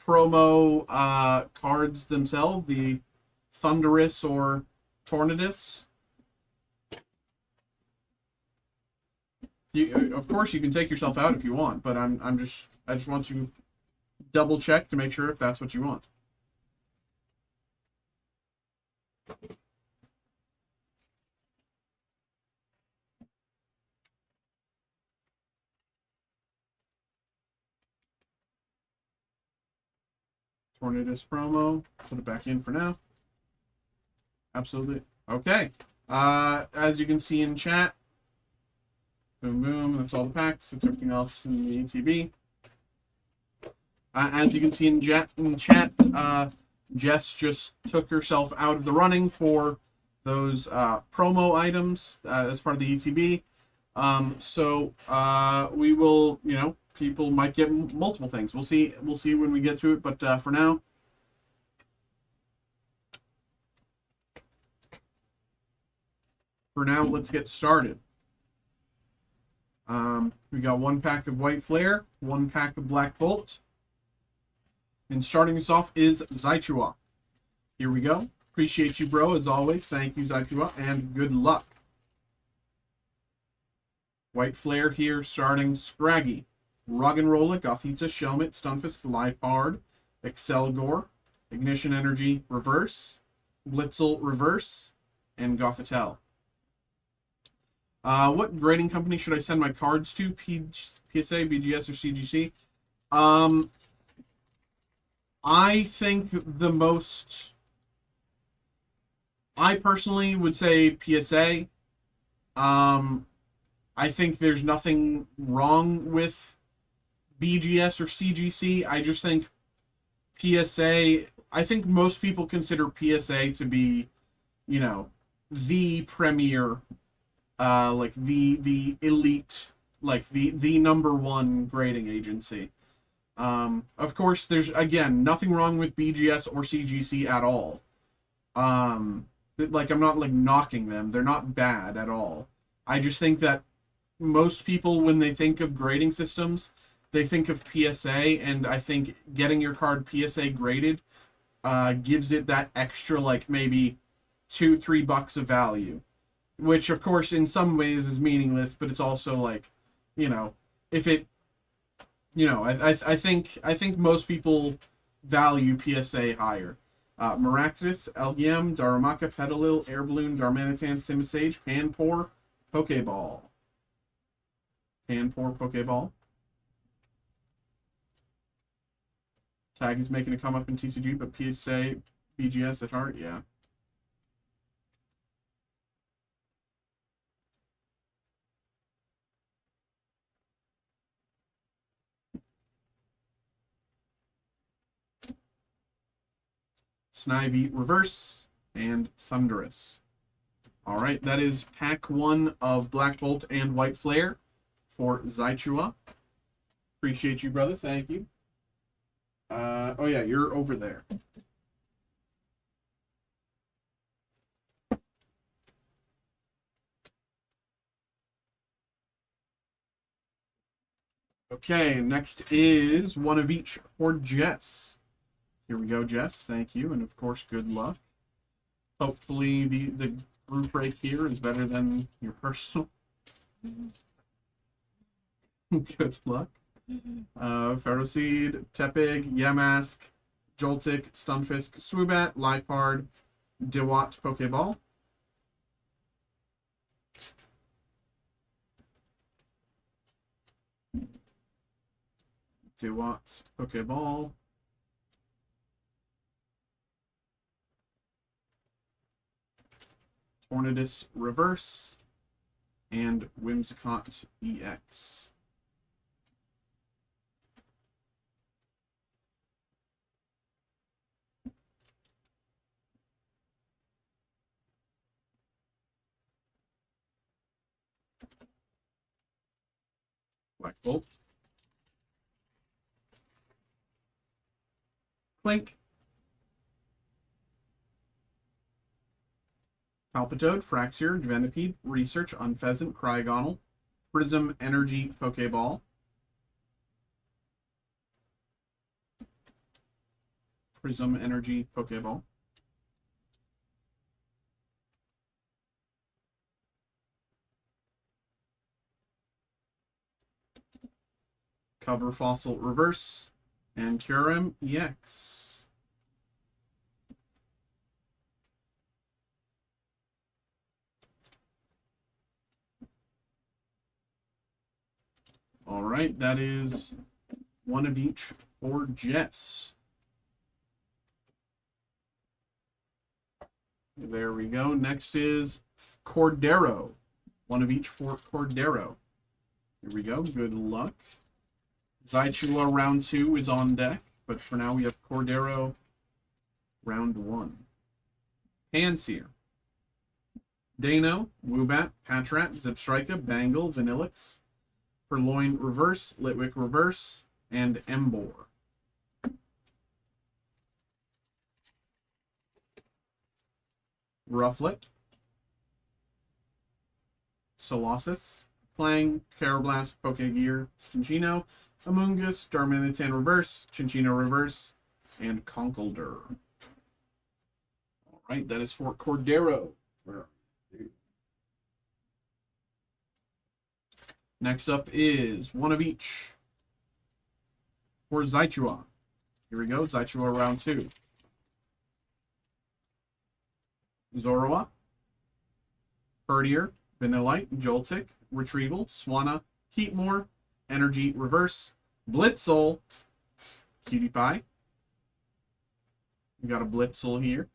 [SPEAKER 1] promo cards themselves, the Thunderous or Tornadus. Of course, you can take yourself out if you want, but I just want you double check to make sure if that's what you want. Tornadus promo. Put it back in for now. Absolutely. Okay. As you can see in chat, boom, boom. That's all the packs. That's everything else in the ETB. As you can see in chat, Jess just took herself out of the running for those promo items as part of the ETB. So we will, you know, people might get multiple things. We'll see. We'll see when we get to it. But for now, let's get started. We got one pack of White Flare, one pack of Black Bolt. And starting us off is Zaichua. Here we go. Appreciate you, bro, as always. Thank you, Zaichua, and good luck. White Flare here, starting Scraggy, Rug'n'Rolla, Gothita, Shelmet, Stunfisk, Liepard, Excelgor, Ignition Energy, Reverse, Blitzel, Reverse, and Gothitelle. What grading company should I send my cards to? PSA, BGS, or CGC? I think the most... I personally would say PSA. I think there's nothing wrong with BGS or CGC. I just think PSA... I think most people consider PSA to be, you know, the premier... like the elite, like the number one grading agency. Of course, there's again nothing wrong with BGS or CGC at all. Like I'm not like knocking them; they're not bad at all. I just think that most people, when they think of grading systems, they think of PSA, and I think getting your card PSA graded gives it that extra like maybe $2-3 of value. Which, of course, in some ways is meaningless, but it's also like, you know, if it, you know, I think most people value PSA higher. Maractus, Elgium, Darumaka, Petalil, Air Balloon, Darmanitan, Simisage, Panpour, Pokeball. Panpour, Pokeball. Tag is making a come up in TCG, but PSA, BGS at heart, yeah. Snivy Reverse, and Thunderous. All right, that is pack 1 of Black Bolt and White Flare for Zaichua. Appreciate you, brother. Thank you. Oh, yeah, you're over there. Okay, next is one of each for Jess. Here we go, Jess. Thank you, and of course, good luck. Hopefully, the group break here is better than your personal. Good luck. Ferroseed, Tepig, Yamask, Joltik, Stunfisk, Swoobat, Liepard, Dewott, Pokeball. Dewott, Pokeball. Tornadus Reverse, and Whimsicott EX. Black Bolt. Clink. Palpitoad, Fraxier, Venipede, Research, Unpheasant, Crygonal, Prism Energy Pokeball. Prism Energy Pokeball. Cover Fossil Reverse. And Kyurem EX. All right, that is one of each for Jess. There we go. Next is Cordero. One of each for Cordero. Here we go. Good luck. Zaichula round 2 is on deck, but for now we have Cordero round 1. Handseer. Dano, Woobat, Patrat, Zipstrika, Bangle, Vanillix, Purloin Reverse, Litwick Reverse, and Embor. Rufflet, Colossus, Clang, Carablast, Pokegear, Chinchino, Amoonguss, Darmanitan Reverse, Chinchino Reverse, and Conkeldurr. All right, that is for Cordero. Next up is one of each for Zaichua. Here we go, Zaichua round 2. Zorua, Herdier, Vanillite, Joltik, Retrieval, Swanna, Heatmore, Energy Reverse, Blitzel, Cutie Pie. We got a Blitzel here.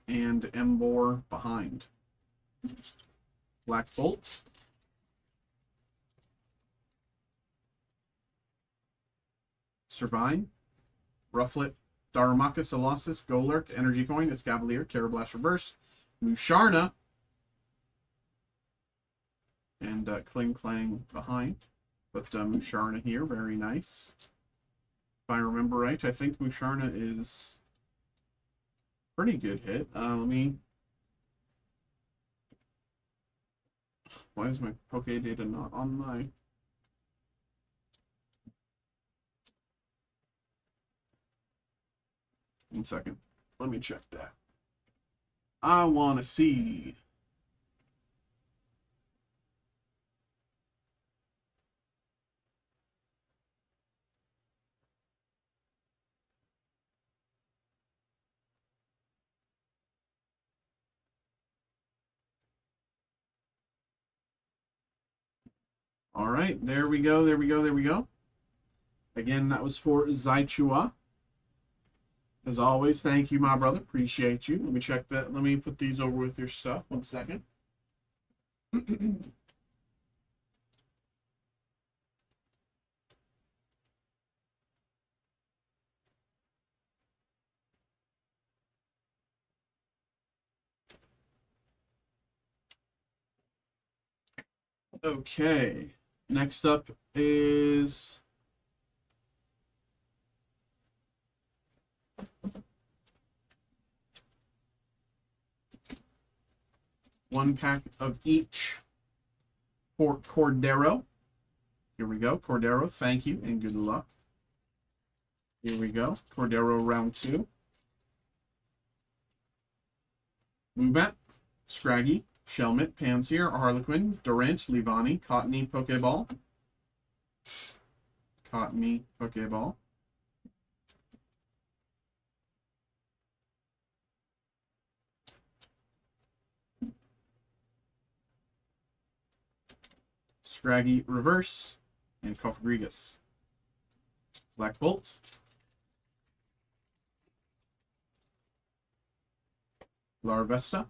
[SPEAKER 1] And Embor behind. Black Bolt. Servine. Rufflet. Darumaka, Colossus, Golurk, Energy Coin, Escavalier, Carablast Reverse, Musharna, and Kling Clang behind. But Musharna here, very nice. If I remember right, I think Musharna is pretty good hit. Let me... Why is my Poke data not on my... One second. Let me check that. I want to see. All right, there we go, there we go, there we go. Again, that was for Zaichua. As always, thank you, my brother. Appreciate you. Let me check that. Let me put these over with your stuff. 1 second. Okay. Next up is one pack of each for Cordero. Here we go. Cordero, thank you and good luck. Here we go. Cordero round 2. Woobat, Scraggy, Shelmet, Panseer, Harlequin, Durant, Livani, Cottony, Pokeball. Cottony, Pokeball. Scraggy Reverse, and Cofagrigus. Black Bolt. Larvesta.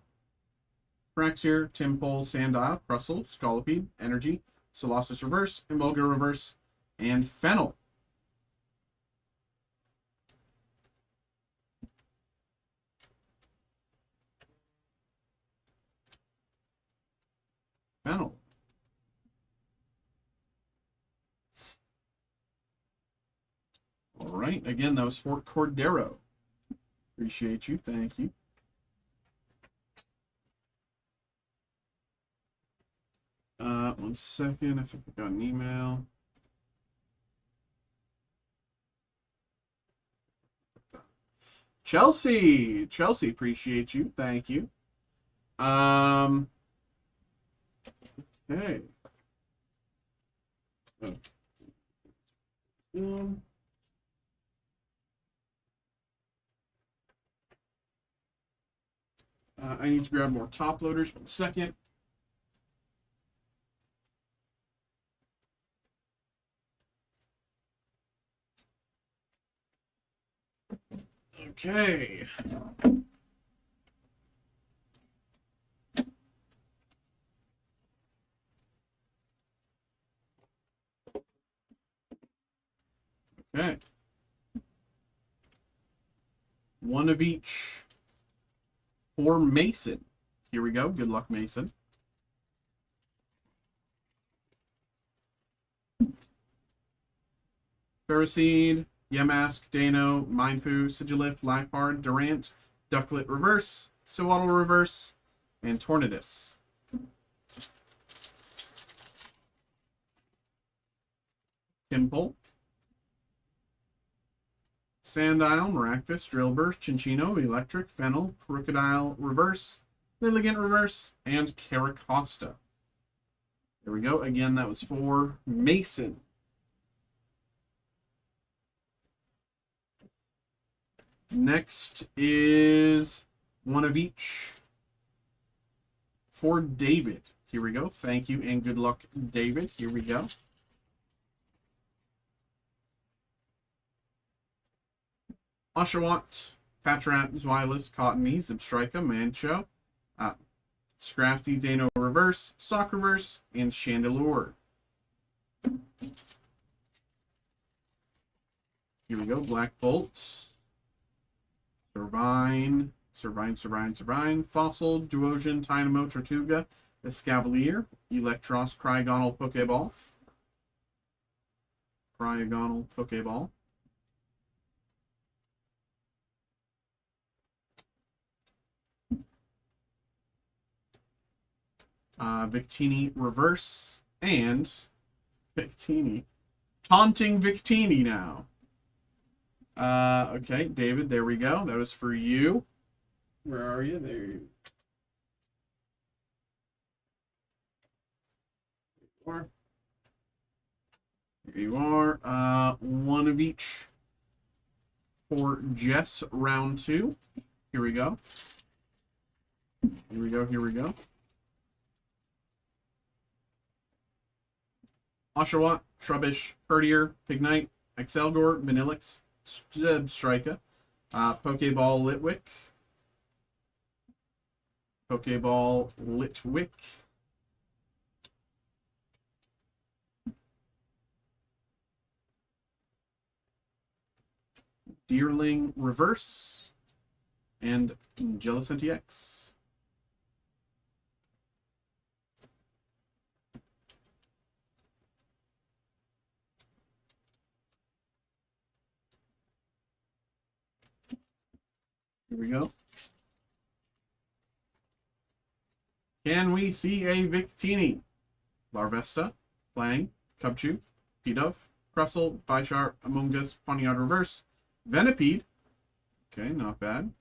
[SPEAKER 1] Fraxier, Timpole, Sandile, Crustle, Scolipede, Energy, Colossus Reverse, Emolga Reverse, and Fennel. Fennel. right. Again, that was for Cordero. Appreciate you. Thank you. One second. I think I got an email. Chelsea, appreciate you. Thank you. Okay. I need to grab more top loaders. 1 second. Okay. Okay. One of each for Mason. Here we go. Good luck, Mason. Ferroseed, Yamask, Dano, Mindfu, Sigilif, Lifebard, Durant, Ducklet Reverse, Sewaddle Reverse, and Tornadus. Timple, Sandile, Maractus, Drillburst, Chinchino, Electric, Fennel, Crocodile Reverse, Lilligant Reverse, and Caracosta. There we go. Again, that was for Mason. Next is one of each for David. Here we go. Thank you and good luck, David. Here we go. Oshawott, Patrat, Zweilous, Cottony, Zebstrika, Mancho, Scrafty, Dano Reverse, Sock Reverse, and Chandelure. Here we go. Black Bolt, Servine, Fossil, Duosion, Tynamo, Tortuga, Escavalier, Electros, Cryogonal, Pokeball. Victini Reverse, and Victini. Taunting Victini now. Okay, David, there we go. That was for you. Where are you? There you are. Here you are. One of each for Jess, round 2. Here we go. Here we go. Oshawott, Trubbish, Herdier, Pignite, Excelgor, Vanillix, Strika, Pokeball Litwick, Deerling Reverse, and Jellicent EX. Here we go. Can we see a Victini? Larvesta, Clang, Cubchoo, Pidove, Crustle, Bichar, Among Us, Ponyard Reverse, Venipede. Okay, not bad.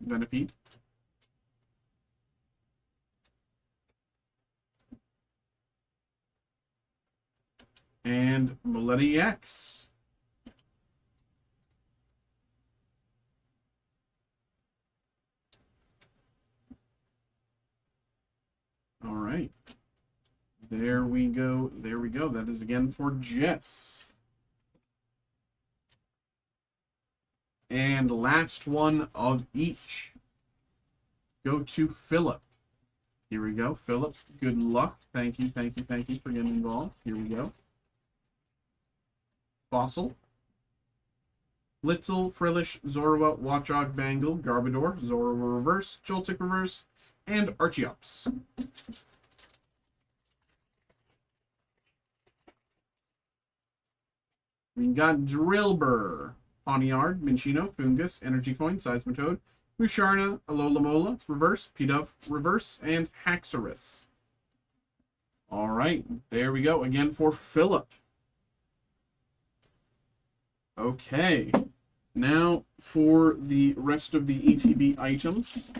[SPEAKER 1] Venipede. And Millennium X. All right. There we go. There we go. That is again for Jess. And last one of each. Go to Philip. Here we go. Philip, good luck. Thank you for getting involved. Here we go. Fossil. Litzel, Frillish, Zorua, Watchog, Bangle, Garbodor, Zorua Reverse, Joltik Reverse, and Archeops. We got Drillbur, Pawniard, Minchino, Fungus, Energy Coin, Seismitoad, Musharna, Alola Reverse, Pidove, Reverse, and Haxorus. All right, there we go. Again for Philip. Okay, now for the rest of the ETB items.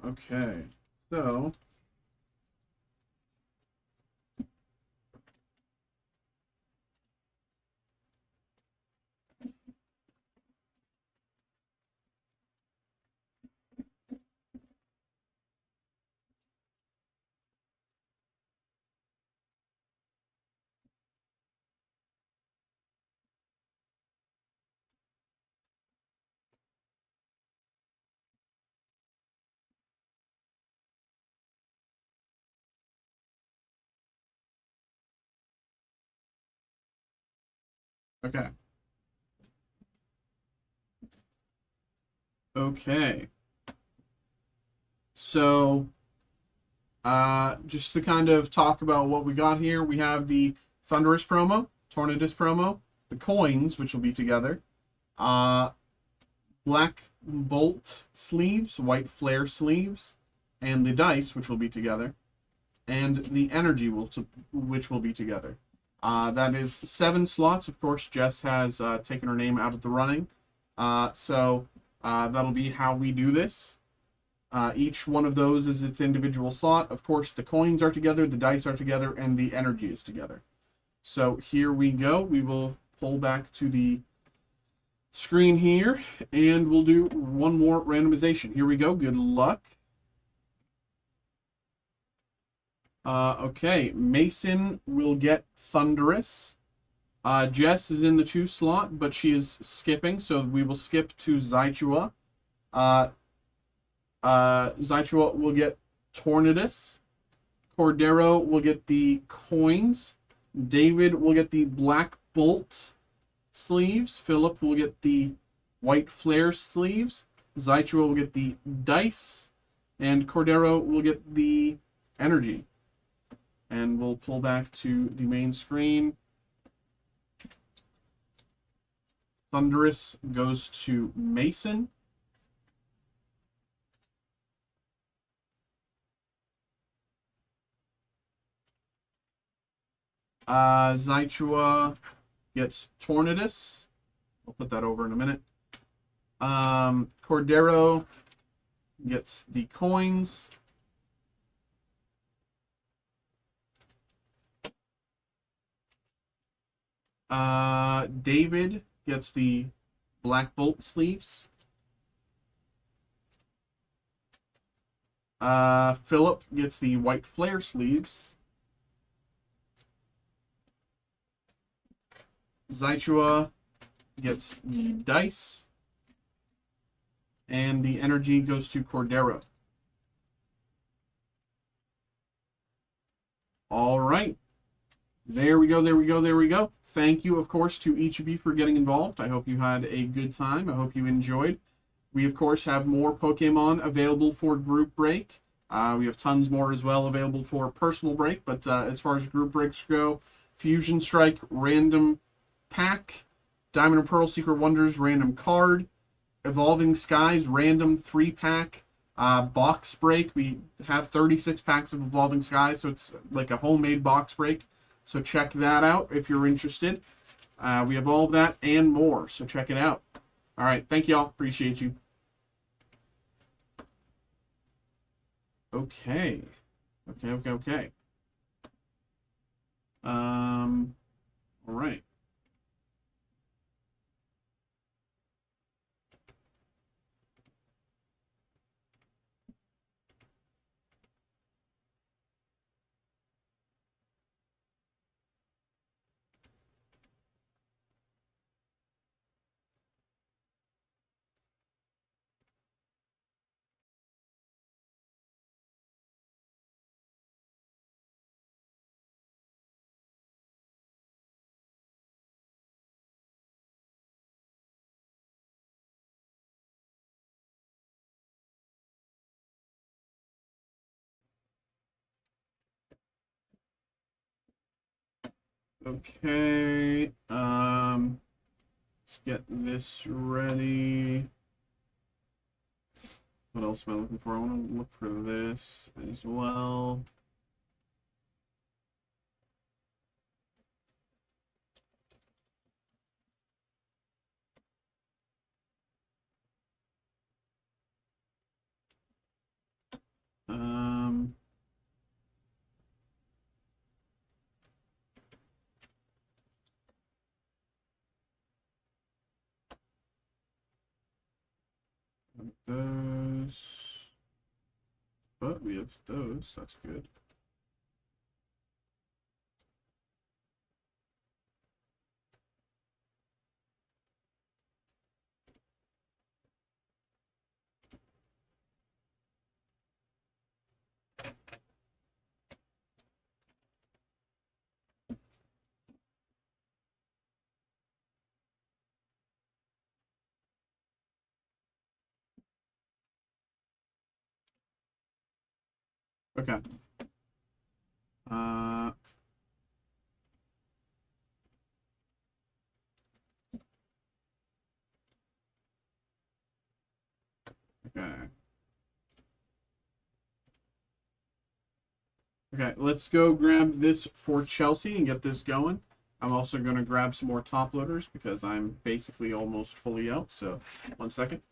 [SPEAKER 1] Okay, so okay. Okay. So, just to kind of talk about what we got here, we have the Thunderous promo, Tornadus promo, the coins, which will be together, uh, Black Bolt sleeves, White Flare sleeves, and the dice, which will be together, and the energy, which will be together. That is 7 slots. Of course, Jess has taken her name out of the running. So that'll be how we do this. Each one of those is its individual slot. Of course, the coins are together, the dice are together, and the energy is together. So here we go. We will pull back to the screen here, and we'll do one more randomization. Here we go. Good luck. Okay, Mason will get Thunderous. Jess is in the 2 slot, but she is skipping, so we will skip to Zychua. Zychua will get Tornadus. Cordero will get the coins. David will get the Black Bolt sleeves. Philip will get the White Flare sleeves. Zychua will get the dice. And Cordero will get the energy. And we'll pull back to the main screen. Thunderous goes to Mason. Zychua gets Tornadus. I'll put that over in a minute. Cordero gets the coins. David gets the Black Bolt sleeves. Philip gets the White Flare sleeves. Zychua gets the dice. And the energy goes to Cordero. All right. There we go, there we go, there we go. Thank you, of course, to each of you for getting involved. I hope you had a good time. I hope you enjoyed. We, of course, have more Pokemon available for group break. We have tons more as well available for personal break. But as far as group breaks go, Fusion Strike, random pack, Diamond and Pearl Secret Wonders, random card, Evolving Skies, random 3-pack, box break. We have 36 packs of Evolving Skies, so it's like a homemade box break. So check that out if you're interested. We have all of that and more, so check it out. All right, thank y'all. Appreciate you. Okay. Okay. All right. Okay. Let's get this ready. What else am I looking for? I want to look for this as well. Um, those. But we have those. That's good. Okay. Uh, okay. Okay, let's go grab this for Chelsea and get this going. I'm also going to grab some more top loaders because I'm basically almost fully out. So, 1 second.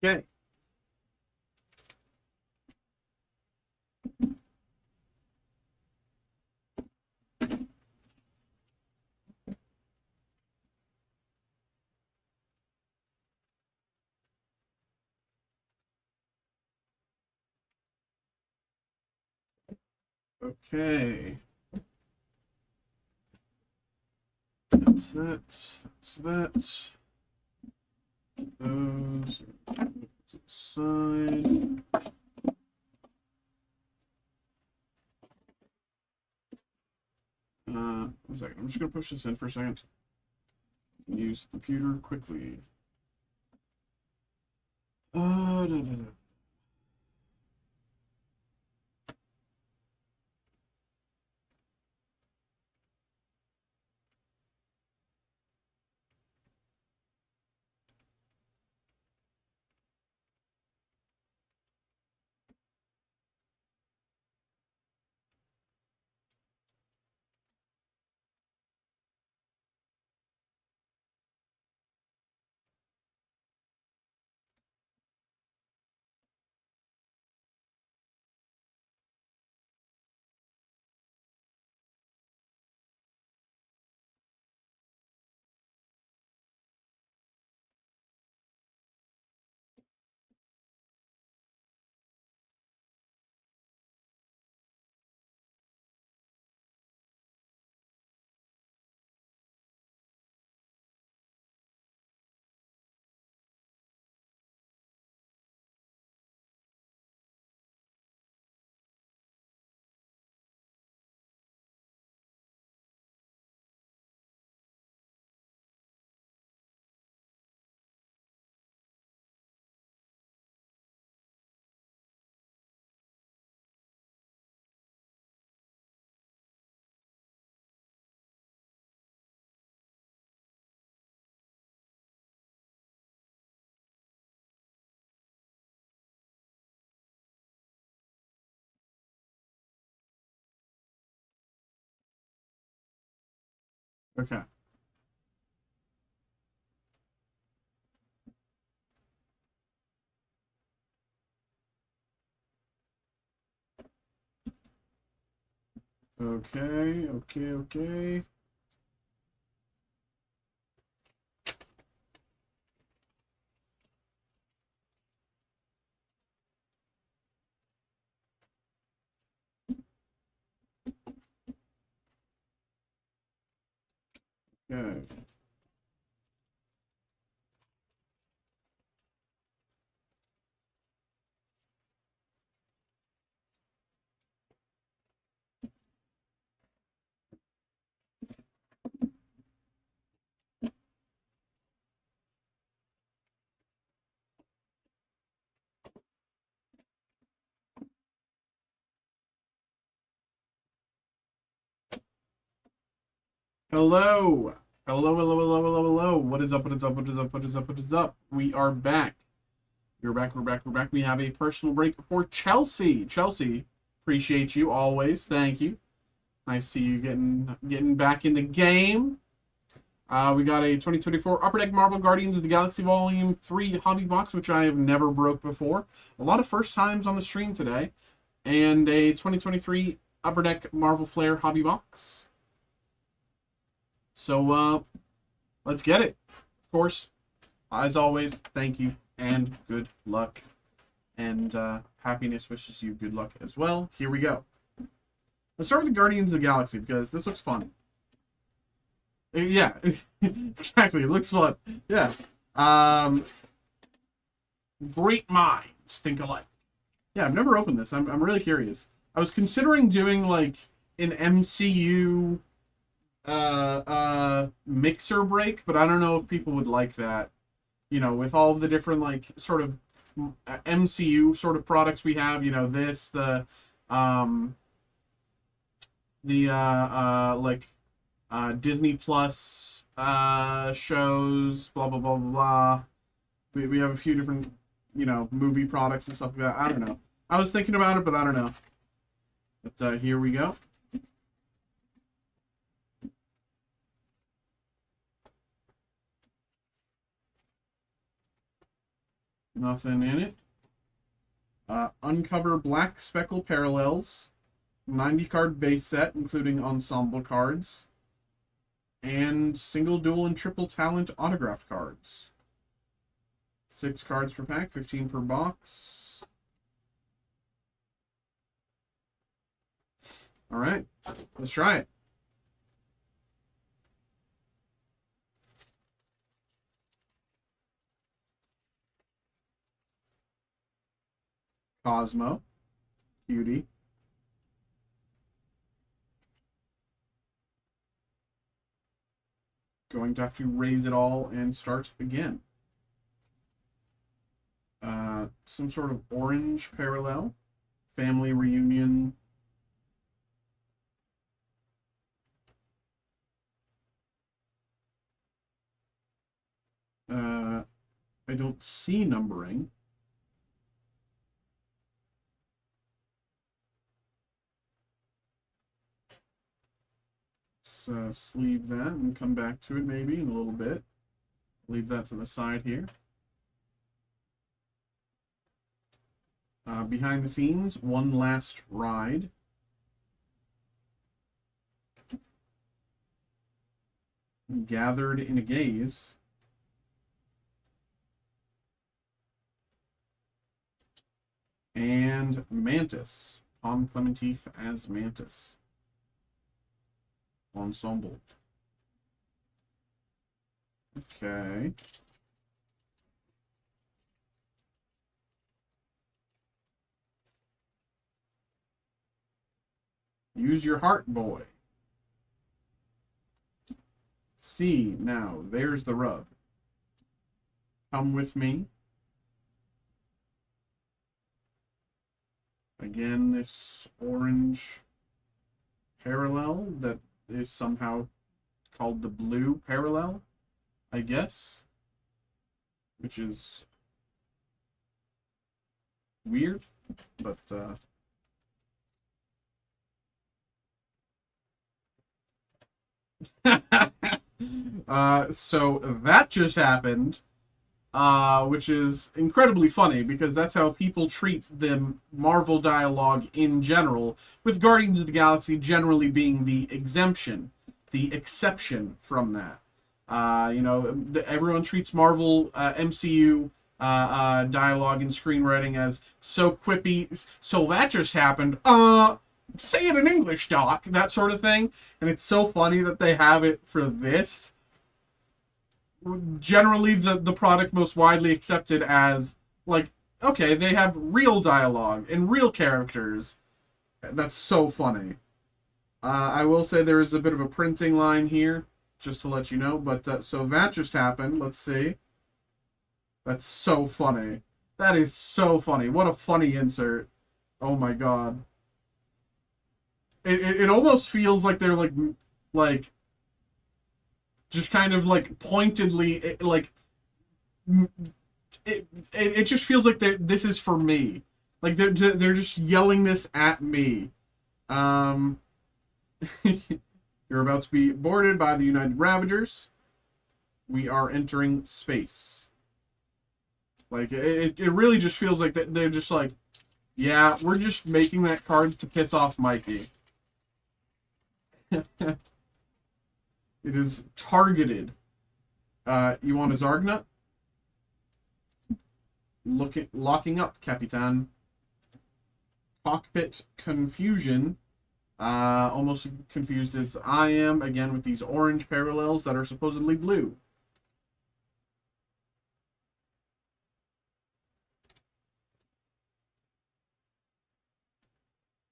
[SPEAKER 1] Okay. Okay. That's that. That's that. Those to the side. 1 second. I'm just gonna push this in for a second. use the computer quickly. Da, da, da. Okay. Okay. Okay. Hello. Hello. What is up? What is up? We are back. We're back. We have a personal break for Chelsea. Chelsea, appreciate you always. Thank you. Nice to see you getting back in the game. We got a 2024 Upper Deck Marvel Guardians of the Galaxy Volume 3 hobby box, which I have never broke before. A lot of first times on the stream today. And a 2023 Upper Deck Marvel Flare hobby box. So, let's get it. Of course, as always, thank you and good luck. And happiness wishes you good luck as well. Here we go. Let's start with the Guardians of the Galaxy because this looks fun. Yeah, exactly. It looks fun. Yeah. Great minds think alike. Yeah, I've never opened this. I'm really curious. I was considering doing like an MCU mixer break, but I don't know if people would like that. You know, with all of the different like sort of MCU sort of products we have, you know, this, the Disney Plus shows, blah blah blah blah blah. We have a few different, you know, movie products and stuff like that. I don't know. I was thinking about it, but I don't know. But here we go. Nothing in it. Uncover Black Speckle Parallels. 90 card base set, including ensemble cards. And single, dual, and triple talent autograph cards. 6 cards per pack, 15 per box. Alright, let's try it. Cosmo. Cutie. Going to have to raise it all and start again. Some sort of orange parallel. Family reunion. I don't see numbering. Let's sleeve that and come back to it maybe in a little bit. Leave that to the side here. Behind the scenes, one last ride. Gathered in a gaze. And Mantis. Tom Clementif as Mantis. Ensemble. Okay. Use your heart, boy. See, now, there's the rub. Come with me. Again, this orange parallel that is somehow called the blue parallel, I guess. Which is weird, but so that just happened, which is incredibly funny because that's how people treat the Marvel dialogue in general, with Guardians of the Galaxy generally being the exemption, the exception from that. Everyone treats Marvel MCU dialogue and screenwriting as so quippy. So that just happened. Say it in English, Doc. That sort of thing. And it's so funny that they have it for this. Generally, the product most widely accepted as, like, okay, they have real dialogue and real characters. That's so funny. I will say there is a bit of a printing line here, just to let you know. But so that just happened. Let's see. That's so funny. That is so funny. What a funny insert. Oh my god. It almost feels like they're like just kind of like pointedly it just feels like this is for me. Like they're just yelling this at me. You're about to be boarded by the United Ravagers. We are entering space. Like it really just feels like they're just like, yeah, we're just making that card to piss off Mikey. It is targeted. You want a Zargnut? Locking up, Capitan. Cockpit confusion. Almost confused as I am, again, with these orange parallels that are supposedly blue.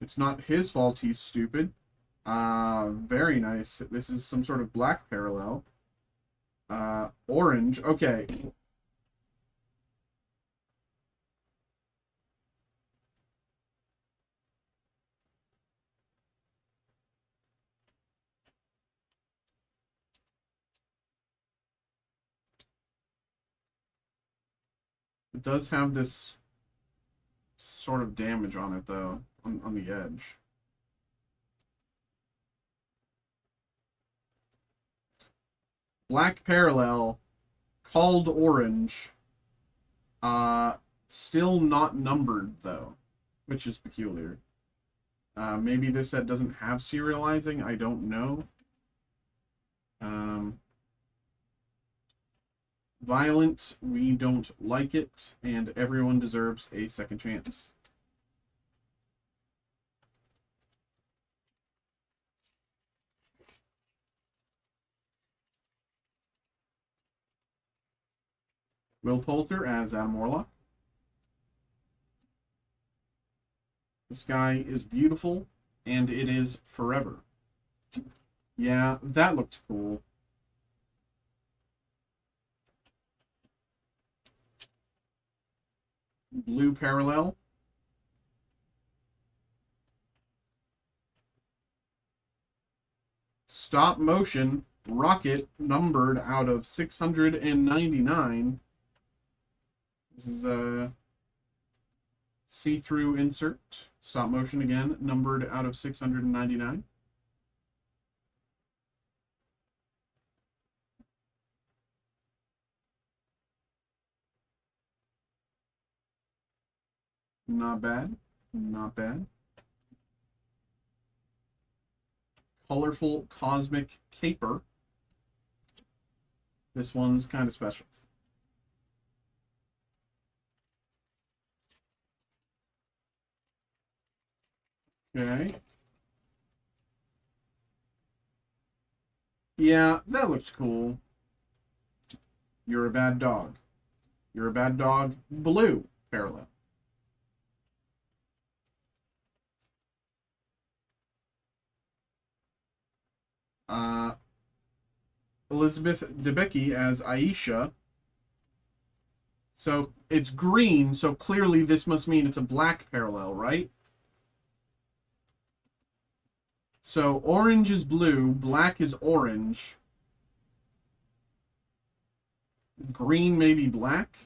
[SPEAKER 1] It's not his fault he's stupid. Very nice. This is some sort of black parallel. Orange. Okay. It does have this sort of damage on it, though, on the edge. Black parallel, called orange. Still not numbered, though, which is peculiar. Maybe this set doesn't have serializing, I don't know. Violent, we don't like it, and everyone deserves a second chance. Will Poulter as Adam Warlock. This guy is beautiful, and it is forever. Yeah, that looked cool. Blue Parallel. Stop motion rocket numbered out of 699. This is a see-through insert. Stop motion again, numbered out of 699. Not bad. Not bad. Colorful Cosmic Caper. This one's kind of special. Okay. Yeah, that looks cool. You're a bad dog. You're a bad dog. Blue Parallel. Elizabeth Debicki as Aisha. So it's green, so clearly this must mean it's a black parallel, right? So orange is blue, black is orange. Green maybe black?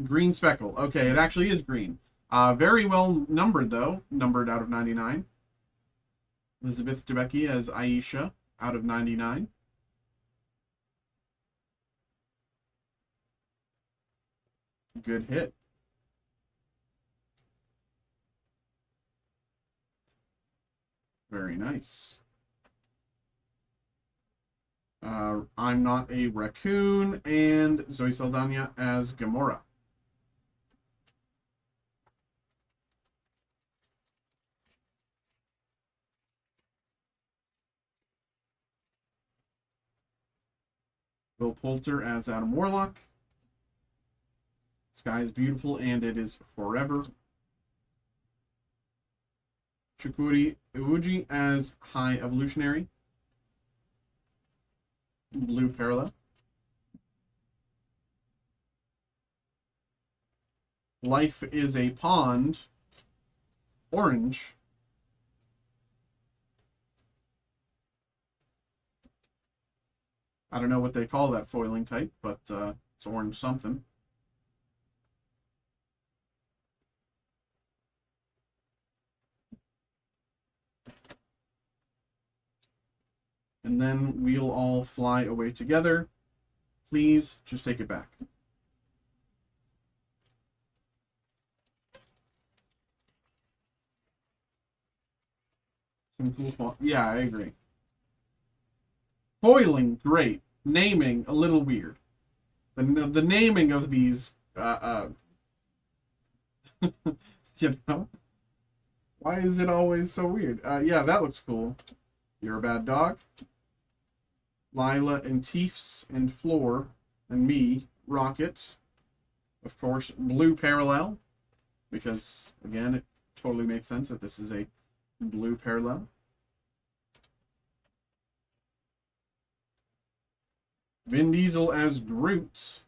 [SPEAKER 1] Green speckle. Okay, it actually is green. Very well numbered, though. Numbered out of 99. Elizabeth Debicki as Aisha out of 99. Good hit. Very nice. I'm Not a Raccoon and Zoe Saldana as Gamora. Bill Poulter as Adam Warlock. Sky is beautiful and it is forever. Chukuri Iwuji as High Evolutionary. Blue Parallel. Life is a Pond. Orange. I don't know what they call that foiling type, but it's orange something. And then we'll all fly away together. Please, just take it back. Some cool font. Yeah, I agree. Foiling, great. Naming, a little weird. The naming of these, you know? Why is it always so weird? Yeah, that looks cool. You're a bad dog. Lila and Teefs and Floor and me, Rocket. Of course, Blue Parallel. Because, again, it totally makes sense that this is a blue parallel. Vin Diesel as Groot.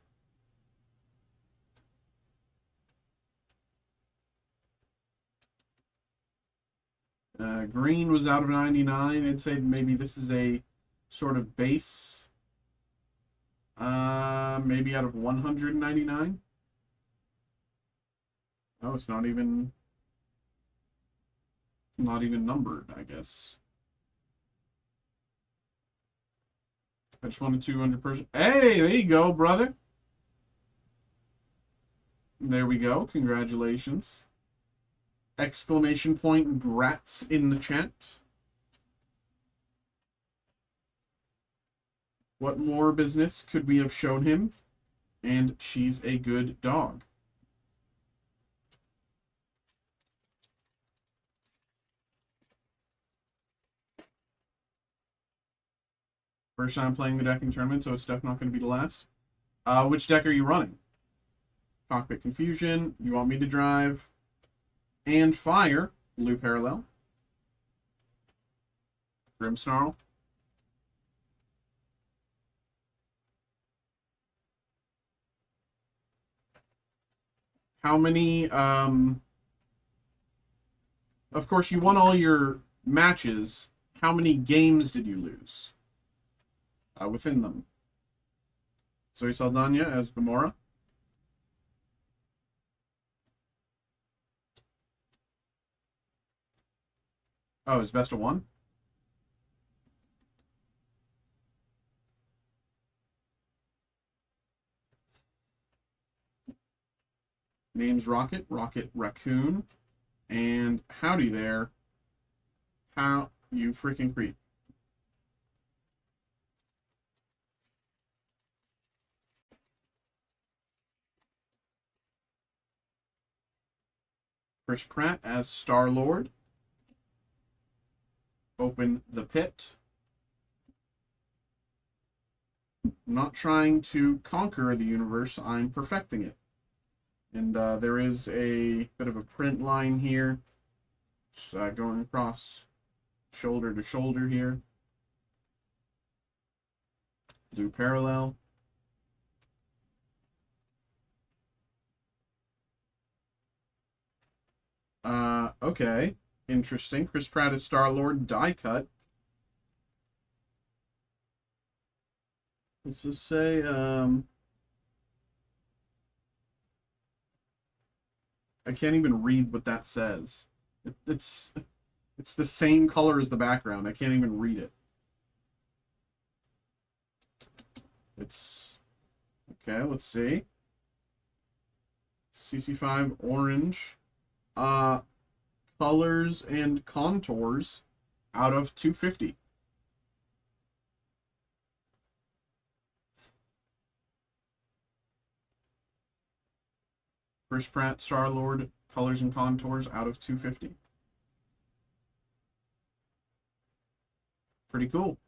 [SPEAKER 1] Green was out of 99. I'd say maybe this is a sort of base. Maybe out of 199. Oh, it's not even numbered, I guess. I just wanted 200%. Hey, there you go, brother. There we go. Congratulations. Exclamation point grats in the chat. What more business could we have shown him? And she's a good dog. First time playing the deck in tournament, so it's definitely not going to be the last. Which deck are you running? Cockpit Confusion. You want me to drive? And Fire. Blue Parallel. Grimmsnarl. How many, of course, you won all your matches. How many games did you lose within them? Zoe Saldana as Gamora. Oh, it's best of one? Name's Rocket, Rocket Raccoon. And howdy there. How you freaking creep. Chris Pratt as Star-Lord. Open the pit. I'm not trying to conquer the universe, I'm perfecting it. And there is a bit of a print line here. Just, going across shoulder to shoulder here. Do parallel. Okay. Interesting. Chris Pratt is Star-Lord, die cut. Let's just say, I can't even read what that says. It's the same color as the background. I can't even read it. It's okay. Let's see. CC5 orange. Colors and contours out of 250. Chris Pratt, Star-Lord, colors and contours out of 250. Pretty cool.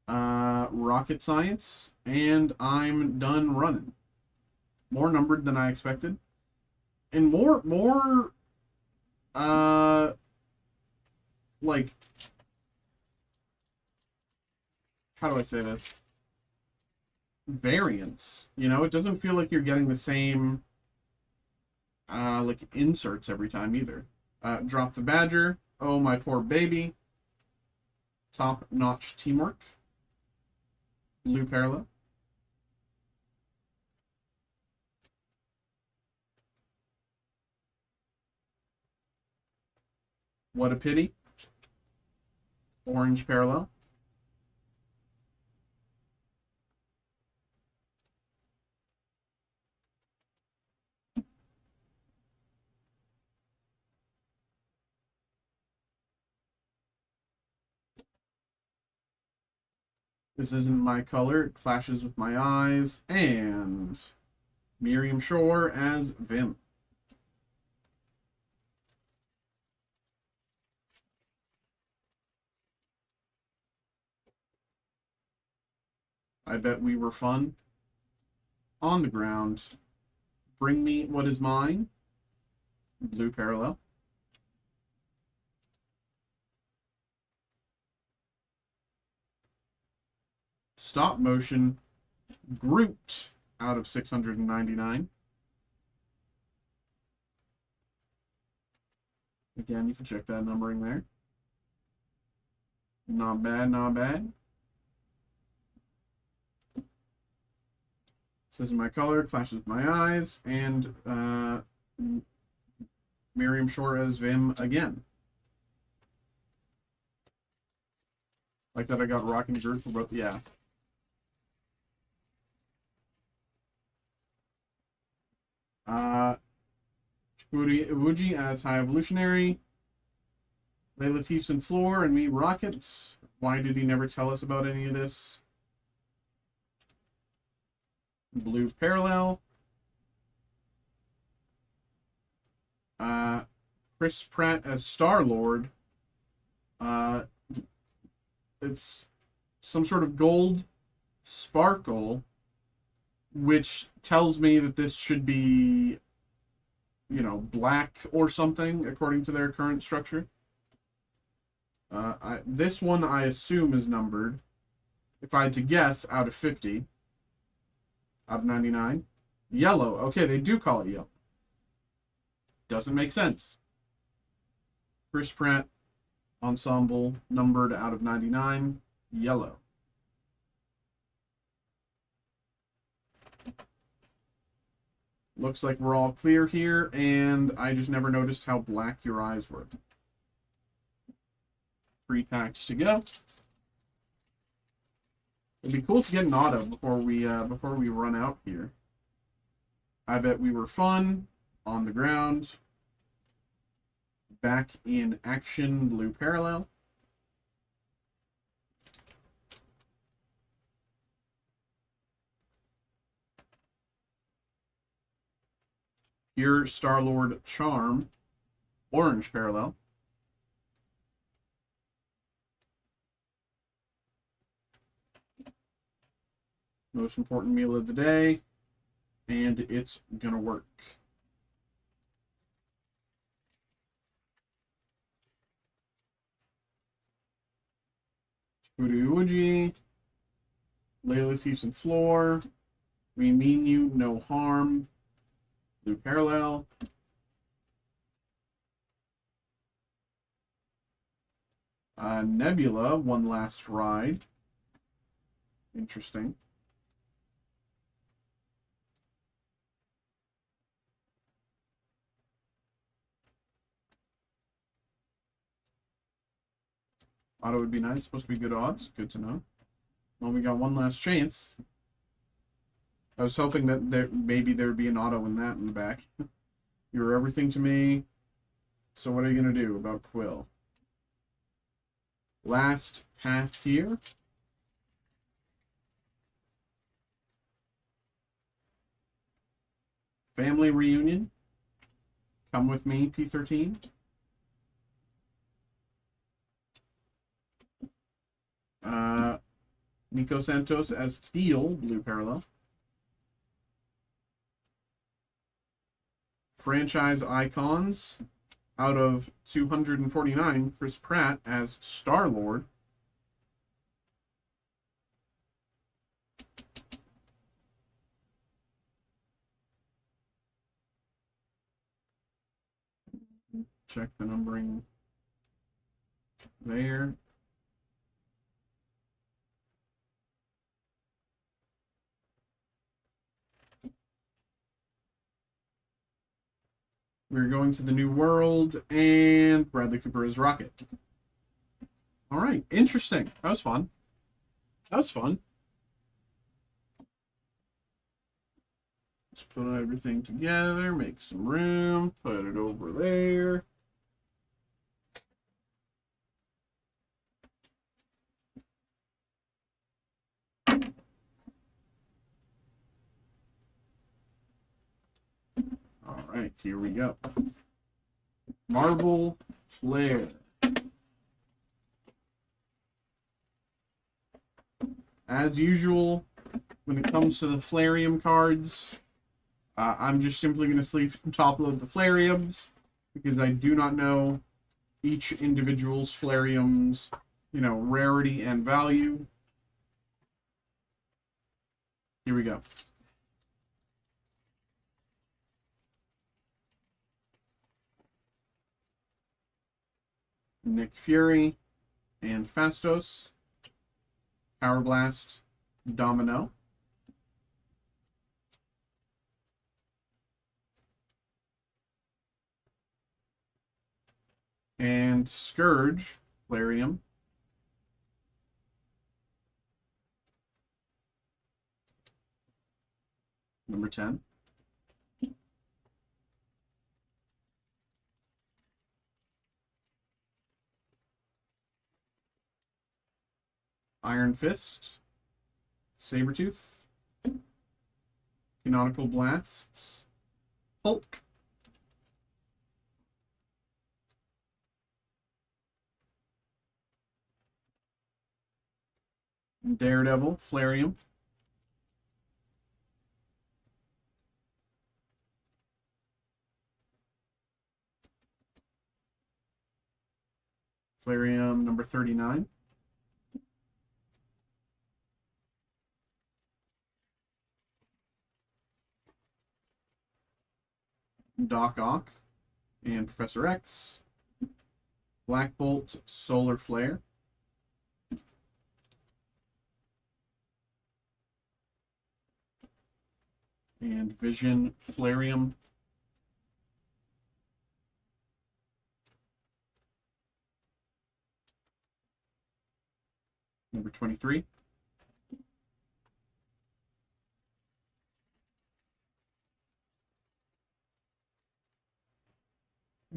[SPEAKER 1] Rocket Science, and I'm done running. More numbered than I expected. And more, like, how do I say this? Variants. You know, it doesn't feel like you're getting the same, like, inserts every time either. Drop the Badger. Oh, my poor baby. Top-notch teamwork. Blue parallel. What a pity. Orange parallel. This isn't my color. It clashes with my eyes. And Miriam Shore as Vim. I bet we were fun. On the ground. Bring me what is mine. Blue parallel. Stop motion. Grouped out of 699. Again, you can check that numbering there. Not bad, not bad. This is my color, clashes with my eyes, and Miriam Shore as Vim again. Like that I got Rockin' Dirt for both, yeah. Chikuri Iwuji as High Evolutionary. Layla Latif's and Floor, and me Rockets. Why did he never tell us about any of this? Blue parallel. Chris Pratt as Star-Lord. It's some sort of gold sparkle, which tells me that this should be, you know, black or something, according to their current structure. This one I assume is numbered. If I had to guess, out of 50. Out of 99. Yellow. Okay, they do call it yellow. Doesn't make sense. Chris Pratt ensemble, numbered out of 99, yellow. Looks like we're all clear here, and I just never noticed how black your eyes were. 3 packs to go. It'd be cool to get an auto before we run out here. I bet we were fun, on the ground, back in action, blue parallel. Here, Star-Lord Charm, orange parallel. Most important meal of the day, and it's gonna work. Uji, Layla Thieves and Floor, We Mean You, No Harm, blue parallel. Nebula, One Last Ride. Interesting. Auto would be nice. Supposed to be good odds. Good to know. Well, we got one last chance. I was hoping that maybe there would be an auto in that in the back. You were everything to me. So what are you going to do about Quill? Last path here. Family reunion. Come with me, P13. Nico Santos as Steel, blue parallel. Franchise icons out of 249, Chris Pratt as Star-Lord. Check the numbering there. We're going to the New World, and Bradley Cooper is Rocket. All right, interesting. That was fun. That was fun. Let's put everything together, make some room, put it over there. All right, here we go. Marble Flare. As usual, when it comes to the Flarium cards, I'm just simply going to top load the Flariums because I do not know each individual's Flarium's, rarity and value. Here we go. Nick Fury and Fastos. Power Blast, Domino. And Scourge, Flarium. Number 10. Iron Fist, Sabretooth, Canonical Blasts, Hulk, Daredevil, Flarium, Flarium number 39. Doc Ock and Professor X. Black Bolt, Solar Flare. And Vision Flarium. Number 23.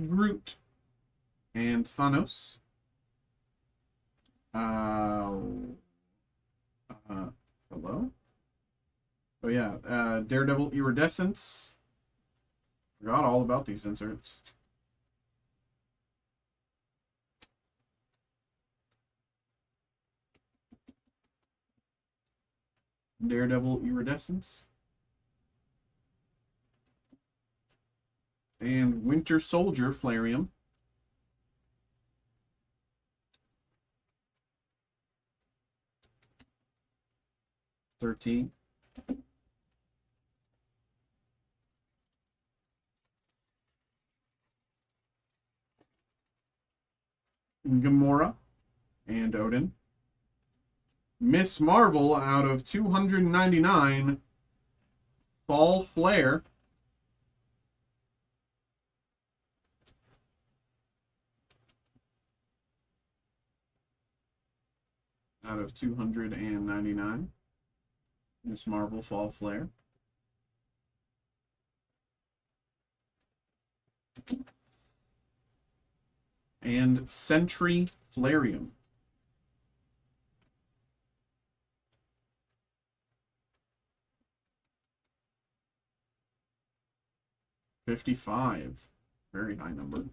[SPEAKER 1] Groot and Thanos. Hello? Oh yeah, Daredevil Iridescence. Forgot all about these inserts. Daredevil Iridescence. And Winter Soldier Flarium. $13. Gamora and Odin. Miss Marvel out of 299. Fall Flare. Out of 299. Miss Marvel Fall Flare. And Sentry Flarium. $55. Very high number.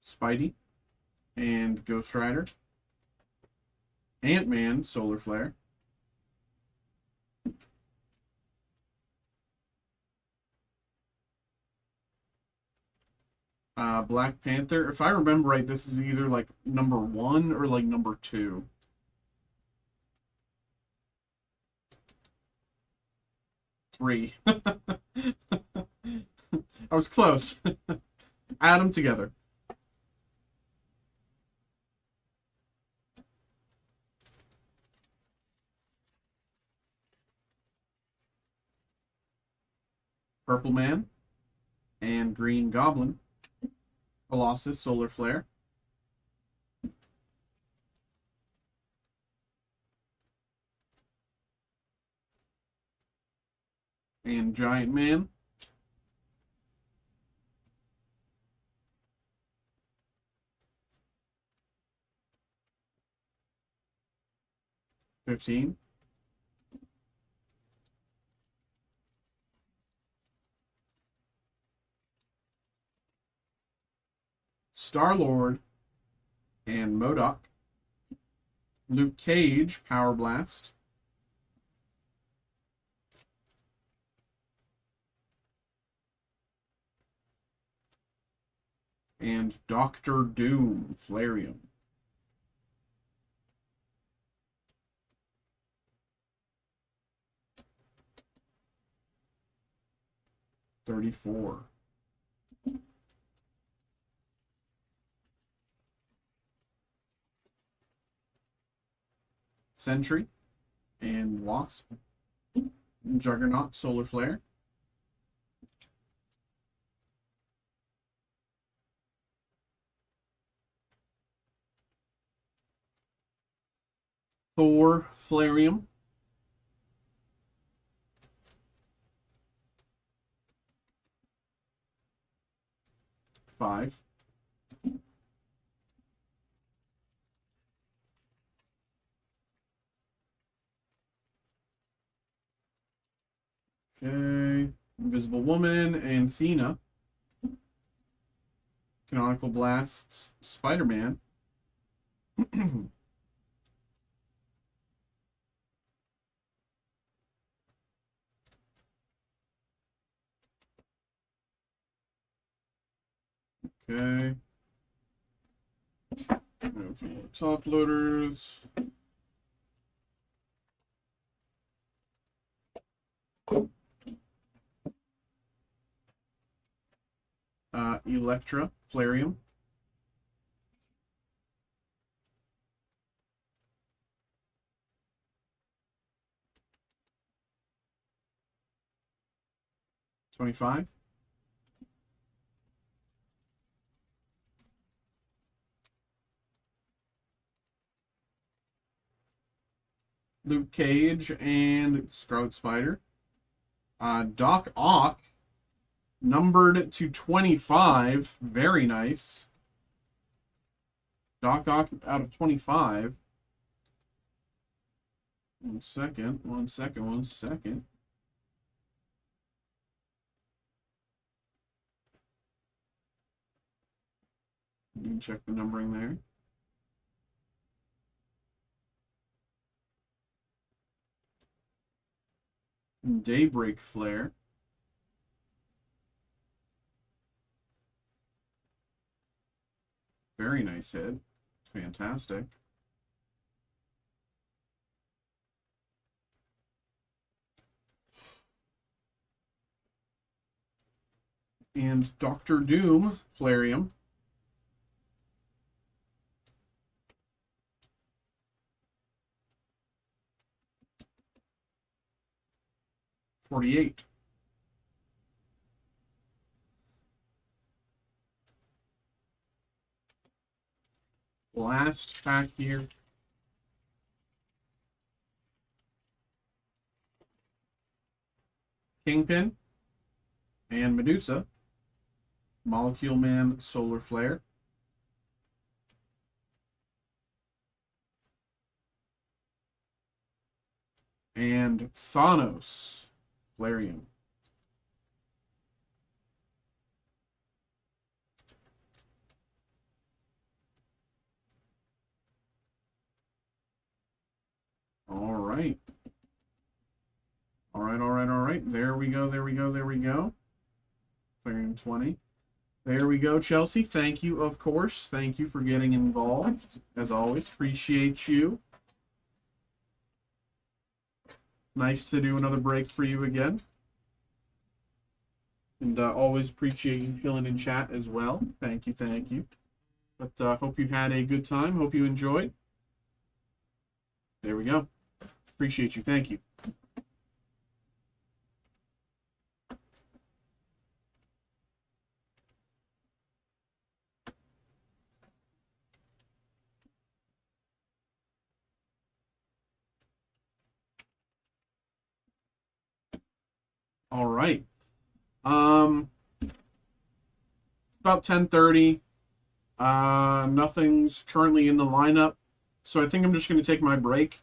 [SPEAKER 1] Spidey and Ghost Rider. Ant-Man Solar Flare. Black Panther. If I remember right, this is either like number 1 or like number 2. Three. I was close. Add them together. Purple Man and Green Goblin. Colossus Solar Flare. And Giant Man. $15. Star-Lord and MODOK. Luke Cage Power Blast. And Doctor Doom Flarium. $34. Sentry and Wasp. Juggernaut Solar Flare. Thor Flarium. $5. Okay. Invisible Woman and Thena. Canonical Blasts Spider-Man. Okay. A few more top loaders. Electra, Flareon. $25. Luke Cage and Scarlet Spider. Doc Ock, numbered to 25. Very nice. Doc Ock out of 25. One second. You can check the numbering there. Daybreak Flare. Very nice head. Fantastic. And Dr. Doom, Flareon. $48. Last pack here. Kingpin and Medusa. Molecule Man, Solar Flare. And Thanos, Flareon. All right. All right. There we go. Flareon 20. There we go, Chelsea. Thank you, of course. Thank you for getting involved. As always, appreciate you. Nice to do another break for you again. And always appreciate you chilling in chat as well. Thank you. But hope you had a good time. Hope you enjoyed. There we go. Appreciate you. Thank you. All right. About 10:30. Nothing's currently in the lineup, so I think I'm just going to take my break.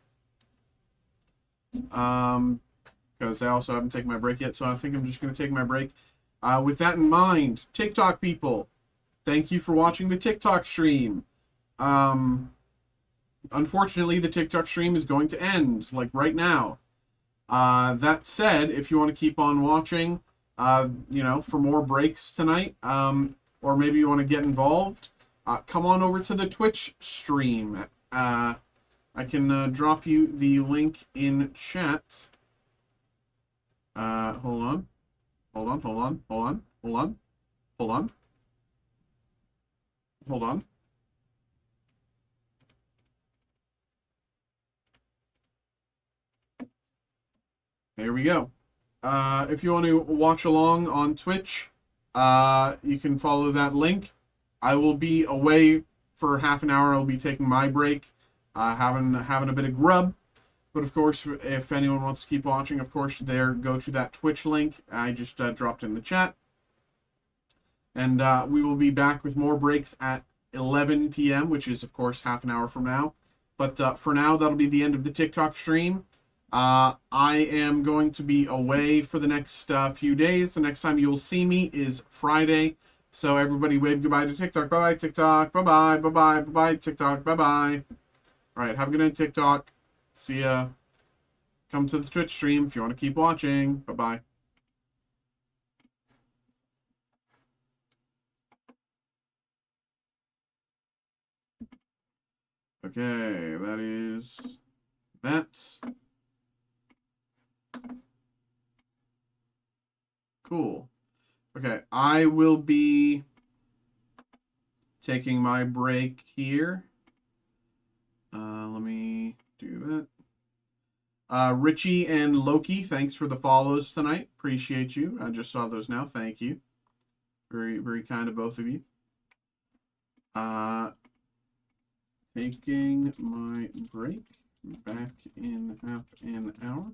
[SPEAKER 1] Because I also haven't taken my break yet, so I think I'm just going to take my break. With that in mind, TikTok people, thank you for watching the TikTok stream. Unfortunately, the TikTok stream is going to end, like right now. That said, if you want to keep on watching, for more breaks tonight, or maybe you want to get involved, come on over to the Twitch stream. I can drop you the link in chat. Hold on. There we go. If you want to watch along on Twitch, you can follow that link. I will be away for half an hour. I'll be taking my break, having a bit of grub. But of course, if anyone wants to keep watching, of course, go to that Twitch link I just dropped in the chat. And we will be back with more breaks at 11 p.m., which is, of course, half an hour from now. But for now, that'll be the end of the TikTok stream. I am going to be away for the next few days. The next time you'll see me is Friday. So everybody wave goodbye to TikTok. Bye-bye, TikTok. Bye-bye, bye-bye, bye-bye, TikTok. Bye-bye. All right, have a good night, TikTok. See ya. Come to the Twitch stream if you want to keep watching. Bye-bye. Okay, that is that. I will be taking my break here. Let me do that. Richie and Loki, thanks for the follows tonight. Appreciate you. I just saw those now. Thank you. Very, very kind of both of you. Taking my break. Back in half an hour.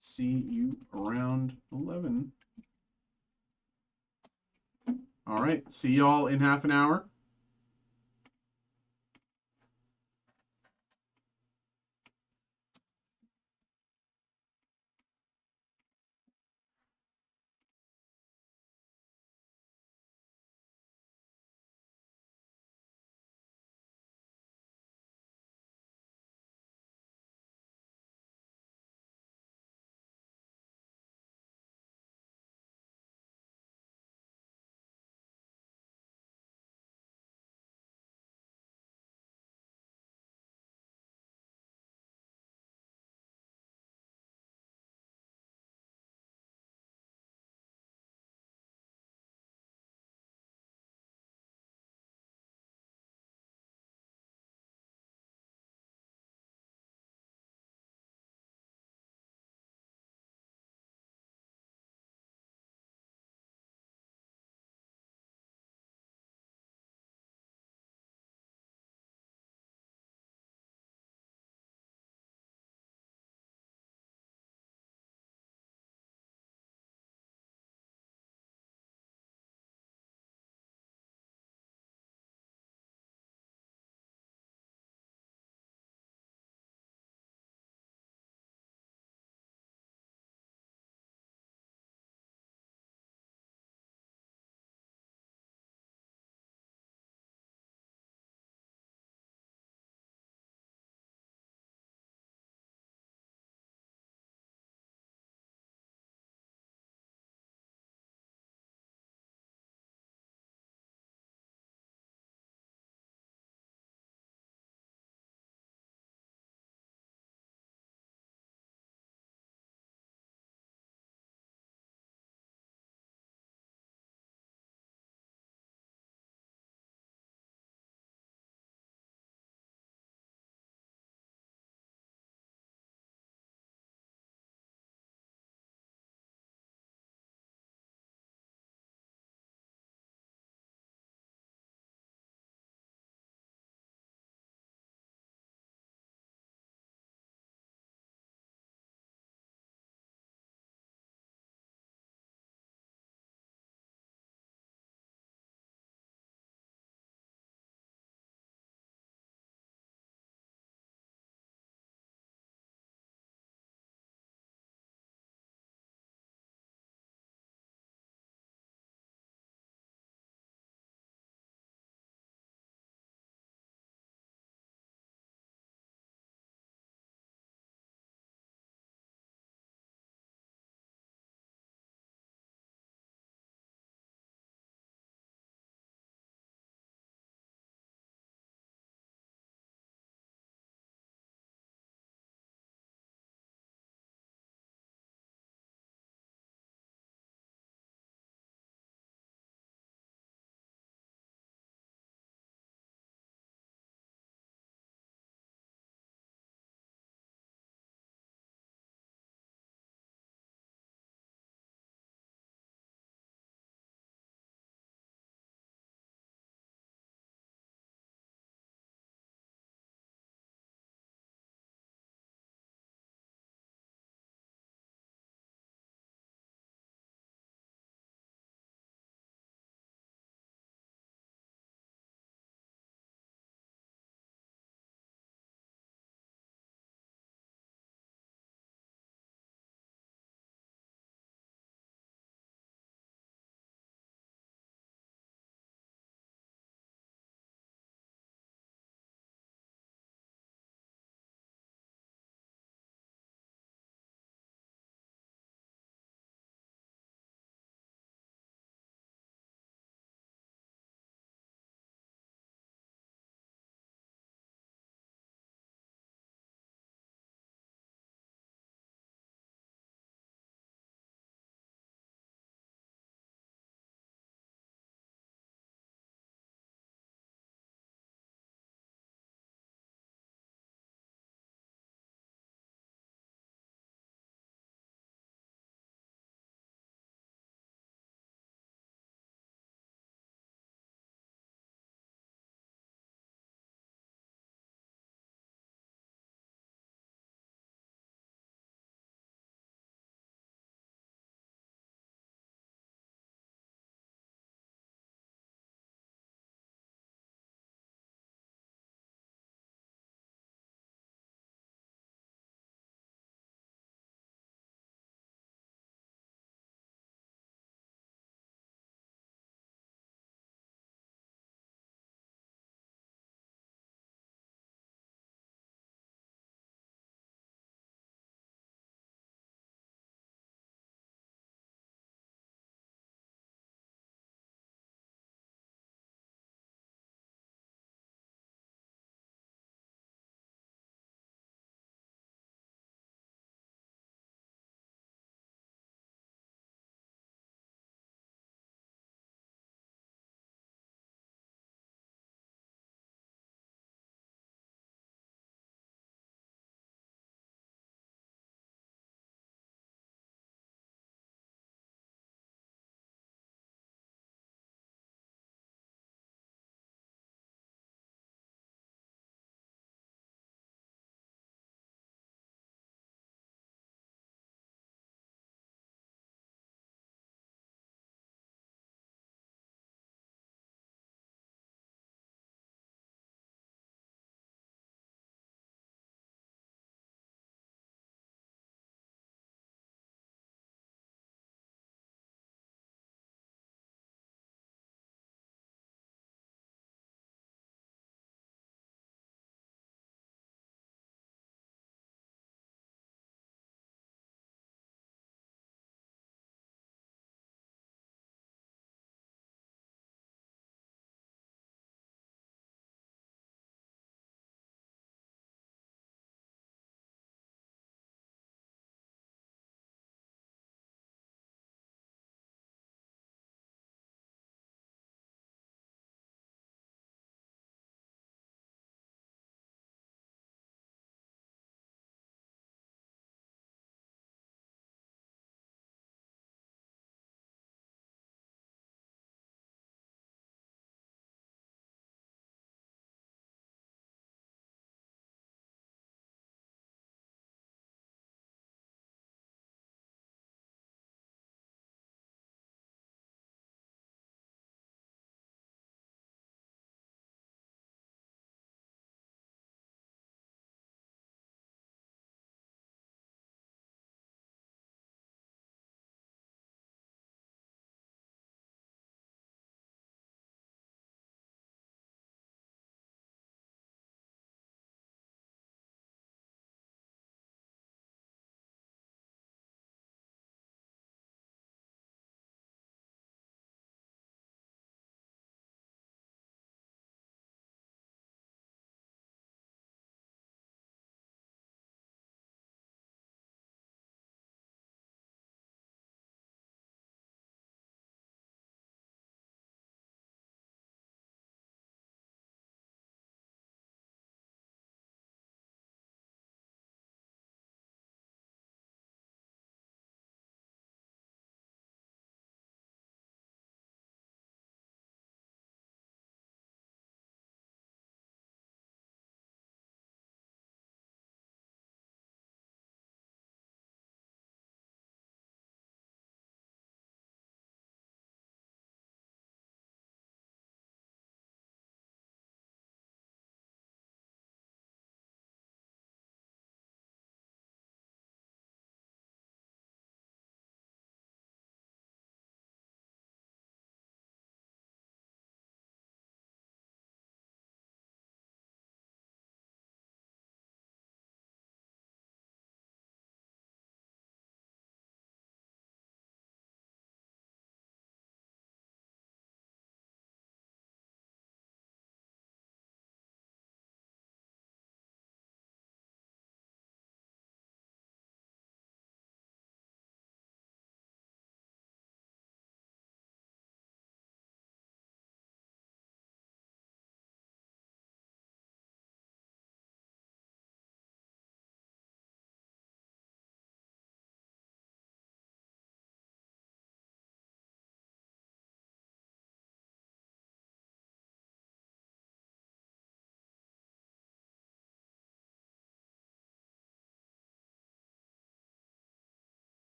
[SPEAKER 1] See you around 11. All right. See y'all in half an hour.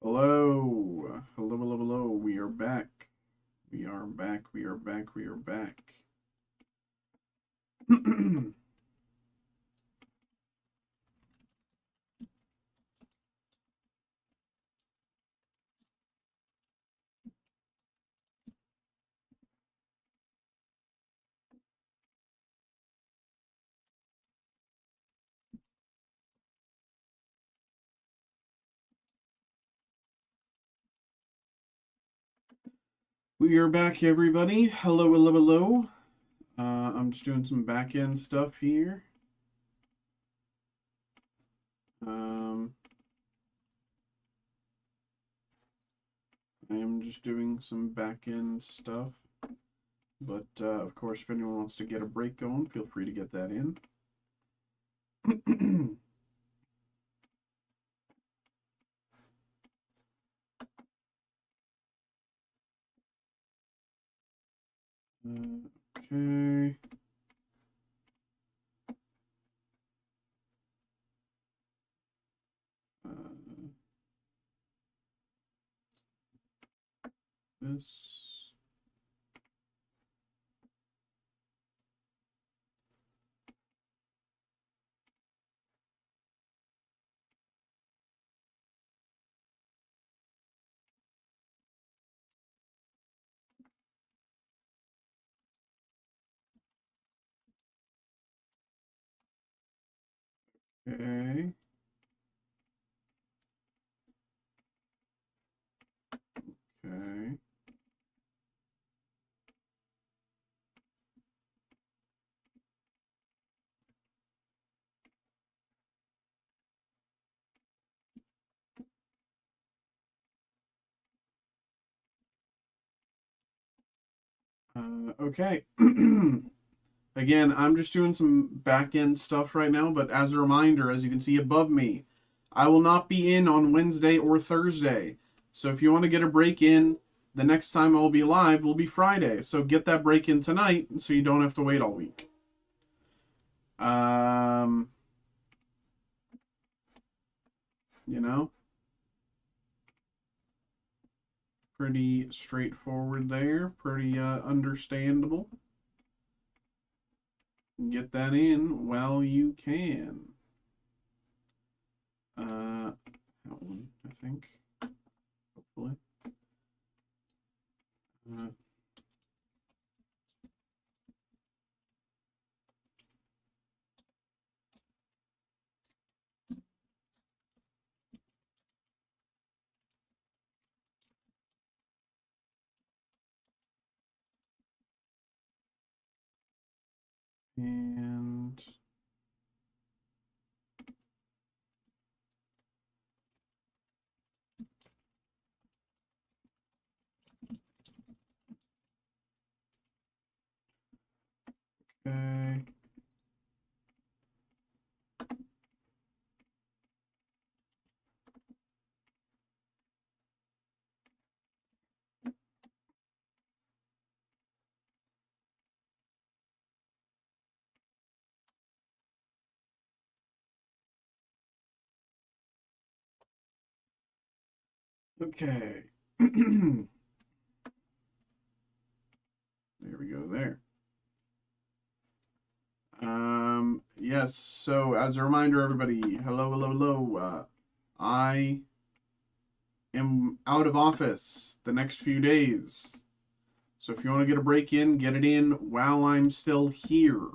[SPEAKER 1] Hello. Hello, hello, hello. We are back. We are back. We are back. We are back. We are back, everybody. Hello, hello, hello. I'm just doing some back end stuff here. I am just doing some back end stuff. But, of course, if anyone wants to get a break going, feel free to get that in. Okay. This. Okay. Okay. Okay. Again, I'm just doing some back end stuff right now, but as a reminder, as you can see above me, I will not be in on Wednesday or Thursday. So if you want to get a break in, the next time I'll be live will be Friday. So get that break in tonight so you don't have to wait all week. You know? Pretty straightforward there. Pretty understandable. Get that in while you can. That one, I think. Hopefully. And okay. Okay. There we go there. Yes, so as a reminder, everybody, hello, hello, hello. I am out of office the next few days. So if you want to get a break in, get it in while I'm still here.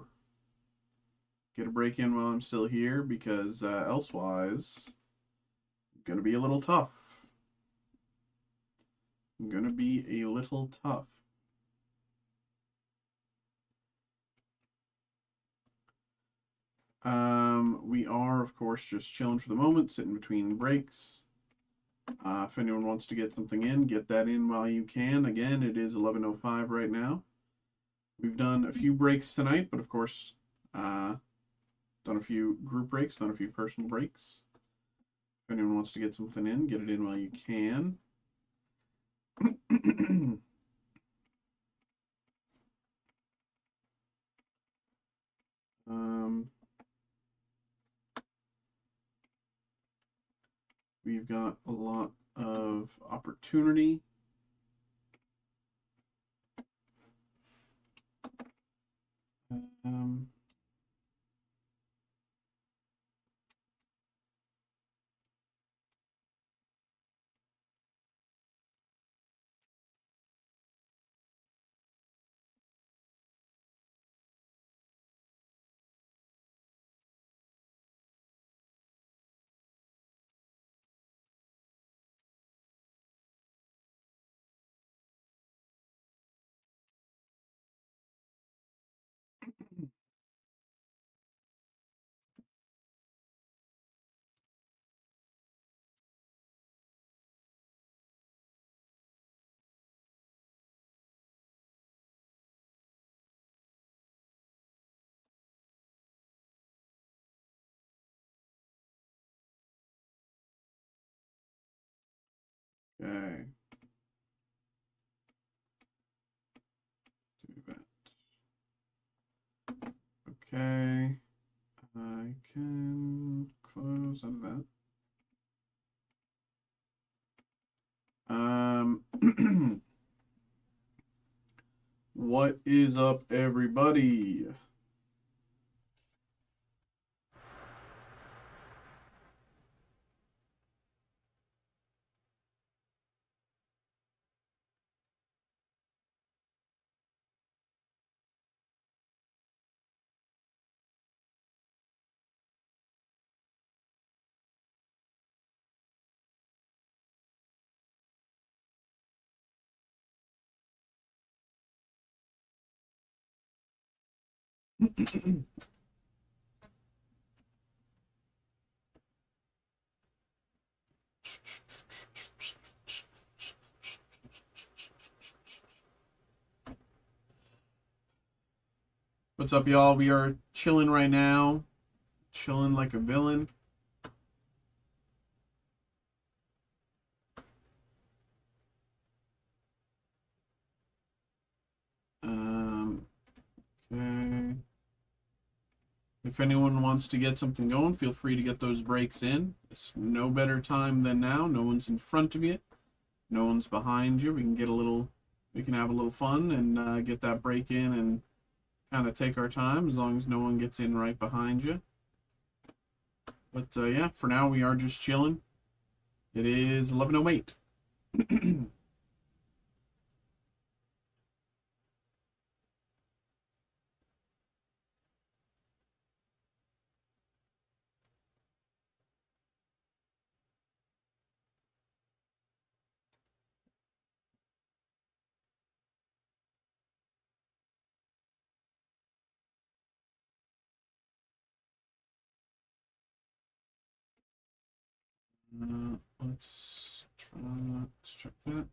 [SPEAKER 1] Get a break in while I'm still here because elsewise, gonna be a little tough. Gonna be a little tough. We are, of course, just chilling for the moment, sitting between breaks. If anyone wants to get something in, get that in while you can. Again, it is 11:05 right now. We've done a few breaks tonight, but of course, done a few group breaks, done a few personal breaks. If anyone wants to get something in, get it in while you can. We've got a lot of opportunity. Um, okay. Do that. Okay. I can close out of that. What is up, everybody? What's up, y'all? We are chilling right now. Chilling like a villain. Okay. If anyone wants to get something going, feel free to get those breaks in. It's no better time than now. No one's in front of you. No one's behind you. We can have a little fun and get that break in and kind of take our time as long as no one gets in right behind you. But yeah, for now we are just chilling. It is 11:08. Let's check that.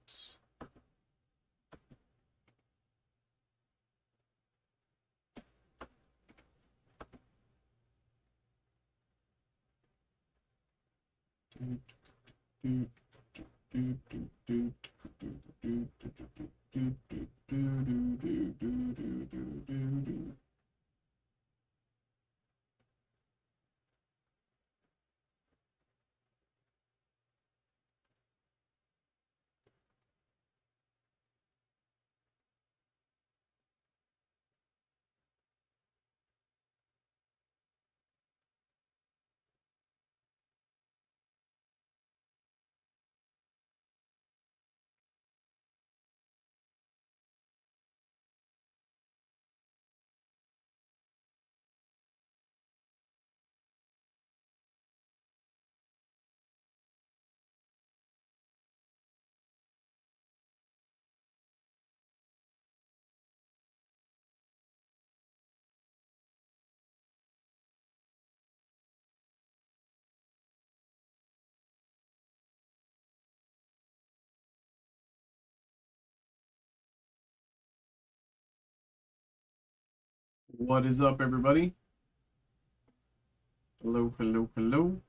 [SPEAKER 1] What is up, everybody? Hello, hello, hello.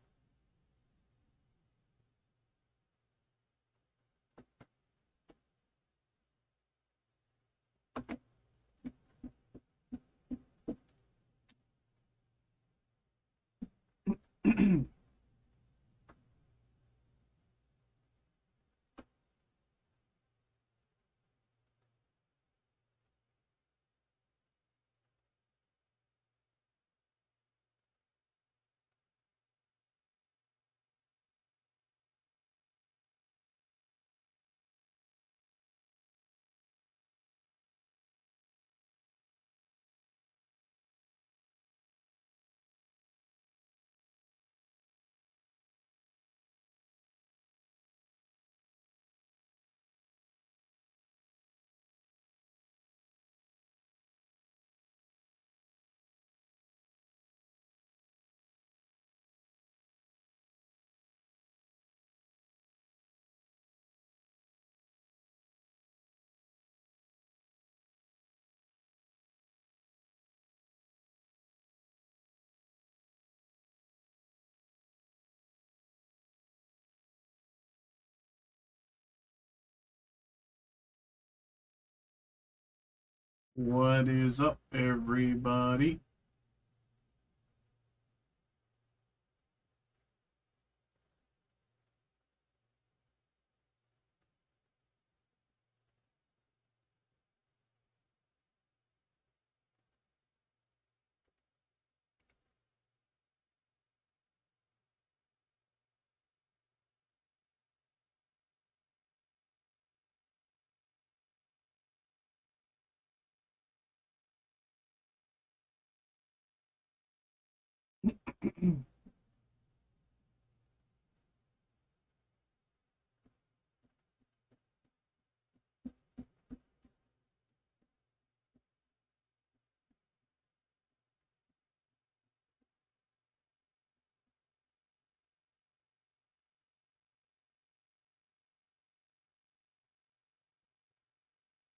[SPEAKER 1] What is up, everybody?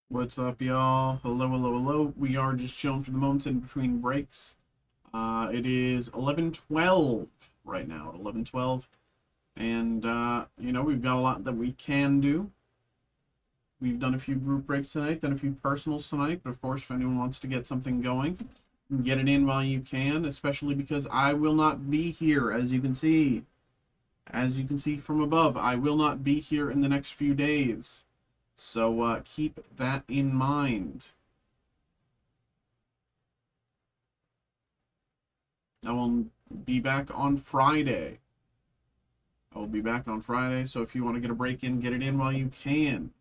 [SPEAKER 1] What's up, y'all? Hello, hello, hello. We are just chilling for the moments in between breaks. It is 11:12 right now, at 11:12, and we've got a lot that we can do. We've done a few group breaks tonight, done a few personals tonight, but of course, if anyone wants to get something going, get it in while you can, especially because I will not be here, as you can see. As you can see from above, I will not be here in the next few days. So keep that in mind. I will be back on Friday. I will be back on Friday, so if you want to get a break in, get it in while you can.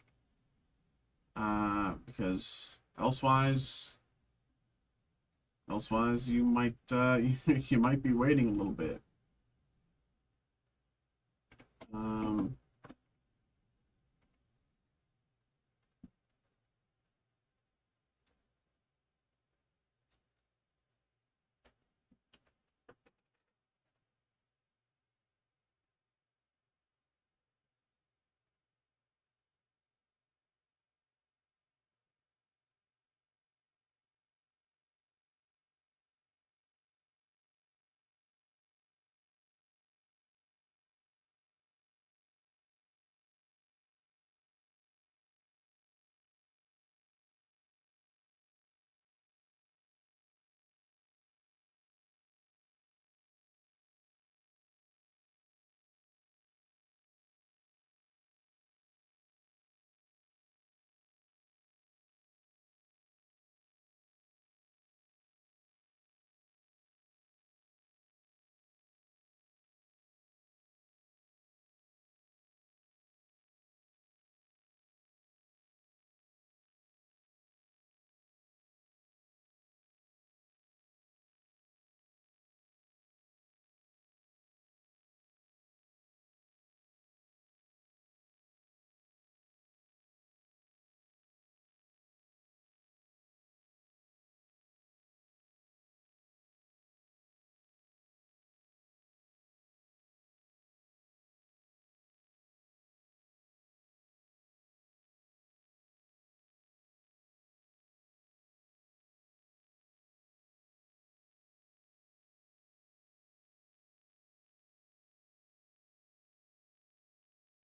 [SPEAKER 1] Because elsewise you might you might be waiting a little bit. Um,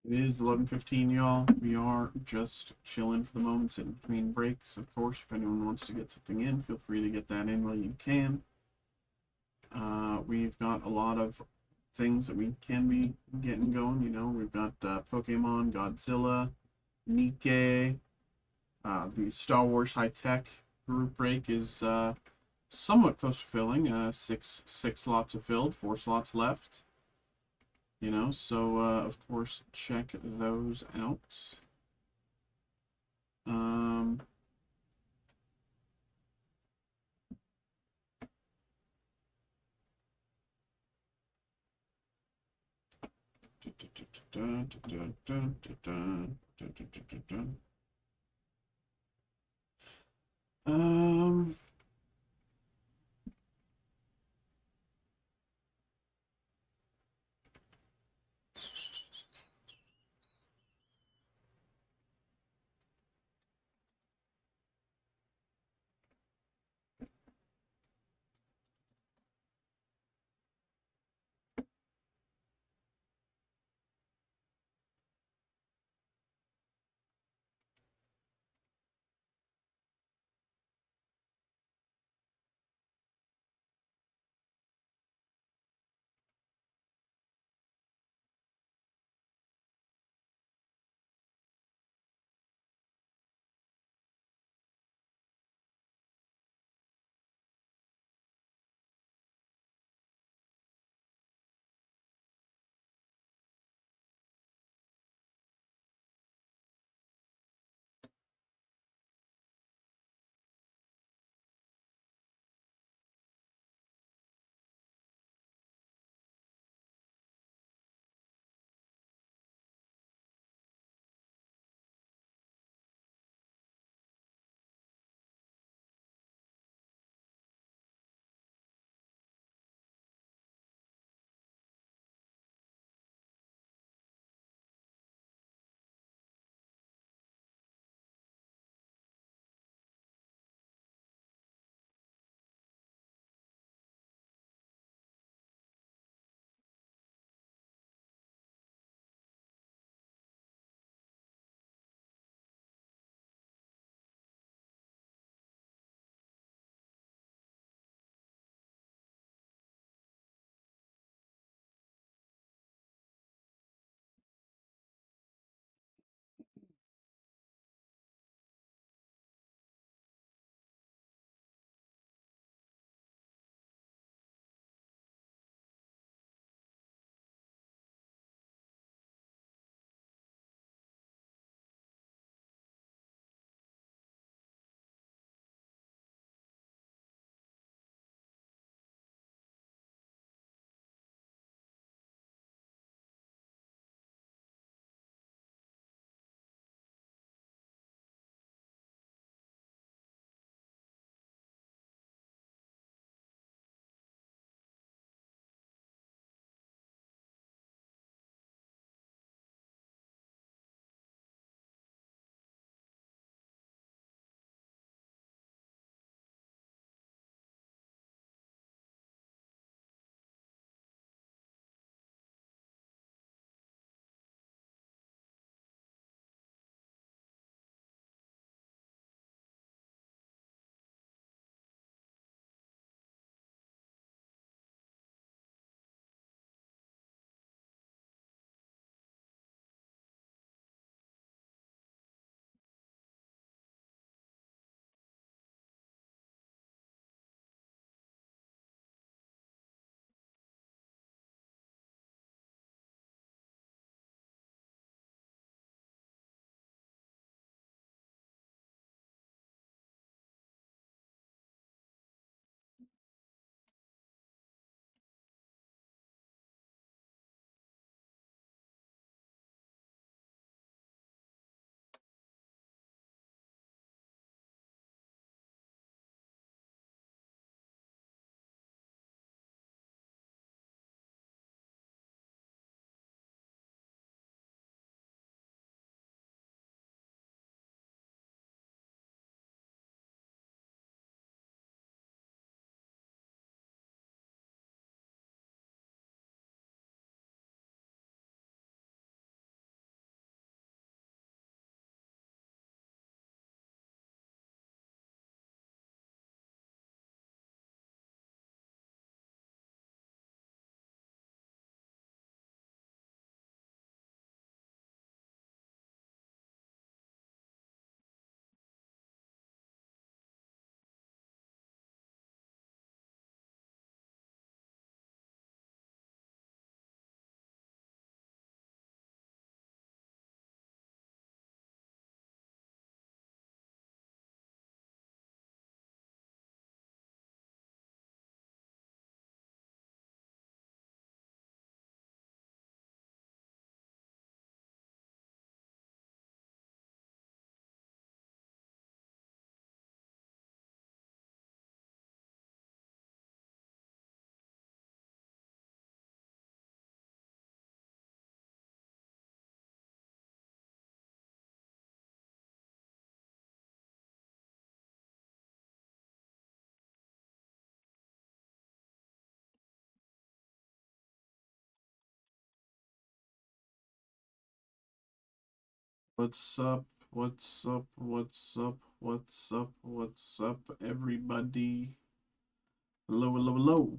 [SPEAKER 1] it is 11:15, y'all. We are just chilling for the moments in between breaks. Of course, if anyone wants to get something in, feel free to get that in while you can. We've got a lot of things that we can be getting going. We've got Pokemon, Godzilla, Nike. The Star Wars High Tech group break is somewhat close to filling. Six slots are filled, 4 slots left. So of course check those out. Um, um, What's up? What's up? What's up? What's up? What's up, everybody? Hello, hello, hello.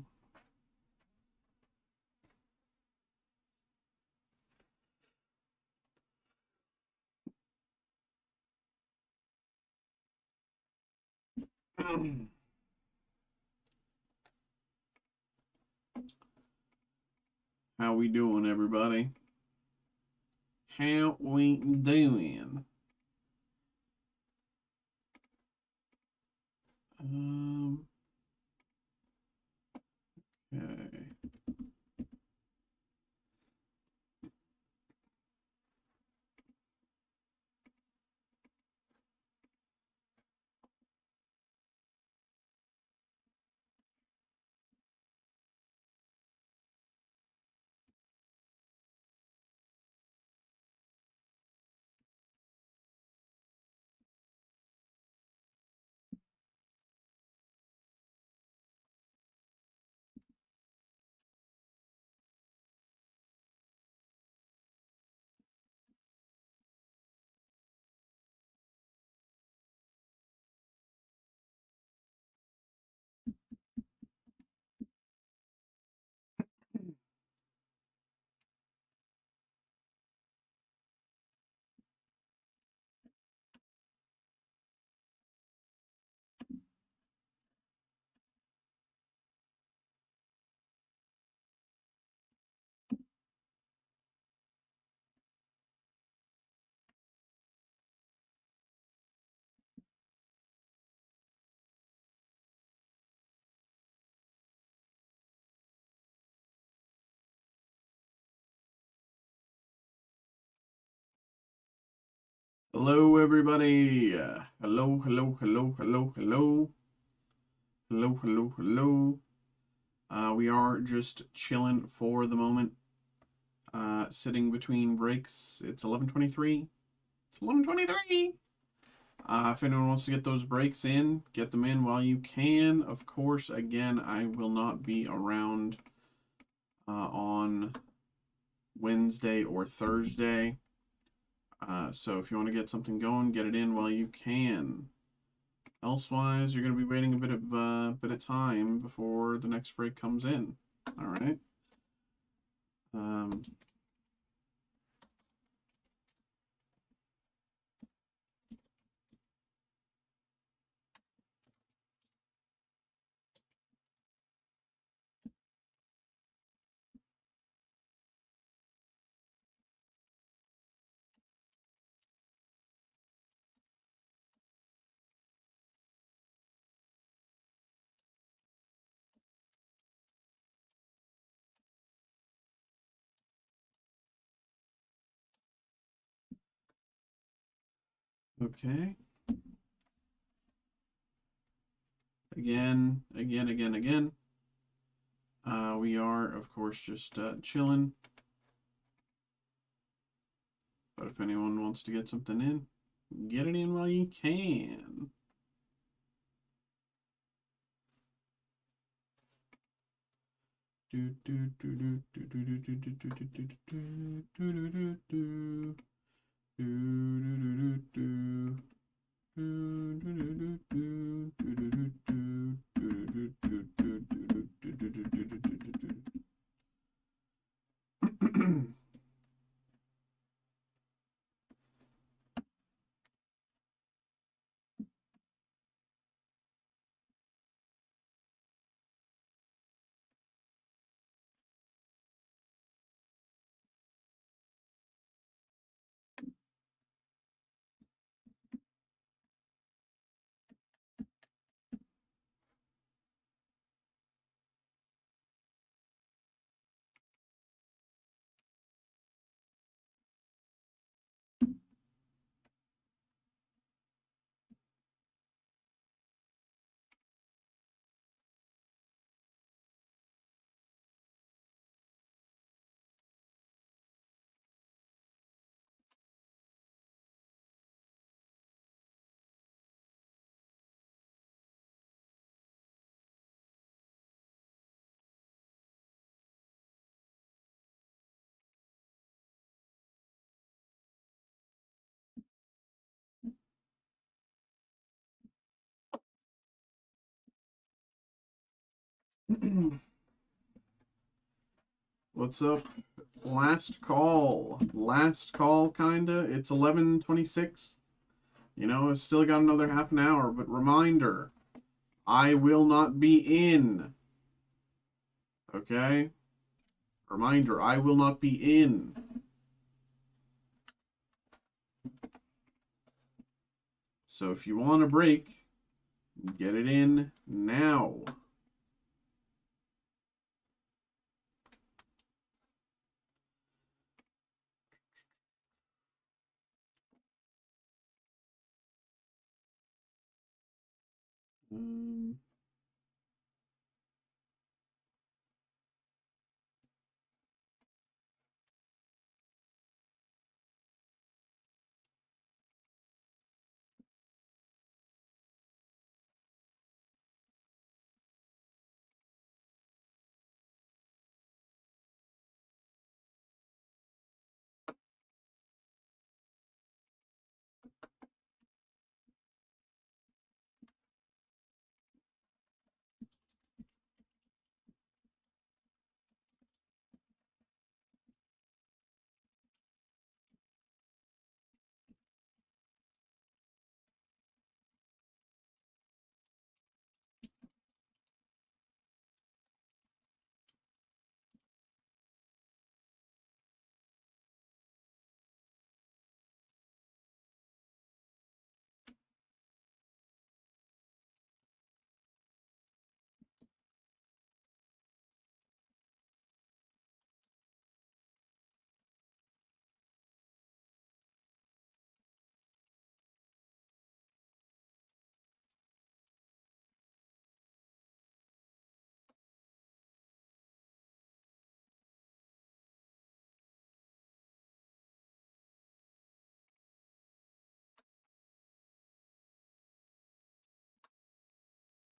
[SPEAKER 1] How we doing, everybody? How we doing? Okay. Hello, everybody. Hello, hello, hello, hello, hello. Hello, hello, hello. We are just chilling for the moment. Sitting between breaks. It's 11:23. It's 11:23. If anyone wants to get those breaks in, get them in while you can. Of course, again, I will not be around on Wednesday or Thursday. So if you want to get something going, get it in while you can. Elsewise, you're going to be waiting a bit of time before the next break comes in. All right. Okay. Again. We are, of course, just chilling. But if anyone wants to get something in, get it in while you can. What's up? Last call. Last call, kinda. It's 11:26. You know, I've still got another half an hour, but reminder, I will not be in. Okay? Reminder, I will not be in. So if you want a break, get it in now. Um,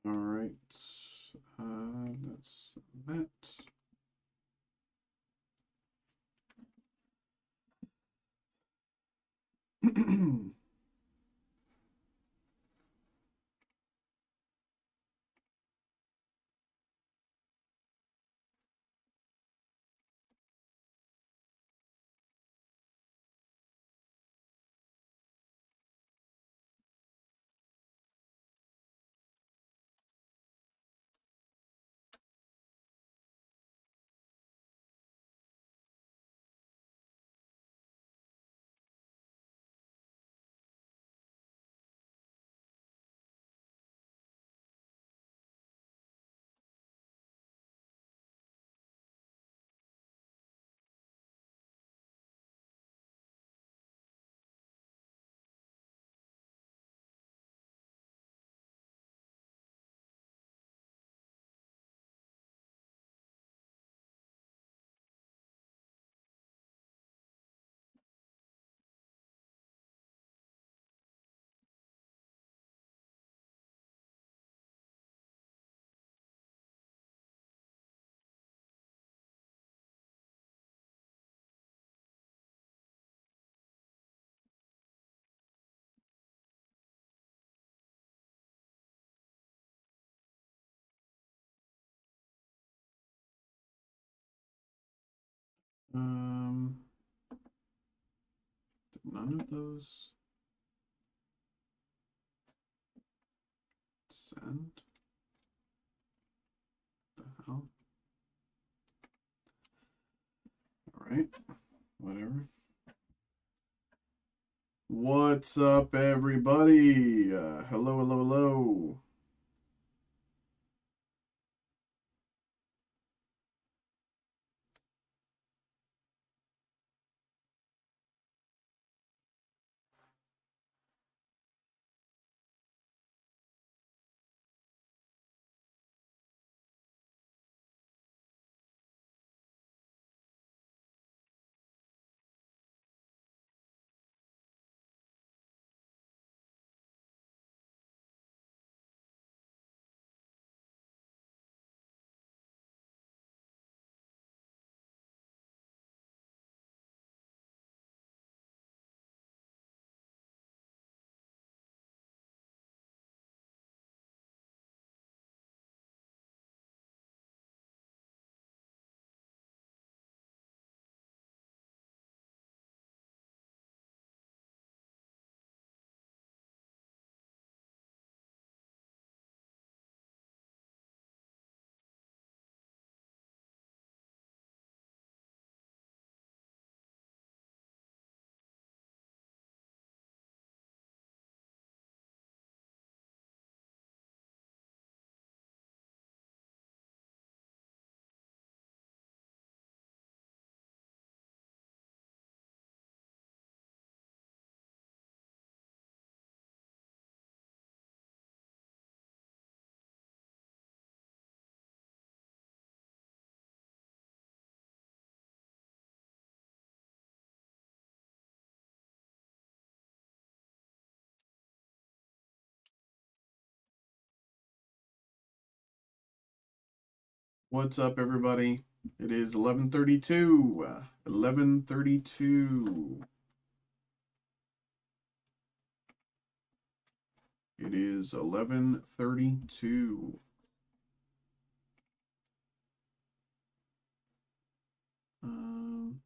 [SPEAKER 1] all right. That's that. um, did none of those send? The hell? All right, whatever. What's up, everybody? Hello, hello, hello. What's up, everybody? It is 11:32. 11:32. It is 11:32. Um,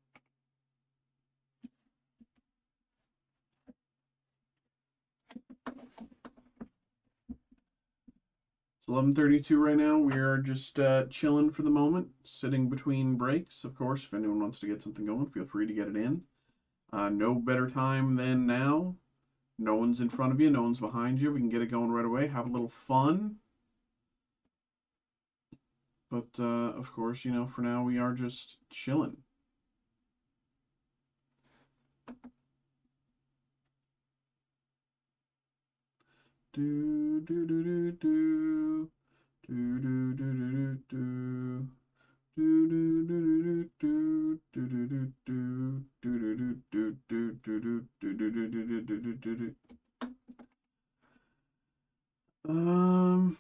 [SPEAKER 1] it's 11:32 right now. We are just chilling for the moment, sitting between breaks. Of course, if anyone wants to get something going, feel free to get it in. No better time than now. No one's in front of you, no one's behind you. We can get it going right away, have a little fun. But of course, for now we are just chilling. Do do do do do do do do do do. Um,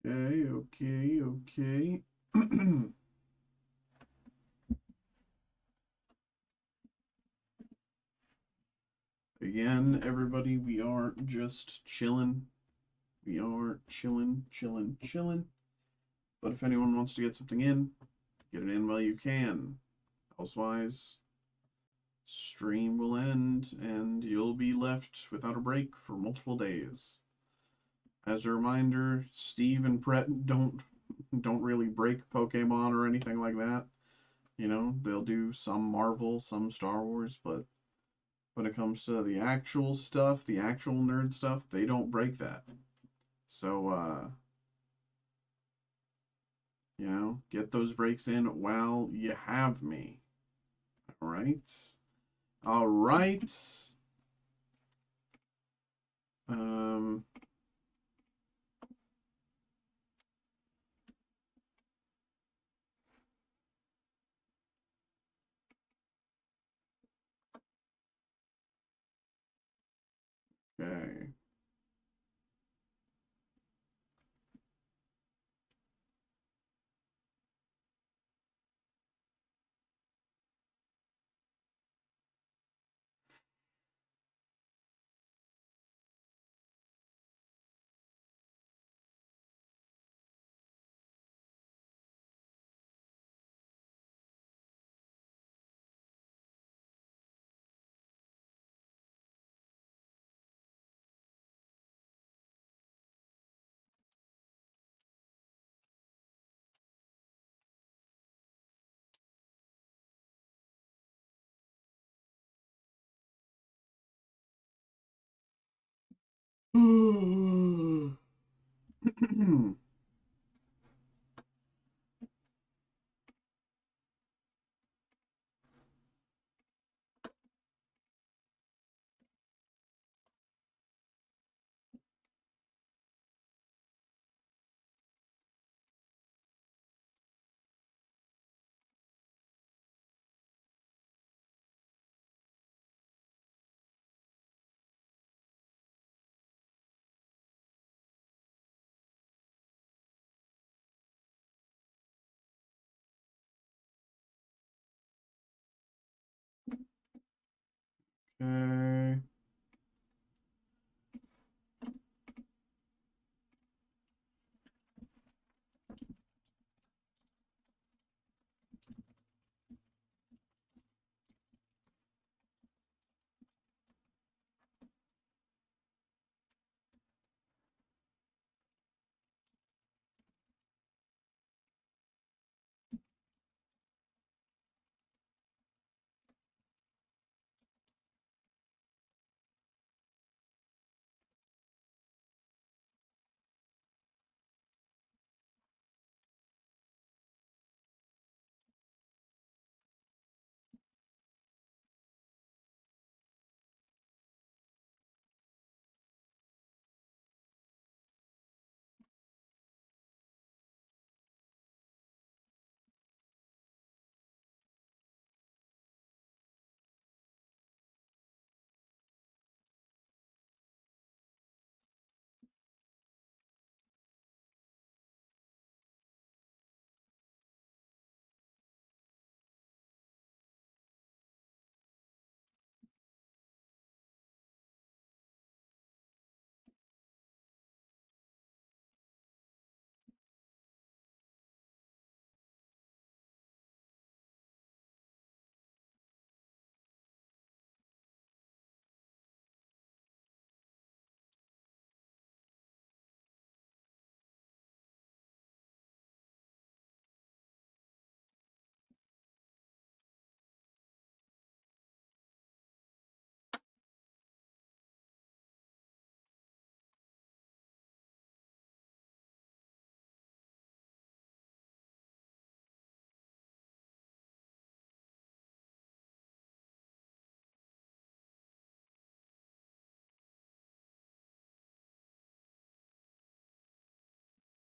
[SPEAKER 1] okay. Again, everybody, we are just chilling. We are chilling. But if anyone wants to get something in, get it in while you can. Elsewise, stream will end and you'll be left without a break for multiple days. As a reminder, Steve and Brett don't really break Pokemon or anything like that. They'll do some Marvel, some Star Wars, but when it comes to the actual stuff, the actual nerd stuff, they don't break that. So get those breaks in while you have me. All right. All right. Um okay. Okay.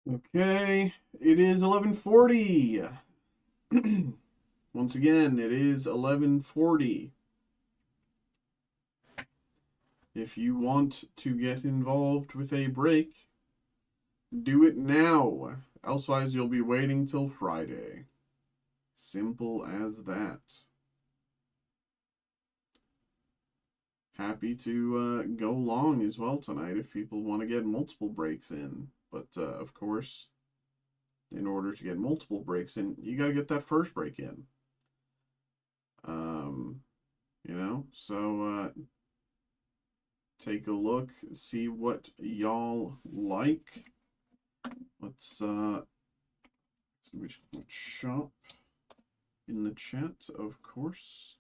[SPEAKER 1] Okay, it is 11:40. Once again, it is 11:40. If you want to get involved with a break, do it now. Elsewise, you'll be waiting till Friday. Simple as that. Happy to go long as well tonight if people want to get multiple breaks in. But, of course, in order to get multiple breaks in, you got to get that first break in. So take a look, see what y'all like. Let's see which shop in the chat, of course.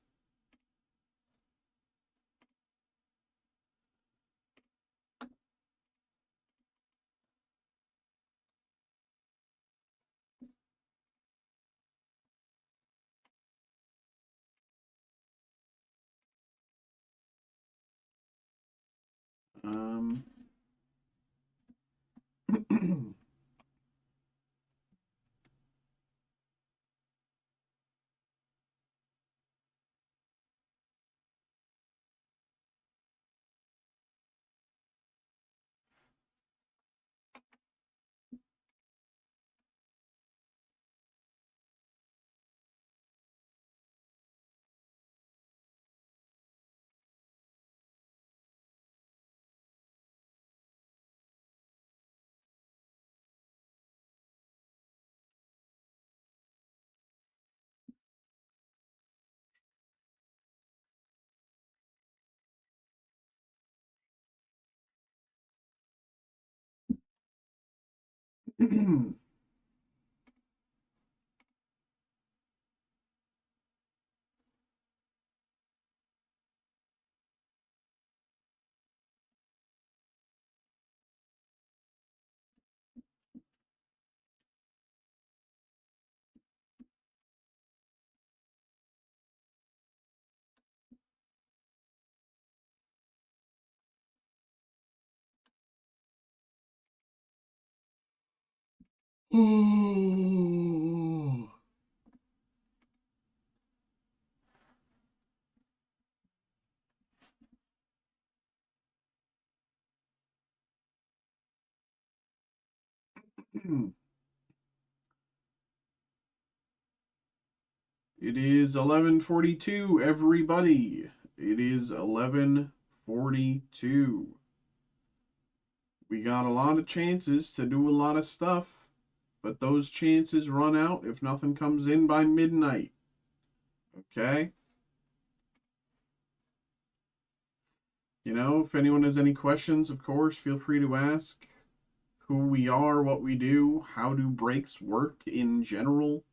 [SPEAKER 1] It is 11:42, everybody. It is 11:42. We got a lot of chances to do a lot of stuff, but those chances run out if nothing comes in by midnight. Okay? You know, if anyone has any questions, of course, feel free to ask who we are, what we do, how do breaks work in general.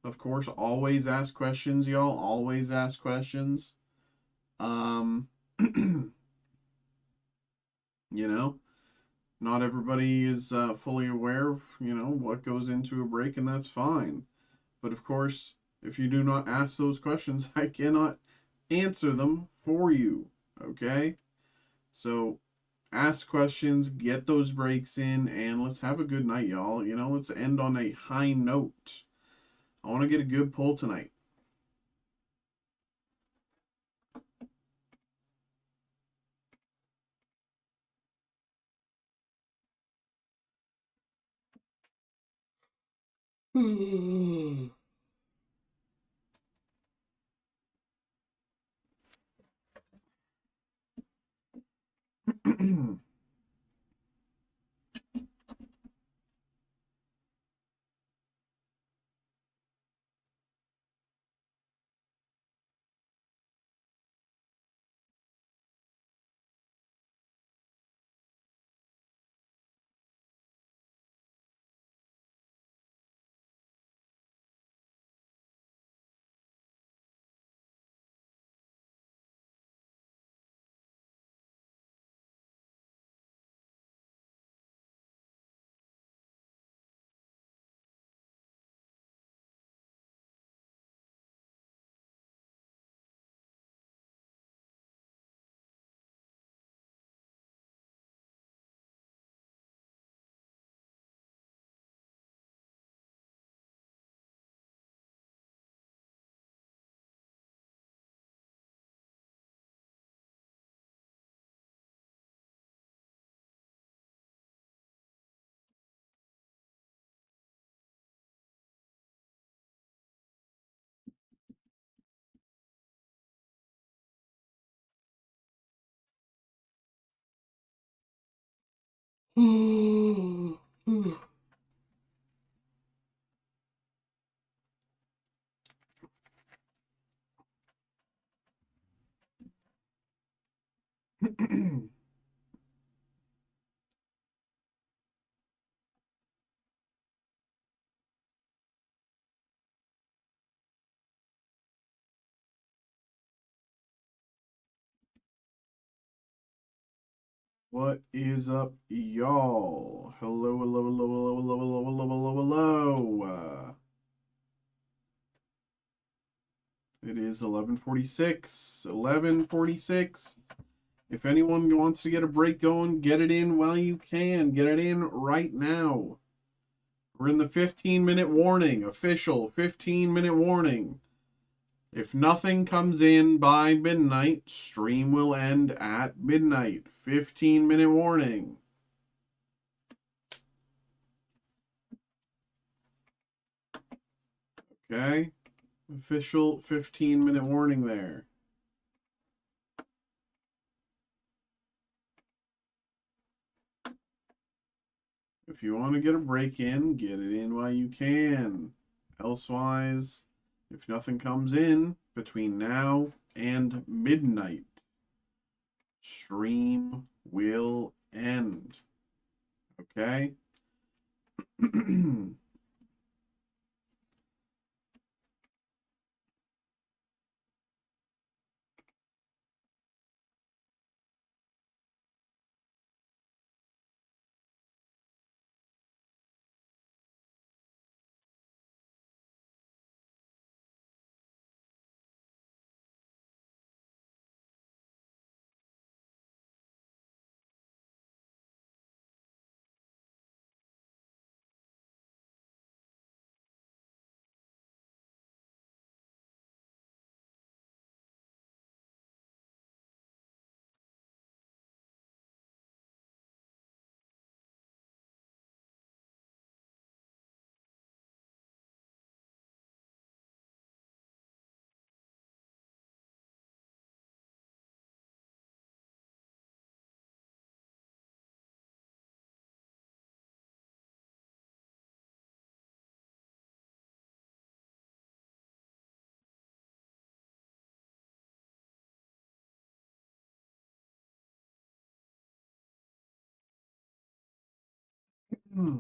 [SPEAKER 1] Of course, always ask questions, y'all. Always ask questions. You know, not everybody is fully aware of, what goes into a break, and that's fine. But of course, if you do not ask those questions, I cannot answer them for you. Okay? So ask questions, get those breaks in, and let's have a good night, y'all. Let's end on a high note. I want to get a good pull tonight. What is up, y'all? Hello, hello, hello, hello, hello, hello, hello, hello, hello. It is 11:46. 11:46. If anyone wants to get a break going, get it in while you can. Get it in right now. We're in the 15-minute warning. Official 15-minute warning. If nothing comes in by midnight, stream will end at midnight. 15-minute warning. Okay? Official 15-minute warning there. If you want to get a break in, get it in while you can. Elsewise, if nothing comes in between now and midnight, stream will end. Okay? Hmm.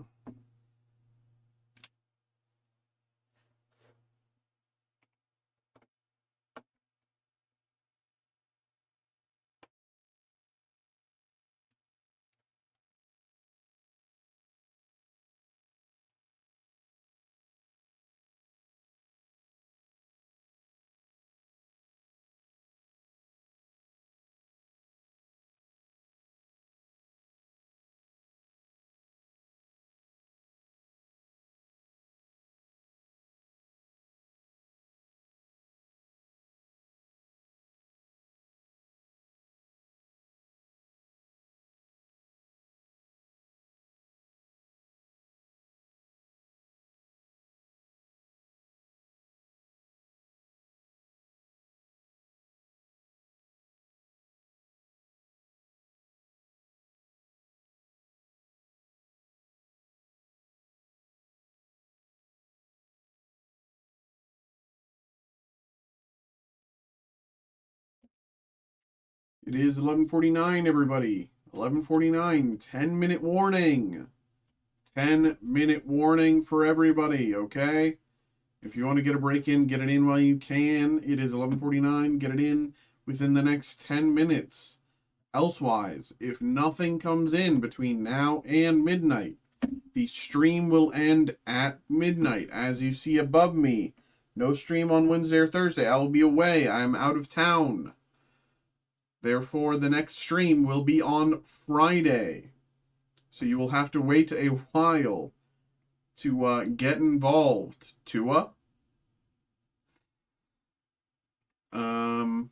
[SPEAKER 1] It is 11:49, everybody. 11:49. 10-minute warning. 10-minute warning for everybody, okay? If you want to get a break in, get it in while you can. It is 11:49. Get it in within the next 10 minutes. Elsewise, if nothing comes in between now and midnight, the stream will end at midnight. As you see above me, no stream on Wednesday or Thursday. I will be away. I am out of town. Therefore, the next stream will be on Friday. So you will have to wait a while to get involved. Tua? Um,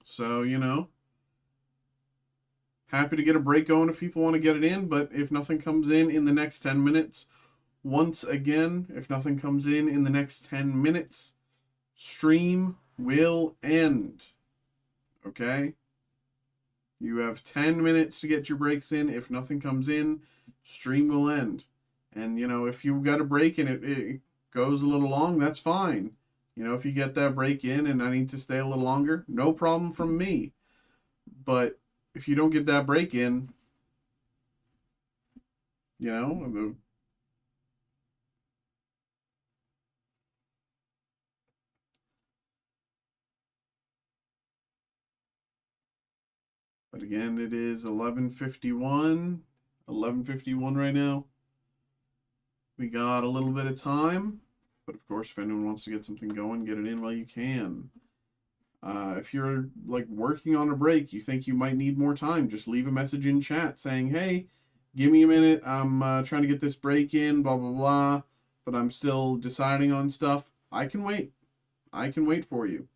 [SPEAKER 1] so, happy to get a break going if people want to get it in, but if nothing comes in the next 10 minutes, once again, if nothing comes in the next 10 minutes, stream will end. Okay? You have 10 minutes to get your breaks in. If nothing comes in, stream will end. And, if you got a break and it goes a little long, that's fine. If you get that break in and I need to stay a little longer, no problem from me. But if you don't get that break in, you know, but again, it is 11:51. 11:51 right now. We got a little bit of time. But of course, if anyone wants to get something going, get it in while you can. If you're like working on a break, you think you might need more time, just leave a message in chat saying, "Hey, give me a minute. I'm trying to get this break in, blah blah blah, but I'm still deciding on stuff." I can wait. I can wait for you.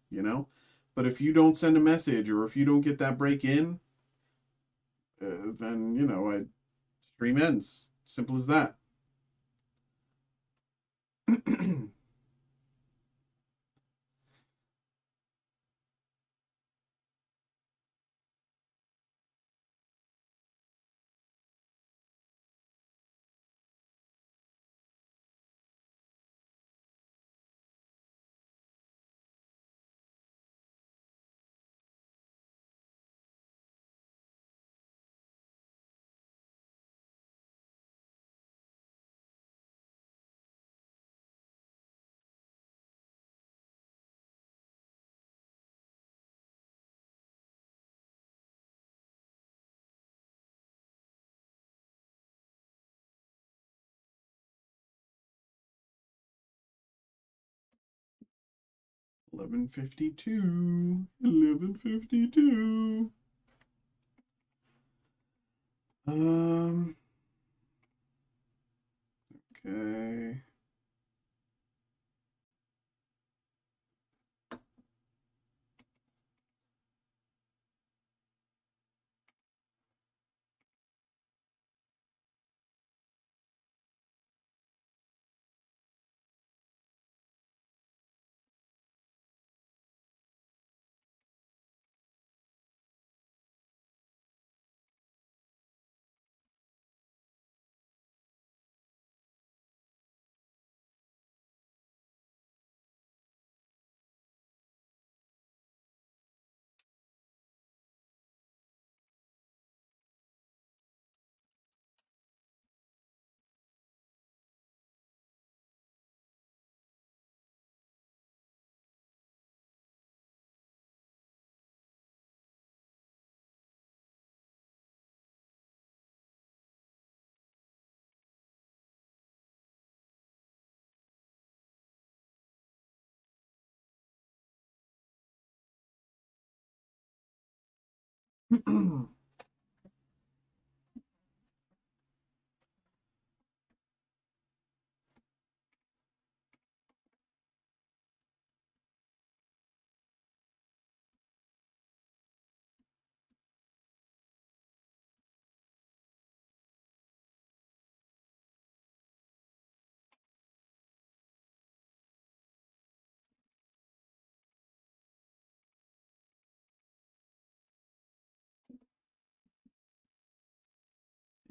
[SPEAKER 1] But if you don't send a message or if you don't get that break in, then stream ends. Simple as that. $11:52. 11:52. Um. Okay.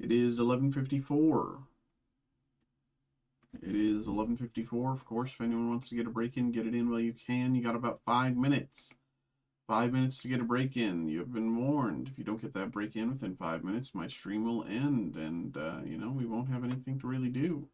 [SPEAKER 1] It is 11:54. It is 11:54. Of course, if anyone wants to get a break in, get it in while you can. You got about 5 minutes. 5 minutes to get a break in. You have been warned. If you don't get that break in within 5 minutes, my stream will end, and we won't have anything to really do.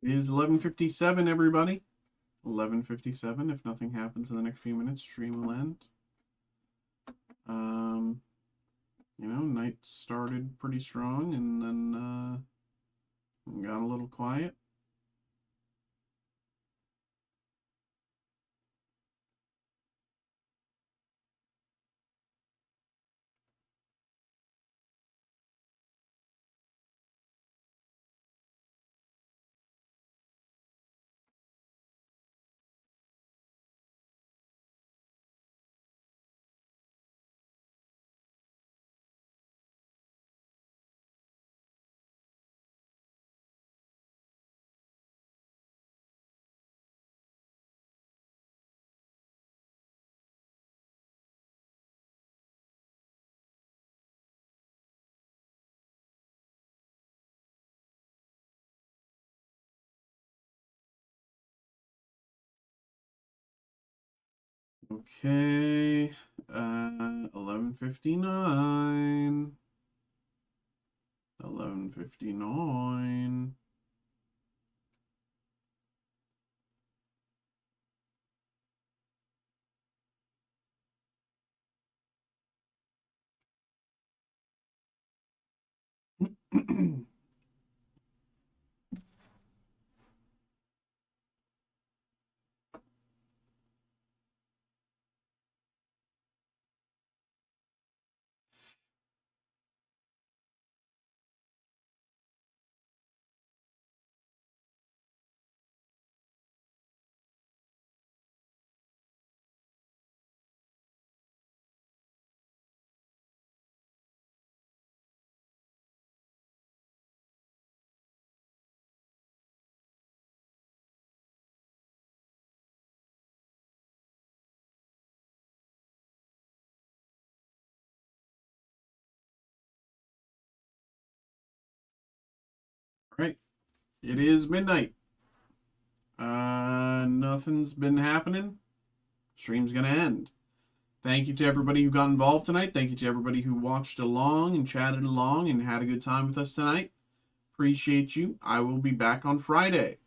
[SPEAKER 1] It is 11:57, everybody. 11:57. If nothing happens in the next few minutes, stream will end. Night started pretty strong and then got a little quiet. Okay. 11:59. 11:59. All right. It is midnight. Nothing's been happening. Stream's gonna end. Thank you to everybody who got involved tonight. Thank you to everybody who watched along and chatted along and had a good time with us tonight. Appreciate you. I will be back on Friday.